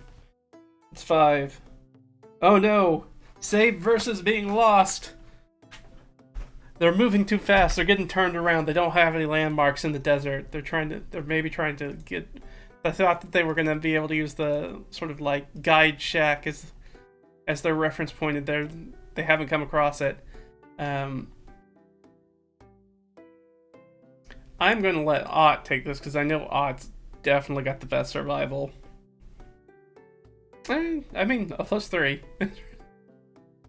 It's 5. Oh no! Save versus being lost! They're moving too fast. They're getting turned around. They don't have any landmarks in the desert. They're maybe trying to get... I thought that they were going to be able to use the sort of like guide shack as their reference point. They haven't come across it. I'm going to let Ott take this because I know Ott's definitely got the best survival. I mean, a +3. I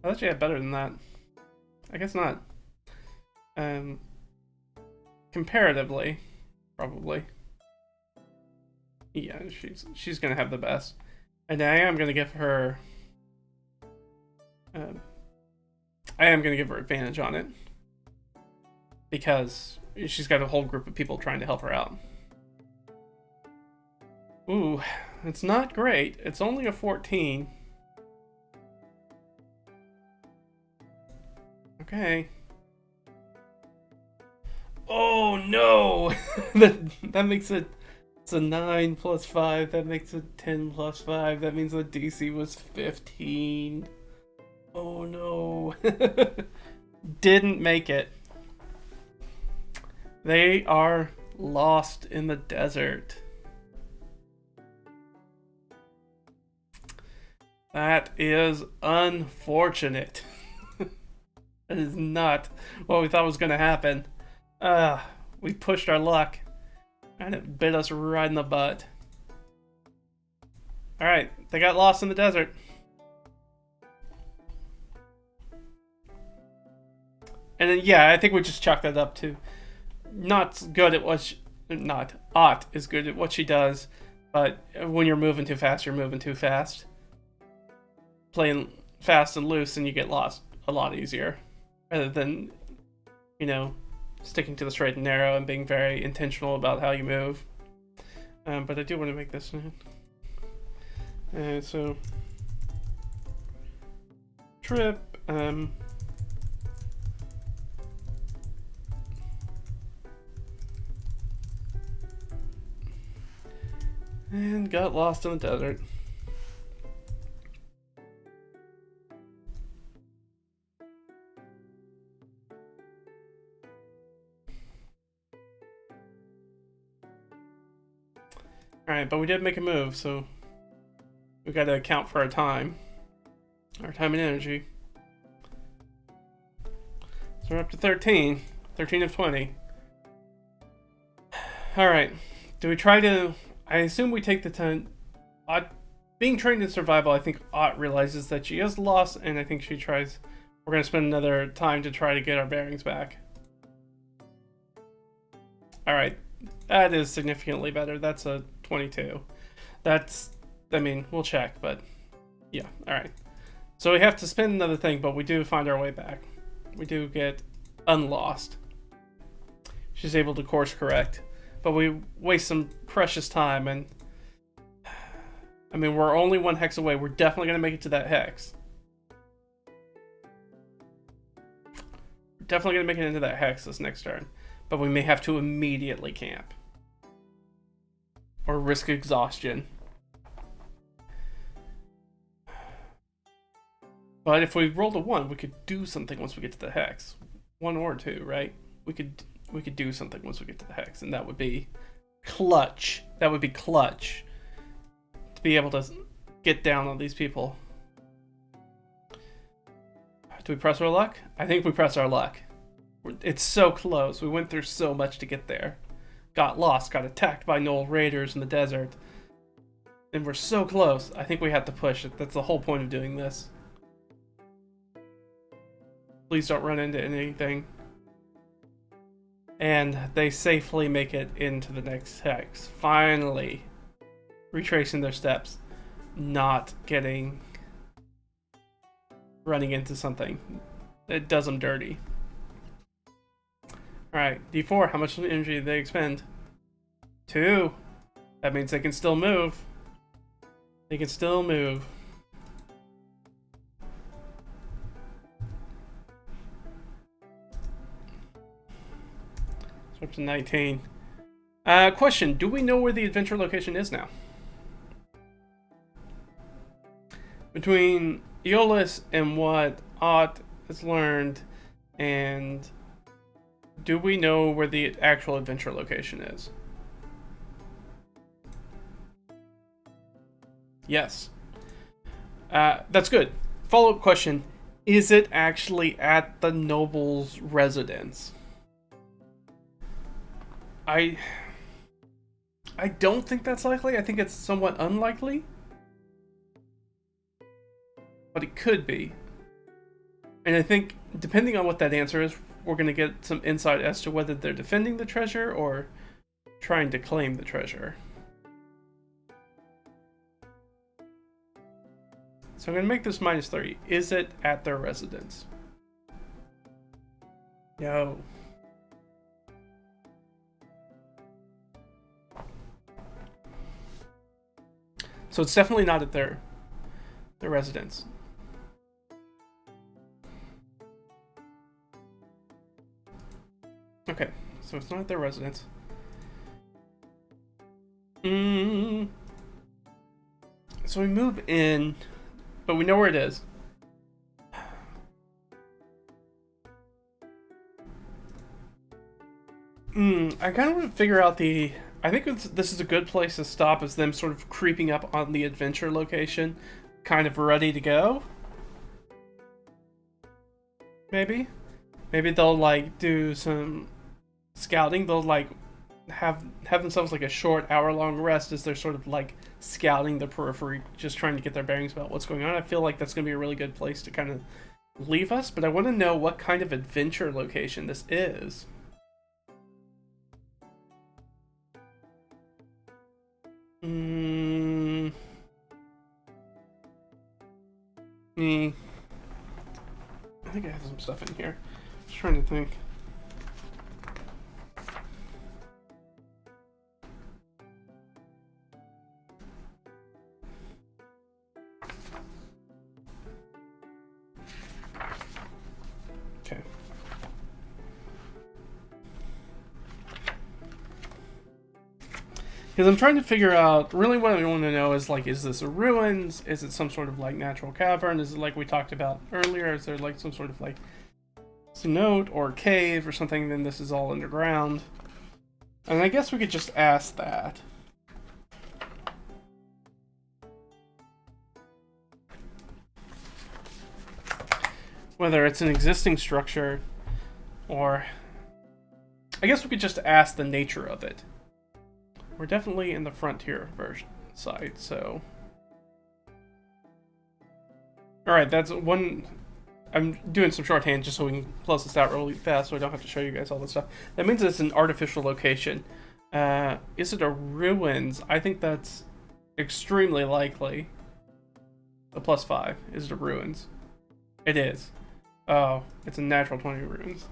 thought you had better than that. I guess not. Comparatively, probably. Yeah, she's gonna have the best. And I am gonna give her... I am gonna give her advantage on it. Because she's got a whole group of people trying to help her out. Ooh, it's not great. It's only a 14. Okay. Oh no! that makes it... It's a 9 + 5. That makes it 10 + 5. That means the DC was 15. Oh no. Didn't make it. They are lost in the desert. That is unfortunate. That is not what we thought was going to happen. We pushed our luck. And it bit us right in the butt. Alright, they got lost in the desert. And then, yeah, I think we just chalk that up to not good at what she... Not. Ott is good at what she does, but when you're moving too fast, you're moving too fast. Playing fast and loose and you get lost a lot easier. Rather than, you know... sticking to the straight and narrow and being very intentional about how you move. But I do want to make this. So trip. And got lost in the desert. Alright, but we did make a move, so we gotta account for our time and energy. So we're up to 13. 13 of 20. Alright, do we try to... I assume we take the time... Being trained in survival, I think Ott realizes that she is lost, and I think she tries... We're gonna spend another time to try to get our bearings back. Alright, that is significantly better. That's a 22. That's, I mean, we'll check, but yeah, alright. So we have to spend another thing, but we do find our way back. We do get unlost. She's able to course correct, but we waste some precious time, and I mean, we're only 1 hex away. We're definitely going to make it to that hex. We're definitely going to make it into that hex this next turn, but we may have to immediately camp. Or risk exhaustion. But if we rolled a 1, we could do something once we get to the hex. 1 or 2, right? We could do something once we get to the hex, and that would be clutch. That would be clutch to be able to get down on these people. Do we press our luck? I think we press our luck. It's so close. We went through so much to get there. Got lost, got attacked by Gnoll raiders in the desert. And we're so close. I think we have to push it. That's the whole point of doing this. Please don't run into anything. And they safely make it into the next hex. Finally. Retracing their steps. Not running into something. It does them dirty. Alright, D4, how much energy do they expend? 2. That means they can still move. They can still move. So up to 19. Question, do we know where the adventure location is now? Between Aeolus and what Ott has learned, and do we know where the actual adventure location is? Yes. That's good. Follow-up question. Is it actually at the noble's residence? I don't think that's likely. I think it's somewhat unlikely. But it could be. And I think, depending on what that answer is, we're going to get some insight as to whether they're defending the treasure or trying to claim the treasure. So I'm going to make this -3. Is it at their residence? No. So it's definitely not at their residence. Okay, so it's not at their residence. So we move in, but we know where it is. I kind of want to figure out the... I think this is a good place to stop, is them sort of creeping up on the adventure location, kind of ready to go. Maybe they'll like do some scouting. They'll like have themselves like a short hour-long rest as they're sort of like scouting the periphery, just trying to get their bearings about what's going on. I feel like that's going to be a really good place to kind of leave us, but I want to know what kind of adventure location this is. I think I have some stuff in here. Just trying to think. Okay. Because I'm trying to figure out, really what I want to know is, like, is this a ruins? Is it some sort of, like, natural cavern? Is it like we talked about earlier? Is there, like, some sort of, like, cenote or cave or something? Then this is all underground. And I guess we could just ask that. Whether it's an existing structure or... I guess we could just ask the nature of it. We're definitely in the frontier version side, so... Alright, that's one... I'm doing some shorthand just so we can close this out really fast so I don't have to show you guys all this stuff. That means it's an artificial location. Is it a ruins? I think that's extremely likely. The +5. Is it a ruins? It is. Oh, it's a natural 20 ruins.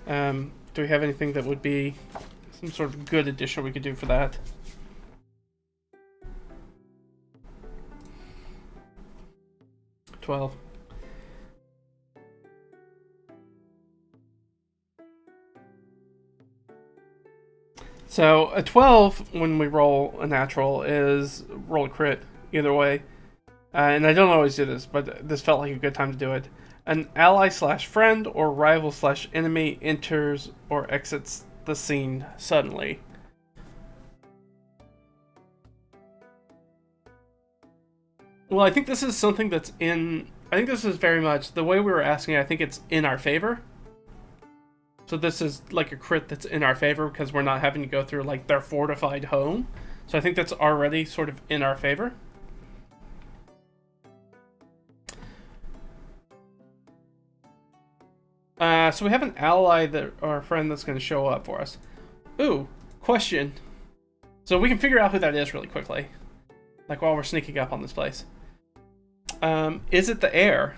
Do we have anything that would be some sort of good addition we could do for that? $12. So a 12 when we roll a natural is roll a crit either way. and I don't always do this, but this felt like a good time to do it. An ally slash friend or rival slash enemy enters or exits the scene suddenly. Well, I think this is something that's in... I think this is very much... The way we were asking, I think it's in our favor. So this is like a crit that's in our favor because we're not having to go through like their fortified home. So I think that's already sort of in our favor. So we have an ally that, or a friend that's going to show up for us. Ooh, question. So we can figure out who that is really quickly. Like while we're sneaking up on this place. Is it the heir?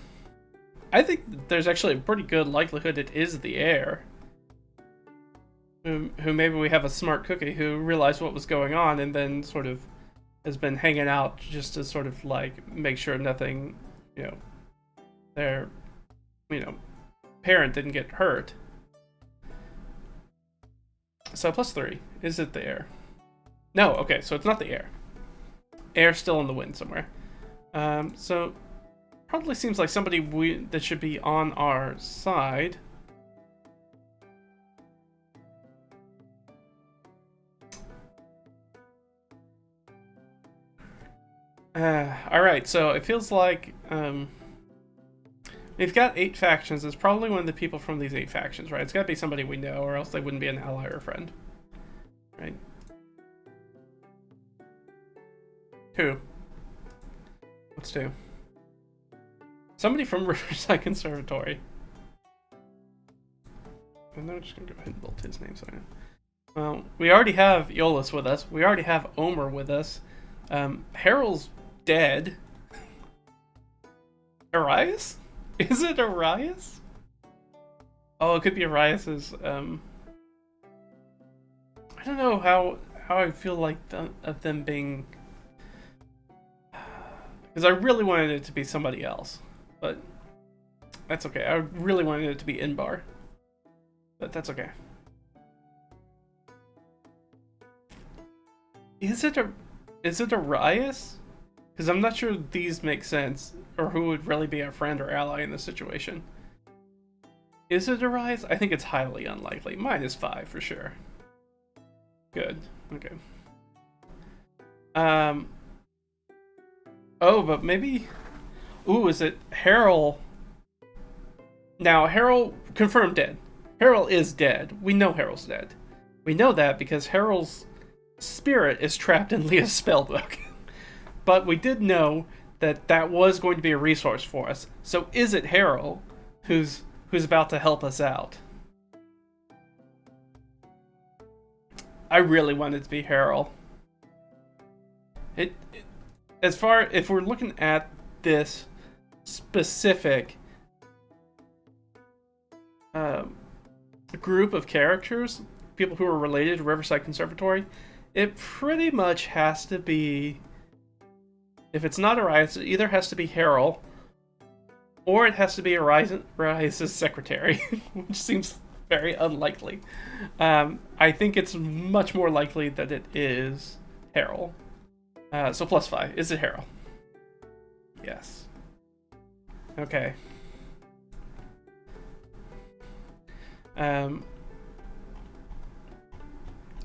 I think there's actually a pretty good likelihood it is the heir. Who maybe we have a smart cookie who realized what was going on and then sort of has been hanging out just to sort of like make sure nothing, you know, their, you know, parent didn't get hurt. So +3. Is it the heir? No, okay, so it's not the heir. Heir's still in the wind somewhere. So probably seems like somebody that should be on our side. Alright, so it feels like we've got 8 factions. It's probably one of the people from these 8 factions, right? It's got to be somebody we know, or else they wouldn't be an ally or a friend. Right? Who? What's 2? Somebody from Riverside Conservatory. And I'm just going to go ahead and bolt his name so I know. Well, we already have Eolus with us. We already have Omer with us. Harold's dead. Arias? Is it Arias? Oh, it could be Arias's, I don't know how I feel like of them being... Because I really wanted it to be somebody else. But that's okay. I really wanted it to be Inbar. But that's okay. Is it Arias? Because I'm not sure these make sense, or who would really be our friend or ally in this situation. Is it Arias? I think it's highly unlikely. -5 for sure. Good. Okay. Oh, but maybe... Ooh, is it Harold? Now, Harold confirmed dead. Harold is dead. We know Harold's dead. We know that because Harold's spirit is trapped in Leah's spellbook. But we did know that that was going to be a resource for us. So is it Harold who's about to help us out? I really want it to be Harold. If we're looking at this specific group of characters, people who are related to Riverside Conservatory, it pretty much has to be... If it's not Arias, it either has to be Harold, or it has to be Arias' secretary, which seems very unlikely. I think it's much more likely that it is Harold. So +5. Is it Harold? Yes. Okay.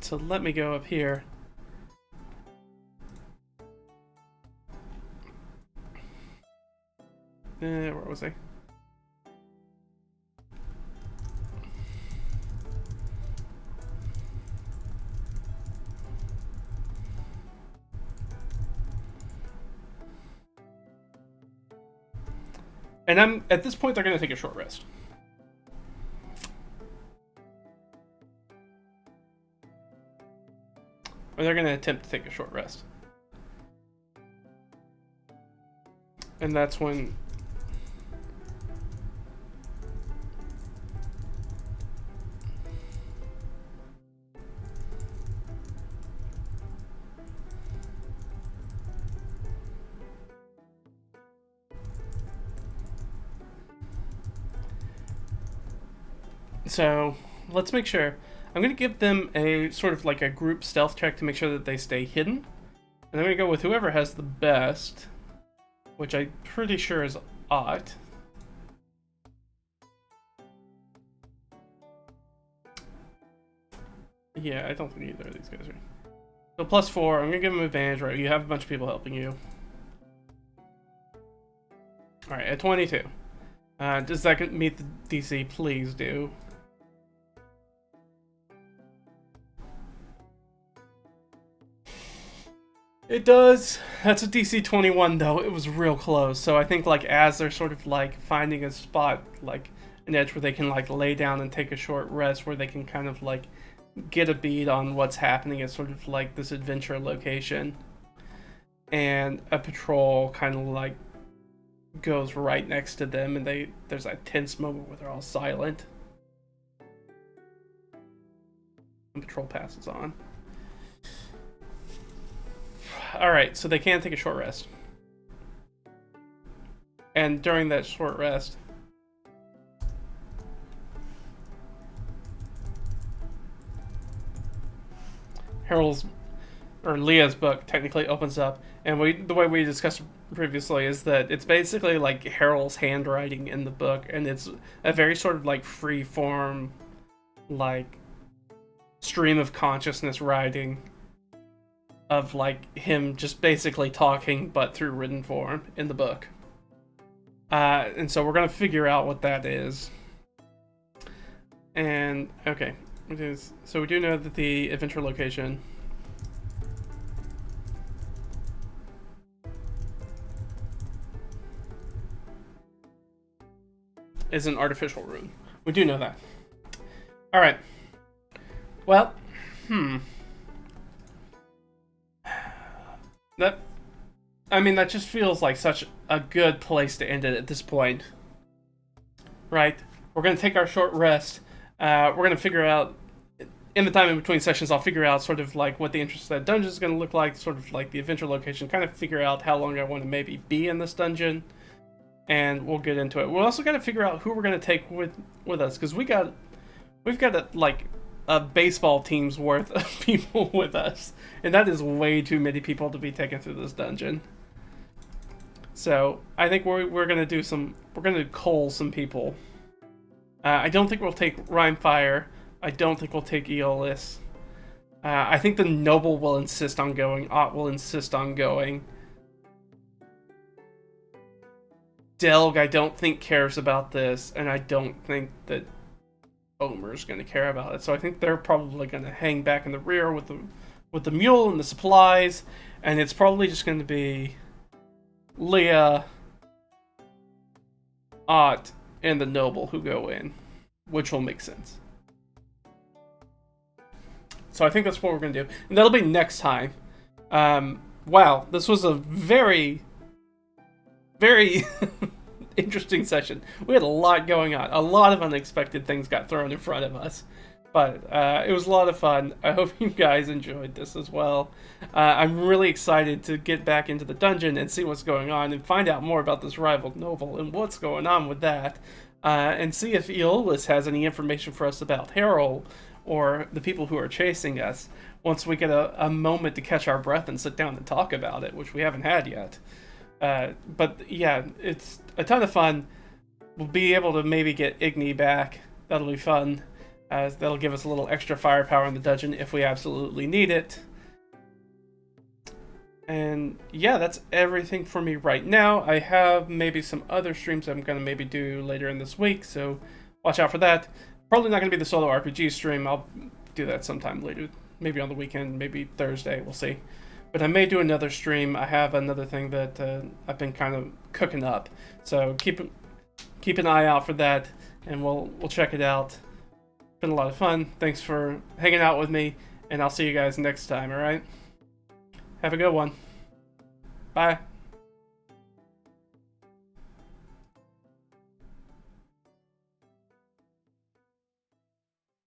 So let me go up here. Where was I? And at this point, they're going to take a short rest. Or they're going to attempt to take a short rest. And that's when... So, let's make sure. I'm going to give them a sort of like a group stealth check to make sure that they stay hidden. And I'm going to go with whoever has the best which I'm pretty sure is Ott. Yeah, I don't think either of these guys are. So +4, I'm gonna give him advantage, right? You have a bunch of people helping you. Alright, at 22. Does that meet the DC? Please do. It does. That's a DC 21 though. It was real close. So I think like as they're sort of like finding a spot, like an edge where they can like lay down and take a short rest, where they can kind of like get a bead on what's happening at sort of like this adventure location, and a patrol kind of like goes right next to them, and there's that tense moment where they're all silent. And patrol passes on. Alright, so they can take a short rest. And during that short rest, Leah's book technically opens up, and the way we discussed previously is that it's basically like Harold's handwriting in the book, and it's a very sort of like free form, like stream of consciousness writing of like him just basically talking, but through written form in the book. And so we're gonna figure out what that is. And okay, so we do know that the adventure location is an artificial rune. We do know that. All right. Well, that just feels like such a good place to end it at this point. Right? We're going to take our short rest. We're going to figure out, in the time in between sessions, I'll figure out sort of like what the entrance to that dungeon is going to look like, sort of like the adventure location, kind of figure out how long I want to maybe be in this dungeon, and we'll get into it. We're also got to figure out who we're going to take with us, because we've got like a baseball team's worth of people with us, and that is way too many people to be taken through this dungeon. So I think we're gonna cull some people. I don't think we'll take Rhymefire. I don't think we'll take Aeolus. I think the Noble will insist on going. Ott will insist on going. Delg, I don't think cares about this, and I don't think that Omer's going to care about it. So I think they're probably going to hang back in the rear with the mule and the supplies, and it's probably just going to be Leah, Ott, and the Noble who go in, which will make sense. So I think that's what we're going to do, and that'll be next time. Wow, this was a very, very interesting session. We had a lot going on. A lot of unexpected things got thrown in front of us. But it was a lot of fun. I hope you guys enjoyed this as well. I'm really excited to get back into the dungeon and see what's going on and find out more about this rival noble and what's going on with that. And see if Aeolus has any information for us about Harold or the people who are chasing us once we get a moment to catch our breath and sit down and talk about it, which we haven't had yet. But yeah, it's a ton of fun. We'll be able to maybe get Igni back. That'll be fun. That'll give us a little extra firepower in the dungeon if we absolutely need it. And yeah, that's everything for me right now. I have maybe some other streams I'm going to maybe do later in this week, so watch out for that. Probably not going to be the solo RPG stream. I'll do that sometime later. Maybe on the weekend, maybe Thursday, we'll see. But I may do another stream. I have another thing that I've been kind of cooking up. So keep an eye out for that, and we'll check it out. Been a lot of fun. Thanks for hanging out with me, and I'll see you guys next time, alright? Have a good one. Bye.